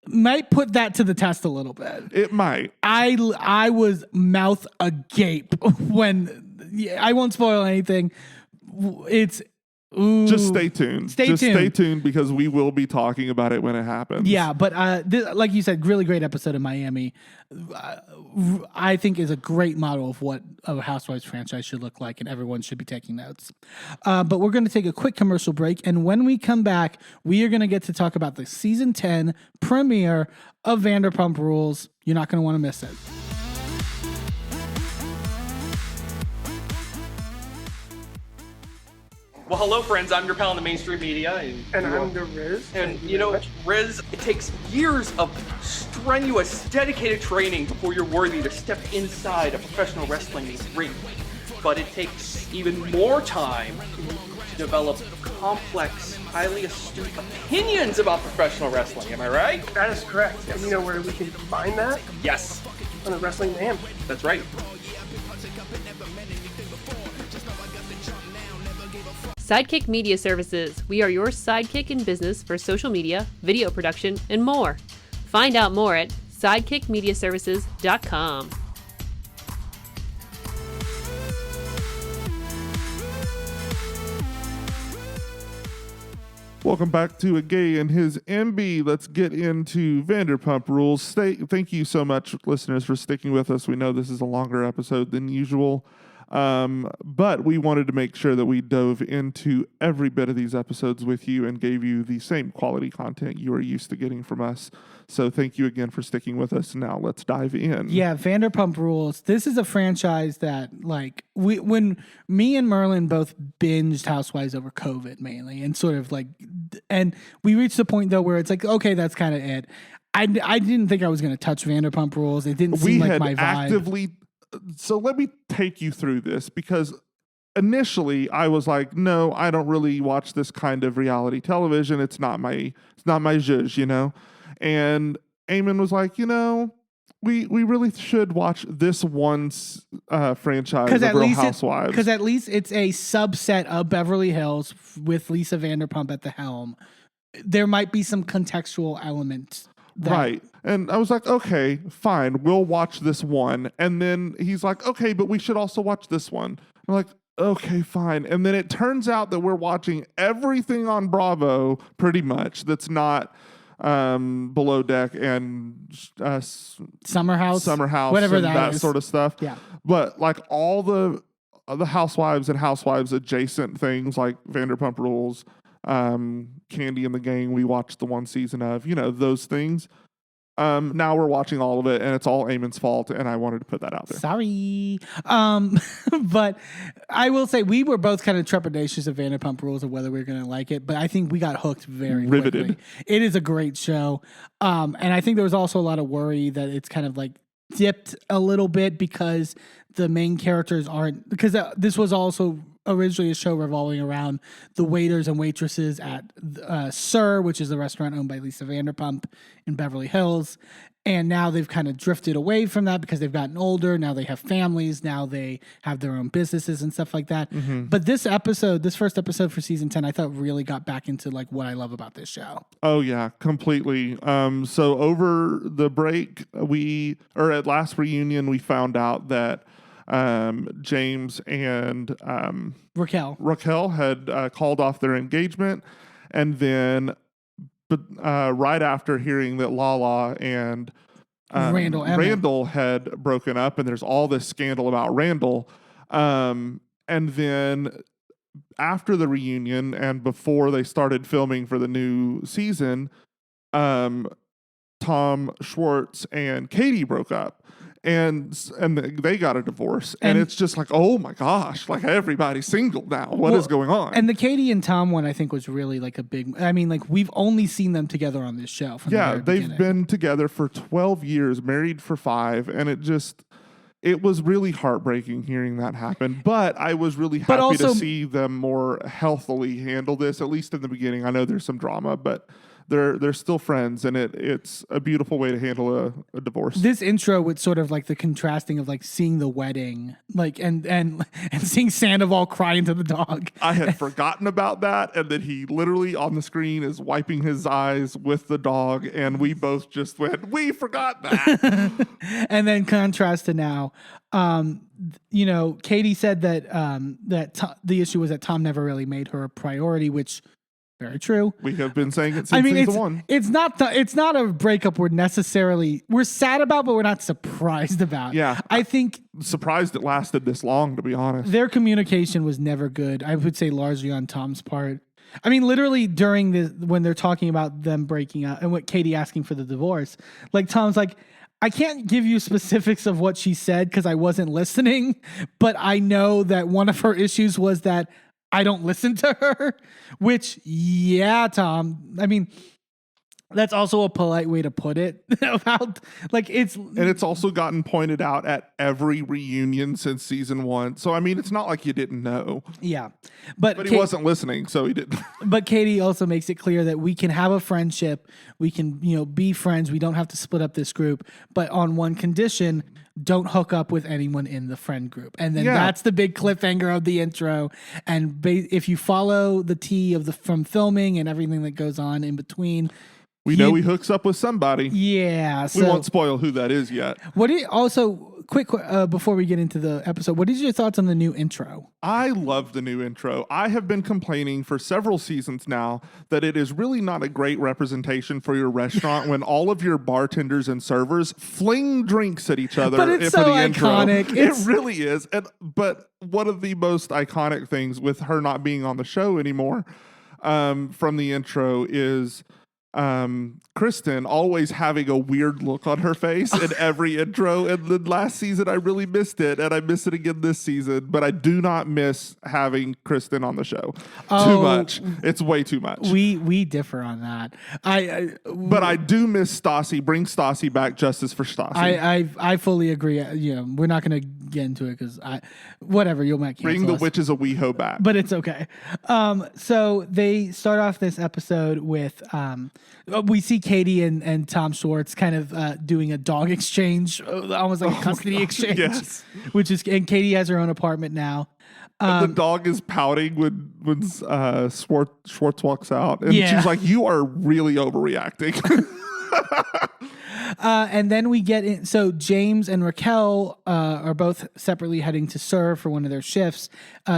might put that to the test a little bit. It might. I was mouth agape when I won't spoil anything. It's just stay tuned. Stay tuned because we will be talking about it when it happens. Yeah, but like you said, really great episode of Miami. I think is a great model of what a Housewives franchise should look like, and everyone should be taking notes. But we're going to take a quick commercial break, and when we come back, we are going to get to talk about the season 10 premiere of Vanderpump Rules. You're not going to want to miss it. Well, hello, friends. I'm your pal in the mainstream media. And I'm the Riz. And, you know, Riz, it takes years of strenuous, dedicated training before you're worthy to step inside a professional wrestling ring. But it takes even more time to develop complex, highly astute opinions about professional wrestling. Am I right? That is correct. And you know where we can find that? Yes. On the Wrestling Mayhem. That's right. Sidekick Media Services. We are your sidekick in business for social media, video production, and more. Find out more at sidekickmediaservices.com. Welcome back to A Gay and His Enby. Let's get into Vanderpump Rules. Thank you so much, listeners, for sticking with us. We know this is a longer episode than usual. But we wanted to make sure that we dove into every bit of these episodes with you and gave you the same quality content you are used to getting from us. So thank you again for sticking with us. Now let's dive in. Yeah, Vanderpump Rules. This is a franchise that, like, when me and Merlin both binged Housewives over COVID mainly, and sort of like, and we reached the point though where it's like, okay, that's kind of it. I didn't think I was going to touch Vanderpump Rules. It didn't seem like my vibe. So let me take you through this, because initially I was like, no, I don't really watch this kind of reality television. It's not my zhuzh, you know? And Eamon was like, you know, we really should watch this one franchise of Real Housewives. Because at least it's a subset of Beverly Hills with Lisa Vanderpump at the helm. There might be some contextual elements. Right. And I was like, okay, fine, we'll watch this one. And then he's like, okay, but we should also watch this one. I'm like, okay, fine. And then it turns out that we're watching everything on Bravo pretty much that's not Below Deck and Summer House, whatever and that is. Sort of stuff. Yeah. But like all the Housewives and Housewives adjacent things like Vanderpump Rules, Candy and the Gang, we watched the one season of, you know, those things. Now we're watching all of it, and it's all Eamon's fault, and I wanted to put that out there. Sorry. But I will say we were both kind of trepidatious of Vanderpump Rules of whether we were going to like it, but I think we got hooked very riveted. Quickly. It is a great show. And I think there was also a lot of worry that it's kind of like dipped a little bit because the main characters aren't, because this was also originally a show revolving around the waiters and waitresses at Sir, which is the restaurant owned by Lisa Vanderpump in Beverly Hills. And now they've kind of drifted away from that because they've gotten older. Now they have families. Now they have their own businesses and stuff like that. But this first episode for season 10, I thought really got back into like what I love about this show. Oh yeah, completely. So over the break, at last reunion, we found out that James and Raquel had called off their engagement, and then right after hearing that Lala and Randall had broken up, and there's all this scandal about Randall, and then after the reunion and before they started filming for the new season, Tom Schwartz and Katie broke up. And they got a divorce, and it's just like, oh my gosh, like everybody's single now. What is going on? And the Katie and Tom one, I think, was really like a big. I mean, like we've only seen them together on this show. They've been together for 12 years, married for 5, and it was really heartbreaking hearing that happen. But I was really happy to see them more healthily handle this, at least in the beginning. I know there's some drama, but they're still friends, and it's a beautiful way to handle a divorce. This intro with sort of like the contrasting of like seeing the wedding, like and seeing Sandoval cry into the dog. I had forgotten about that, and then he literally on the screen is wiping his eyes with the dog, and we both just went, "We forgot that." And then contrast to now, Katie said that the issue was that Tom never really made her a priority, which. Very true. We have been saying it since season 1. It's not a breakup we're sad about, but we're not surprised about. Yeah. I think surprised it lasted this long, to be honest. Their communication was never good. I would say largely on Tom's part. I mean, literally during when they're talking about them breaking up and what Katie asking for the divorce, like Tom's like, I can't give you specifics of what she said because I wasn't listening, but I know that one of her issues was that I don't listen to her, which, yeah, Tom. I mean, that's also a polite way to put it about like and it's also gotten pointed out at every reunion since season 1. So I mean, it's not like you didn't know. Yeah, but he wasn't listening, so he didn't. But Katie also makes it clear that we can have a friendship, we can be friends. We don't have to split up this group, but on one condition. Don't hook up with anyone in the friend group. And then that's the big cliffhanger of the intro. And if you follow the tea from filming and everything that goes on in between, we know he hooks up with somebody. Yeah. We won't spoil who that is yet. Quick, before we get into the episode, what is your thoughts on the new intro? I love the new intro. I have been complaining for several seasons now that it is really not a great representation for your restaurant when all of your bartenders and servers fling drinks at each other. But it's so iconic. It really is. But one of the most iconic things with her not being on the show anymore from the intro is Kristen always having a weird look on her face in every intro. And the last season, I really missed it, and I miss it again this season. But I do not miss having Kristen on the show too much. It's way too much. We differ on that. But I do miss Stassi. Bring Stassi back. Justice for Stassi. I fully agree. We're not going to get into it because whatever, you might cancel Bring the us. witches of WeHo back. But it's okay. So they start off this episode with we see Katie and Tom Schwartz kind of doing a dog exchange, almost like a custody exchange. Yes. And Katie has her own apartment now. And the dog is pouting when Schwartz walks out, and she's like, "You are really overreacting." And then we get in. So James and Raquel are both separately heading to Sir for one of their shifts.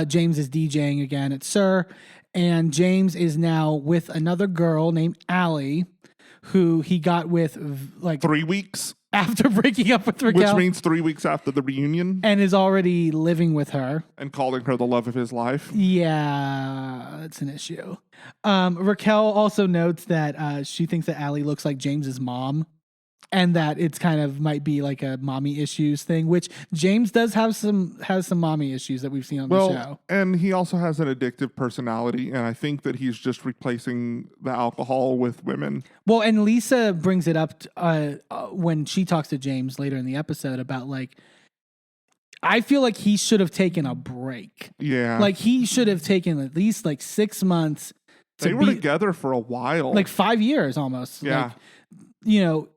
James is DJing again at Sir, and James is now with another girl named Allie, who he got with like 3 weeks after breaking up with Raquel. Which means 3 weeks after the reunion. And is already living with her. And calling her the love of his life. Yeah, that's an issue. Raquel also notes that she thinks that Allie looks like James's mom. And that it's kind of might be like a mommy issues thing, which James does has some mommy issues that we've seen on the show. And he also has an addictive personality, and I think that he's just replacing the alcohol with women. Well, and Lisa brings it up when she talks to James later in the episode about like, I feel like he should have taken a break. Yeah. Like he should have taken at least like 6 months. They were together for a while. Like 5 years almost. Yeah. Like,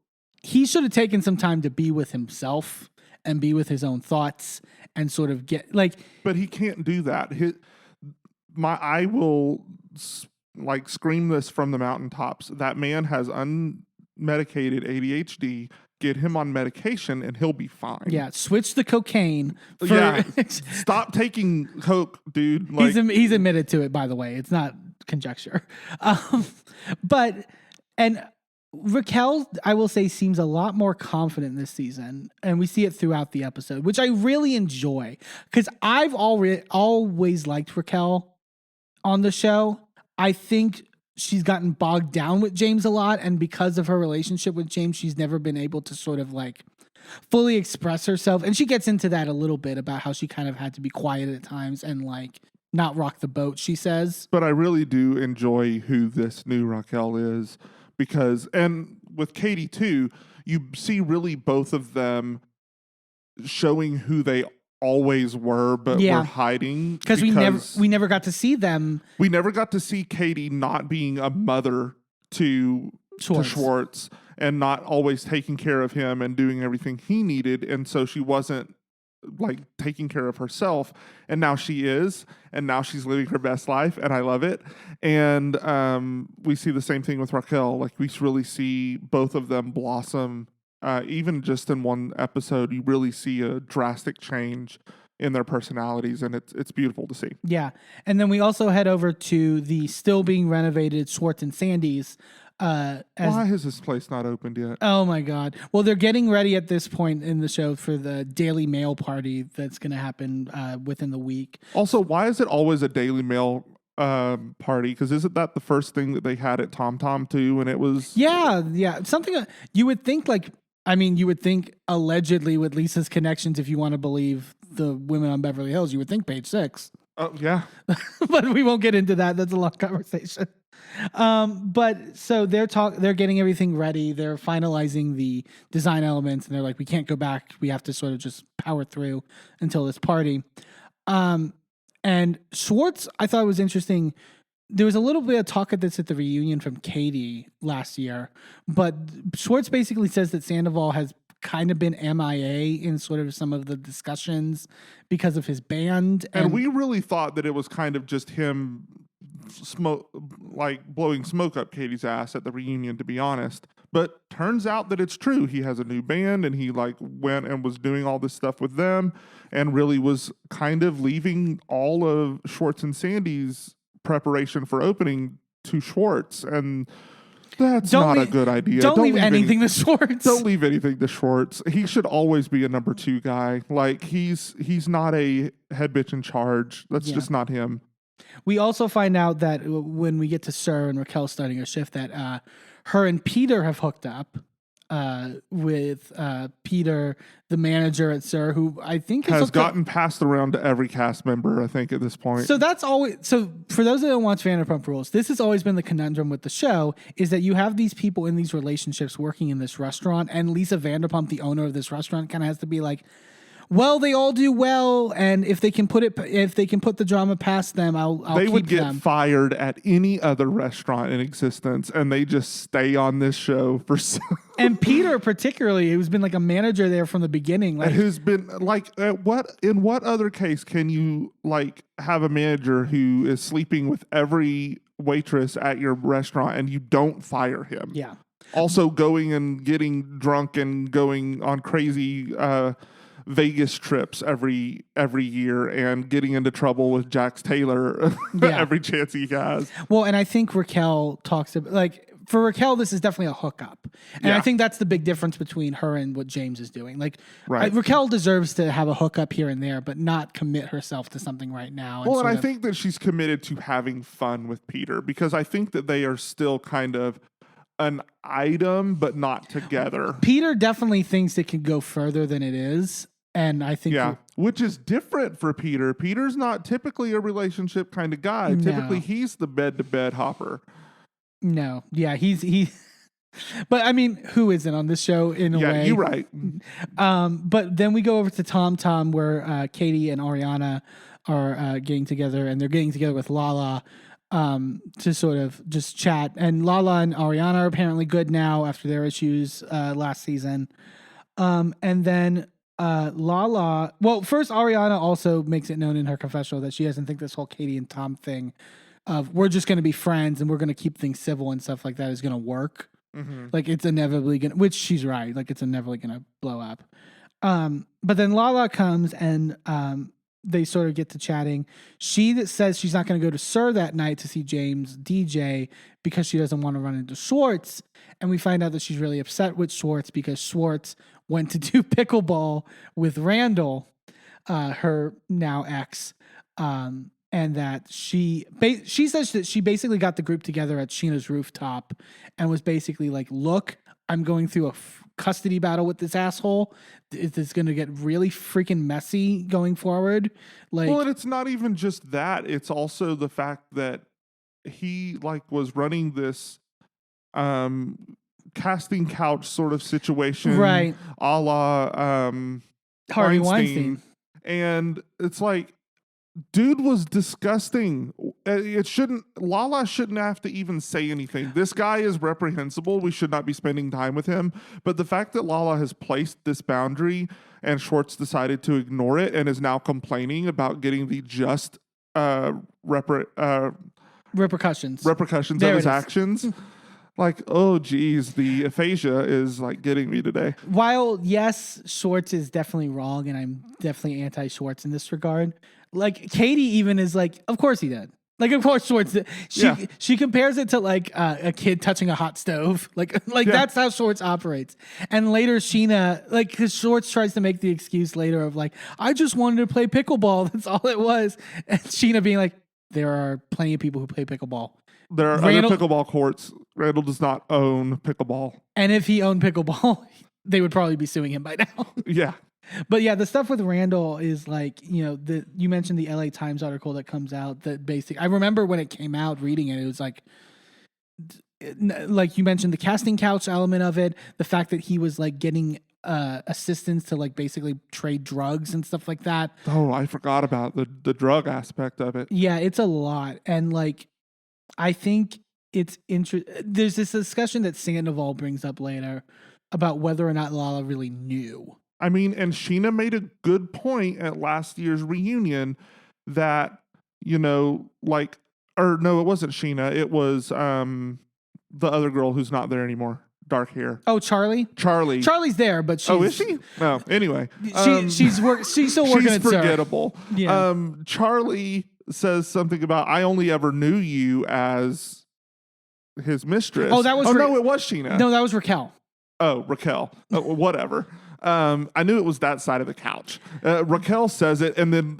he should have taken some time to be with himself and be with his own thoughts and sort of get like. But he can't do that. I will scream this from the mountaintops. That man has unmedicated ADHD. Get him on medication and he'll be fine. Yeah, switch the cocaine. Stop taking coke, dude. He's admitted to it, by the way. It's not conjecture. And Raquel, I will say, seems a lot more confident this season, and we see it throughout the episode, which I really enjoy because I've always liked Raquel on the show. I think she's gotten bogged down with James a lot, and because of her relationship with James, she's never been able to sort of like fully express herself. And she gets into that a little bit about how she kind of had to be quiet at times and like not rock the boat, she says. But I really do enjoy who this new Raquel is because, and with Katie too, you see really both of them showing who they always were, but were hiding because we never got to see them. We never got to see Katie not being a mother to Schwartz and not always taking care of him and doing everything he needed, and so she wasn't like taking care of herself, and now she is, and now she's living her best life, and I love it. And we see the same thing with Raquel. Like we really see both of them blossom. Even just in one episode, you really see a drastic change in their personalities, and it's beautiful to see. Yeah, and then we also head over to the still being renovated Schwartz and Sandy's. Why has this place not opened yet? Oh my God! Well, they're getting ready at this point in the show for the Daily Mail party that's going to happen within the week. Also, why is it always a Daily Mail party? Because isn't that the first thing that they had at Tom Tom too? And it was something you would think you would think allegedly with Lisa's connections, if you want to believe the women on Beverly Hills, you would think Page 6. Oh yeah, but we won't get into that. That's a long conversation. But so they're getting everything ready. They're finalizing the design elements, and they're like, we can't go back. We have to sort of just power through until this party. And Schwartz, I thought it was interesting. There was a little bit of talk at the reunion from Katie last year, but Schwartz basically says that Sandoval has kind of been MIA in sort of some of the discussions because of his band. And we really thought that it was kind of just him blowing smoke up Katie's ass at the reunion, to be honest. But turns out that it's true. He has a new band, and he went and was doing all this stuff with them, and really was kind of leaving all of Schwartz and Sandy's preparation for opening to Schwartz, and that's not a good idea. Don't leave anything to Schwartz. Don't leave anything to Schwartz. He should always be a number 2 guy. Like he's not a head bitch in charge. That's just not him. We also find out that when we get to Sir and Raquel starting a shift, that her and Peter have hooked up with Peter, the manager at Sir, who I think has gotten passed around to every cast member, I think, at this point. So that's always, so for those that don't watch Vanderpump Rules, this has always been the conundrum with the show, is that you have these people in these relationships working in this restaurant, and Lisa Vanderpump, the owner of this restaurant, kind of has to be like, well, they all do well, and if they can put the drama past them, I'll keep them. They would get fired at any other restaurant in existence, and they just stay on this show for so. And Peter, particularly, who's been like a manager there from the beginning, like who's been like, in what other case can you like have a manager who is sleeping with every waitress at your restaurant and you don't fire him? Yeah. Also, going and getting drunk and going on crazy Vegas trips every year and getting into trouble with Jax Taylor every chance he has. Well, and I think Raquel talks about, like, for Raquel, this is definitely a hookup. And I think that's the big difference between her and what James is doing. Like, Raquel deserves to have a hookup here and there, but not commit herself to something right now. And I think that she's committed to having fun with Peter, because I think that they are still kind of an item, but not together. Peter definitely thinks it can go further than it is. And I think which is different for Peter. Peter's not typically a relationship kind of guy. No. Typically, he's the bed-to-bed hopper. No. Yeah, he But I mean, who isn't on this show in a way? Yeah, you're right. But then we go over to Tom, where Katie and Ariana are getting together, and they're getting together with Lala to sort of just chat. And Lala and Ariana are apparently good now after their issues last season. And then Lala, well, first Ariana also makes it known in her confessional that she doesn't think this whole Katie and Tom thing of we're just going to be friends and we're going to keep things civil and stuff like that is going to work. Like it's inevitably going to, which she's right. Like it's inevitably going to blow up. But then Lala comes and they sort of get to chatting. She says she's not going to go to Sir that night to see James DJ because she doesn't want to run into Schwartz. And we find out that she's really upset with Schwartz because Schwartz went to do pickleball with Randall, her now ex. And that she says that she basically got the group together at Sheena's rooftop and was basically like, look, I'm going through a custody battle with this asshole. It's going to get really freaking messy going forward. Like, Well, and it's not even just that. It's also the fact that he like was running this casting couch sort of situation, right? A la Harvey Weinstein. And it's like, dude was disgusting. Lala shouldn't have to even say anything. This guy is reprehensible. We should not be spending time with him. But the fact that Lala has placed this boundary and Schwartz decided to ignore it and is now complaining about getting the just repercussions of his actions. Like, oh, geez, the aphasia is like getting me today. While, yes, Schwartz is definitely wrong, and I'm definitely anti-Schwartz in this regard. Like, Katie even is like, of course he did. Like, of course Schwartz did. She compares it to like a kid touching a hot stove. Like that's how Schwartz operates. And later Sheena, like, because Schwartz tries to make the excuse later of like, I just wanted to play pickleball. That's all it was. And Sheena being like, there are plenty of people who play pickleball. There are other pickleball courts. Randall does not own pickleball. And if he owned pickleball, they would probably be suing him by now. Yeah. But yeah, the stuff with Randall is like, you know, you mentioned the LA Times article that comes out that I remember when it came out reading it, it was like you mentioned the casting couch element of it, the fact that he was like getting assistance to like basically trade drugs and stuff like that. Oh, I forgot about the drug aspect of it. Yeah, it's a lot. And like, I think it's there's this discussion that Sandoval brings up later about whether or not Lala really knew. I mean, and Sheena made a good point at last year's reunion that, you know, like, or no, it wasn't Sheena. It was the other girl who's not there anymore. Dark hair. Oh, Charlie? Charlie's there, but she's... Oh, is she? No, anyway. She's still working she's at Sir. forgettable. Yeah. Charlie says something about, I only ever knew you as his mistress. Oh, that was... no, it was Sheena. No, that was Raquel. Oh, Raquel. Whatever. I knew it was that side of the couch. Raquel says it, and then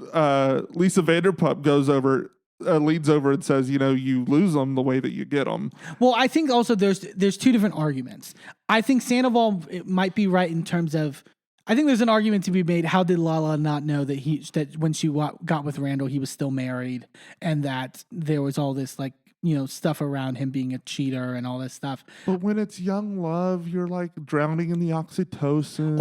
Lisa Vanderpump leads over and says, you know, you lose them the way that you get them. Well, I think also there's two different arguments. I think Sandoval might be right in terms of, I think there's an argument to be made. How did Lala not know that when she got with Randall, he was still married, and that there was all this like, you know, stuff around him being a cheater and all this stuff. But when it's young love, you're like drowning in the oxytocin.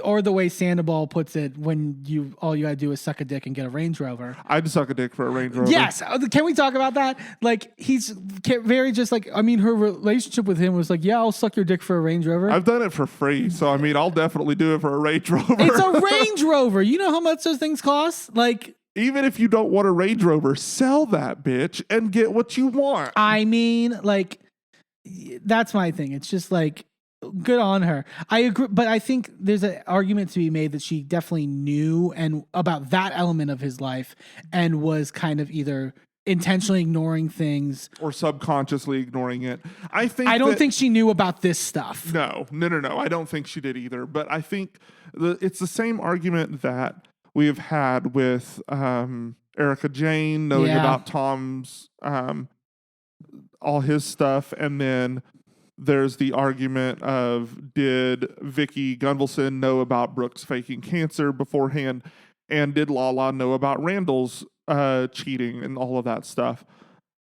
Or the way Sandoval puts it, when all you gotta do is suck a dick and get a Range Rover. I'd suck a dick for a Range Rover. Yes. Can we talk about that? Like, he's very just like, I mean, her relationship with him was like, yeah, I'll suck your dick for a Range Rover. I've done it for free. So, I mean, I'll definitely do it for a Range Rover. It's a Range Rover. You know how much those things cost? Like, even if you don't want a Range Rover, sell that bitch and get what you want. I mean, like, that's my thing. It's just like, good on her. I agree, but I think there's an argument to be made that she definitely knew and about that element of his life and was kind of either intentionally ignoring things or subconsciously ignoring it. I don't think she knew about this stuff. No. I don't think she did either. But I think it's the same argument that we have had with Erica Jane knowing about Tom's all his stuff, and then there's the argument of, did Vicky Gunvalson know about Brooks faking cancer beforehand, and did Lala know about Randall's cheating and all of that stuff?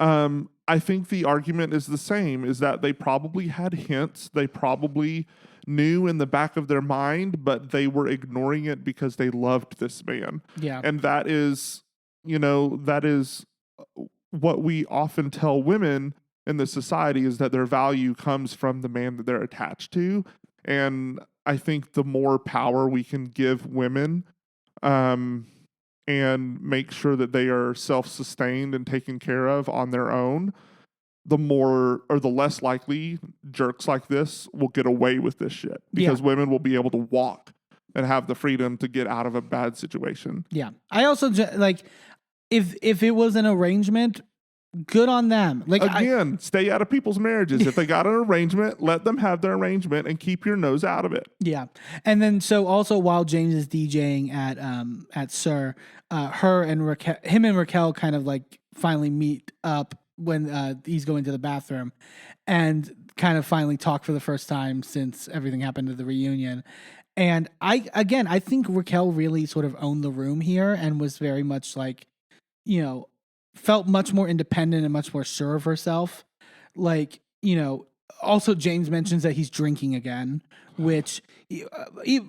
I think the argument is the same, is that they probably had hints. They probably knew in the back of their mind, but they were ignoring it because they loved this man. Yeah. And that is, that is what we often tell women in the society, is that their value comes from the man that they're attached to. And I think the more power we can give women, and make sure that they are self-sustained and taken care of on their own, the more or the less likely jerks like this will get away with this shit, because women will be able to walk and have the freedom to get out of a bad situation. Yeah. I also like, if it was an arrangement, good on them. Like, again, stay out of people's marriages. If they got an arrangement, let them have their arrangement and keep your nose out of it. Yeah. And then so also while James is DJing at Sir, him and Raquel kind of like finally meet up when he's going to the bathroom, and kind of finally talk for the first time since everything happened at the reunion. And I think Raquel really sort of owned the room here and was very much like, felt much more independent and much more sure of herself. Like, also James mentions that he's drinking again, which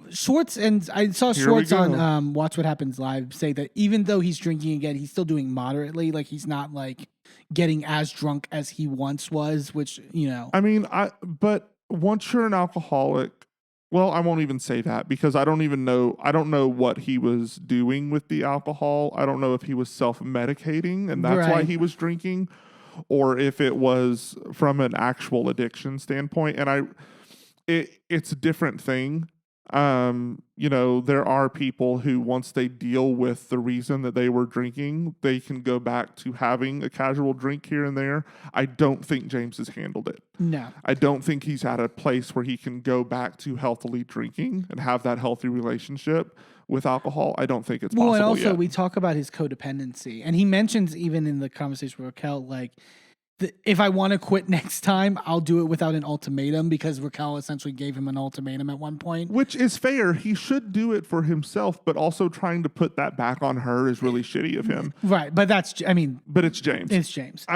Schwartz, and I saw Schwartz on Watch What Happens Live say that even though he's drinking again, he's still doing moderately. Like, he's not like getting as drunk as he once was, which, but once you're an alcoholic, well, I won't even say that, because I don't know what he was doing with the alcohol. I don't know if he was self-medicating and that's why he was drinking, or if it was from an actual addiction standpoint. And it's a different thing. There are people who, once they deal with the reason that they were drinking, they can go back to having a casual drink here and there. I don't think James has handled it. No. I don't think he's at a place where he can go back to healthily drinking and have that healthy relationship with alcohol. I don't think it's possible and also yet. We talk about his codependency, and he mentions even in the conversation with Raquel, like, if I want to quit next time, I'll do it without an ultimatum, because Raquel essentially gave him an ultimatum at one point. Which is fair. He should do it for himself, but also trying to put that back on her is really shitty of him. Right. But but it's James. It's James.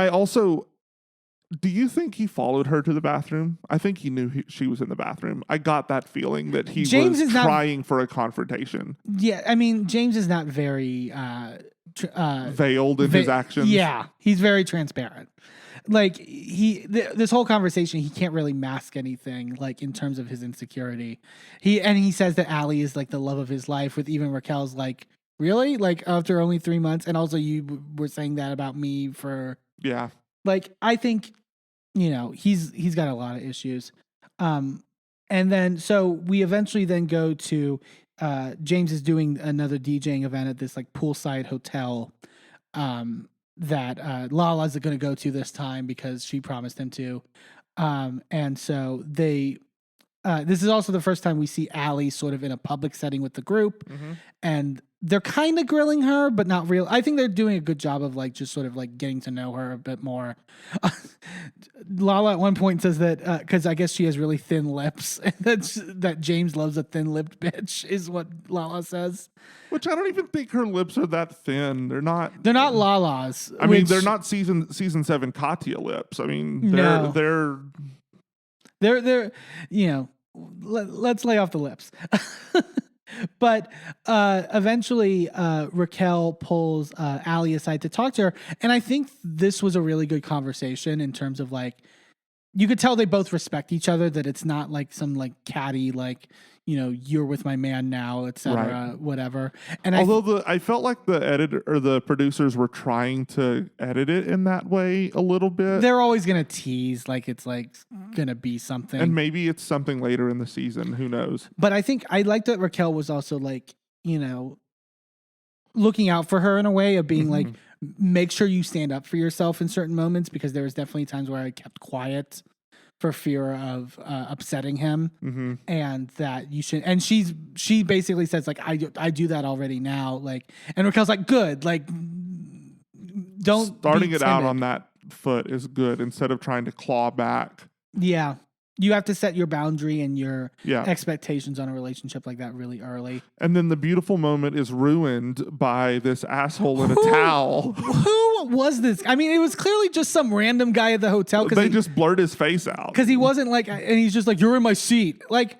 Do you think he followed her to the bathroom? I think he knew she was in the bathroom. I got that feeling that he was trying for a confrontation. Yeah. James is not very veiled in his actions. Yeah. He's very transparent. Like, this whole conversation, he can't really mask anything, like, in terms of his insecurity. He says that Allie is like the love of his life, with even Raquel's like, really? Like, after only 3 months? And also you were saying that about me for... Yeah. Like, I think, he's got a lot of issues. And then, so we eventually then go to, James is doing another DJing event at this like poolside hotel, that Lala's going to go to this time because she promised him to. And so this is also the first time we see Allie sort of in a public setting with the group. Mm-hmm. And they're kind of grilling her, but not real. I think they're doing a good job of like just sort of like getting to know her a bit more. Lala at one point says that because I guess she has really thin lips, and that James loves a thin-lipped bitch, is what Lala says. Which I don't even think her lips are that thin. They're not Lala's. They're not season 7 Katya lips. They're let's lay off the lips. But eventually Raquel pulls Allie aside to talk to her. And I think this was a really good conversation in terms of like, you could tell they both respect each other, that it's not like some like catty, like, you're with my man now, etc., whatever. And I felt like the editor or the producers were trying to edit it in that way a little bit. They're always going to tease like it's like going to be something. And maybe it's something later in the season. Who knows? But I think I like that Raquel was also like, looking out for her in a way of being like, make sure you stand up for yourself in certain moments, because there was definitely times where I kept quiet for fear of upsetting him, and that you should. And she basically says like, I do that already now. Like, and Raquel's like, good. Like, don't starting it out on that foot is good instead of trying to claw back. Yeah. You have to set your boundary and your Yeah. expectations on a relationship like that really early. And then the beautiful moment is ruined by this asshole in a towel. Who was this? I mean, it was clearly just some random guy at the hotel They just blurred his face out. because he wasn't like, and he's just like, "You're in my seat." Like,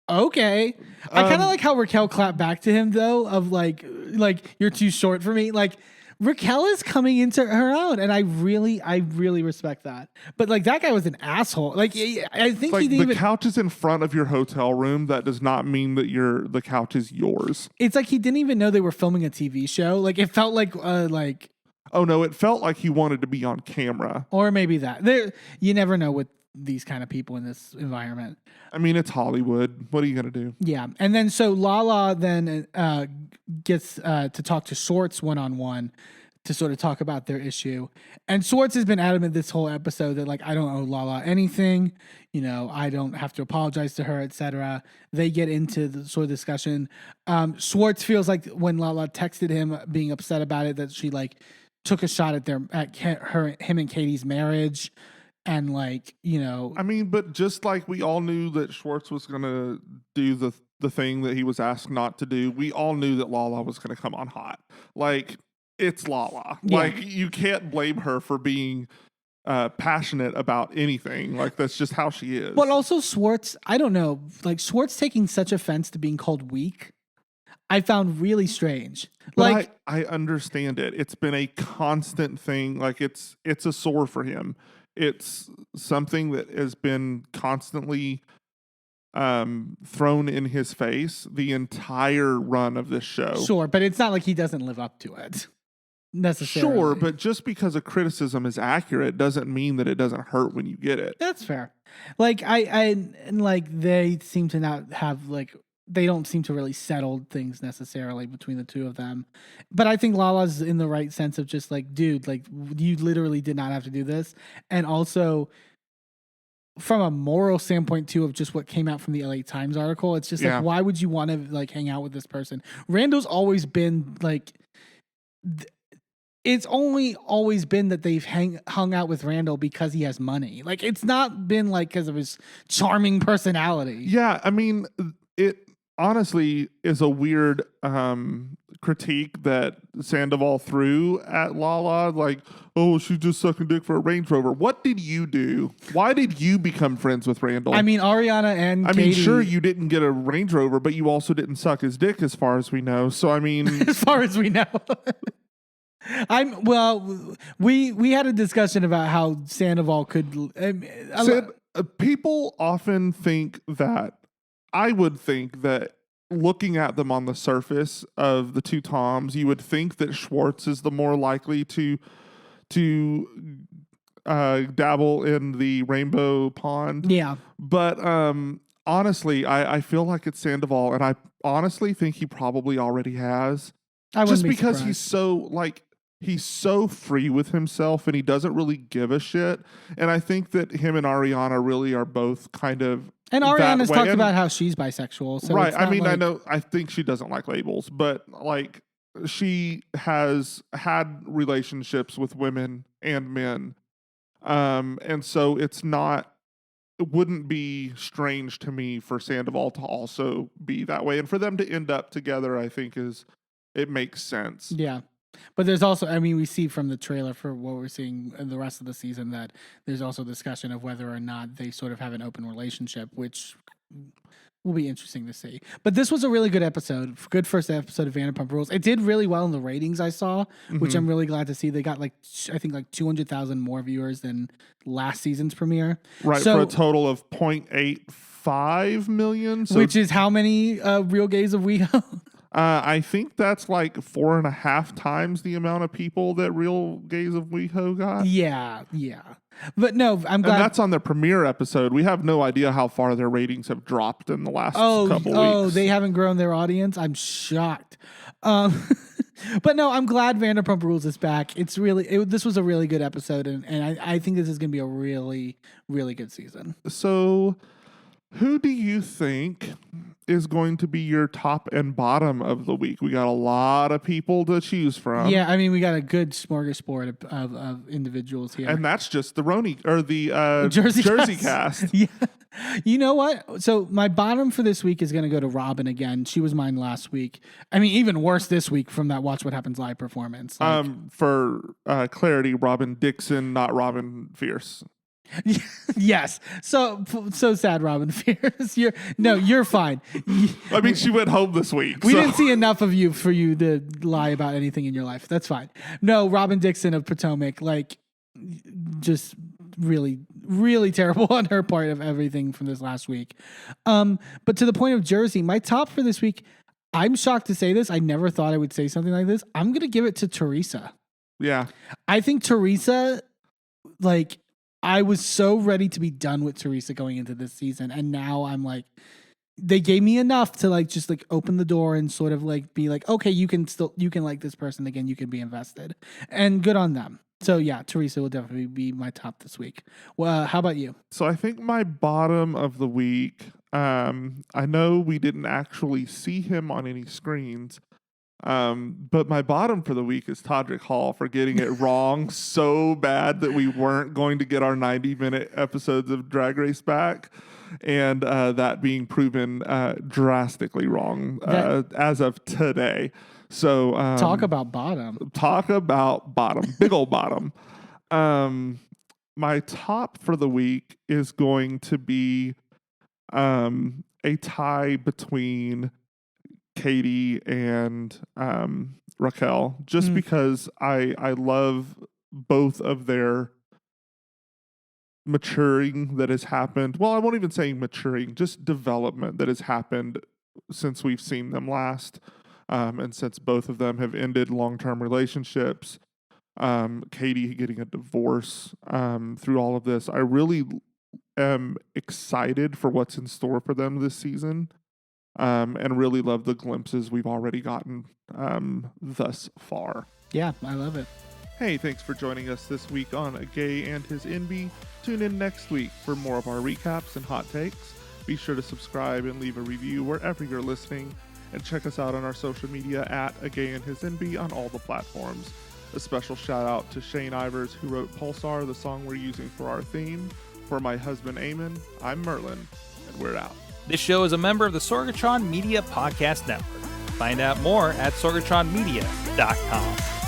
okay. I kind of like how Raquel clapped back to him though, of like you're too short for me. Like Raquel is coming into her own, and I really respect that. But like that guy was an asshole. Like I think Like he didn't the even. couch is in front of your hotel room. That does not mean that the couch is yours. It's like he didn't even know they were filming a TV show. Like it felt like Oh no, it felt like he wanted to be on camera. or maybe that. You never know with these kind of people in this environment. I mean, it's Hollywood. What are you gonna do? Yeah, and then so Lala then gets to talk to Schwartz one-on-one to sort of talk about their issue. And Schwartz has been adamant this whole episode that like I don't owe Lala anything, I don't have to apologize to her, etc. They get into the sort of discussion. Schwartz feels like when Lala texted him being upset about it that she like took a shot at him and Katie's marriage. And like, I mean, but just like we all knew that Schwartz was gonna do the thing that he was asked not to do, we all knew that Lala was gonna come on hot. Like it's Lala. Yeah. Like you can't blame her for being passionate about anything. Like that's just how she is. But also Schwartz, I don't know, like Schwartz taking such offense to being called weak, I found really strange. But Like I understand it. It's been a constant thing. Like it's a sore for him. It's something that has been constantly thrown in his face the entire run of this show. sure, but it's not like he doesn't live up to it necessarily. Sure, but just because a criticism is accurate doesn't mean that it doesn't hurt when you get it. that's fair. Like and like they seem to not have like they don't seem to really settle things necessarily between the two of them. But I think Lala's in the right sense of just like, dude, like you literally did not have to do this. And also from a moral standpoint too of just what came out from the LA Times article, it's just like, why would you want to like hang out with this person? Randall's always been like, it's only always been that they've hung out with Randall because he has money. Like it's not been like because of his charming personality. Yeah, I mean, it honestly is a weird critique that Sandoval threw at Lala. Like, oh, she's just sucking dick for a Range Rover. What did you do? Why did you become friends with Randall? I mean, Ariana and I Katie, mean, sure, you didn't get a Range Rover, but you also didn't suck his dick as far as we know. So, I mean... as far as we know. We had a discussion about how Sandoval could... people often think that... I would think that looking at them on the surface of the two Toms, you would think that Schwartz is the more likely to dabble in the rainbow pond. Yeah. But honestly, I feel like it's Sandoval, and I honestly think he probably already has. Just because he's so free with himself and he doesn't really give a shit. And I think that him and Ariana really are both kind of... And Ariana's talked about how she's bisexual. So right. I mean, I think she doesn't like labels, but like she has had relationships with women and men. And so it wouldn't be strange to me for Sandoval to also be that way. And for them to end up together, I think it makes sense. Yeah. But there's also, I mean, we see from the trailer for what we're seeing in the rest of the season that there's also discussion of whether or not they sort of have an open relationship, which will be interesting to see. But this was a really good episode, good first episode of Vanderpump Rules. It did really well in the ratings I saw, which I'm really glad to see. They got I think 200,000 more viewers than last season's premiere. Right, so, for a total of 0.85 million. So which is how many Real Gays of WeHo? I think that's like 4.5 times the amount of people that Real Gays of WeHo got. Yeah. But no, I'm glad. And that's on their premiere episode. We have no idea how far their ratings have dropped in the last couple weeks. Oh, they haven't grown their audience? I'm shocked. But no, I'm glad Vanderpump Rules is back. This was a really good episode, and I think this is going to be a really, really good season. So, who do you think is going to be your top and bottom of the week? We got a lot of people to choose from. Yeah, I mean, we got a good smorgasbord of individuals here. And that's just the Roni or the Jersey cast. Yeah. You know what? So my bottom for this week is going to go to Robin again. She was mine last week. I mean, even worse this week from that Watch What Happens Live performance. Like, For clarity, Robin Dixon, not Robin Fierce. yes. So sad, Robin Fierce. You're fine. I mean, she went home this week. We so. didn't see enough of you for you to lie about anything in your life. That's fine. No, Robin Dixon of Potomac, like, just really, really terrible on her part of everything from this last week. But to the point of Jersey, my top for this week, I'm shocked to say this. I never thought I would say something like this. I'm going to give it to Teresa. Yeah. I think Teresa, like, I was so ready to be done with Teresa going into this season. And now I'm like, they gave me enough to like, just like open the door and sort of like be like, okay, you can like this person again. You can be invested, and good on them. So yeah, Teresa will definitely be my top this week. Well, how about you? So I think my bottom of the week, I know we didn't actually see him on any screens, but my bottom for the week is Todrick Hall for getting it wrong so bad that we weren't going to get our 90-minute episodes of Drag Race back, and that being proven drastically wrong as of today. So Talk about bottom. Big old bottom. My top for the week is going to be a tie between Katie and Raquel, just because I love both of their maturing that has happened. Well, I won't even say maturing, just development that has happened since we've seen them last. And since both of them have ended long-term relationships, Katie getting a divorce through all of this, I really am excited for what's in store for them this season, and really love the glimpses we've already gotten thus far. Yeah, I love it. Hey, thanks for joining us this week on A Gay and His Enby. Tune in next week for more of our recaps and hot takes. Be sure to subscribe and leave a review wherever you're listening. And check us out on our social media at A Gay and His Enby on all the platforms. A special shout out to Shane Ivers, who wrote Pulsar, the song we're using for our theme. For my husband Eamon, I'm Merlin, and we're out. This show is a member of the Sorgatron Media Podcast Network. Find out more at sorgatronmedia.com.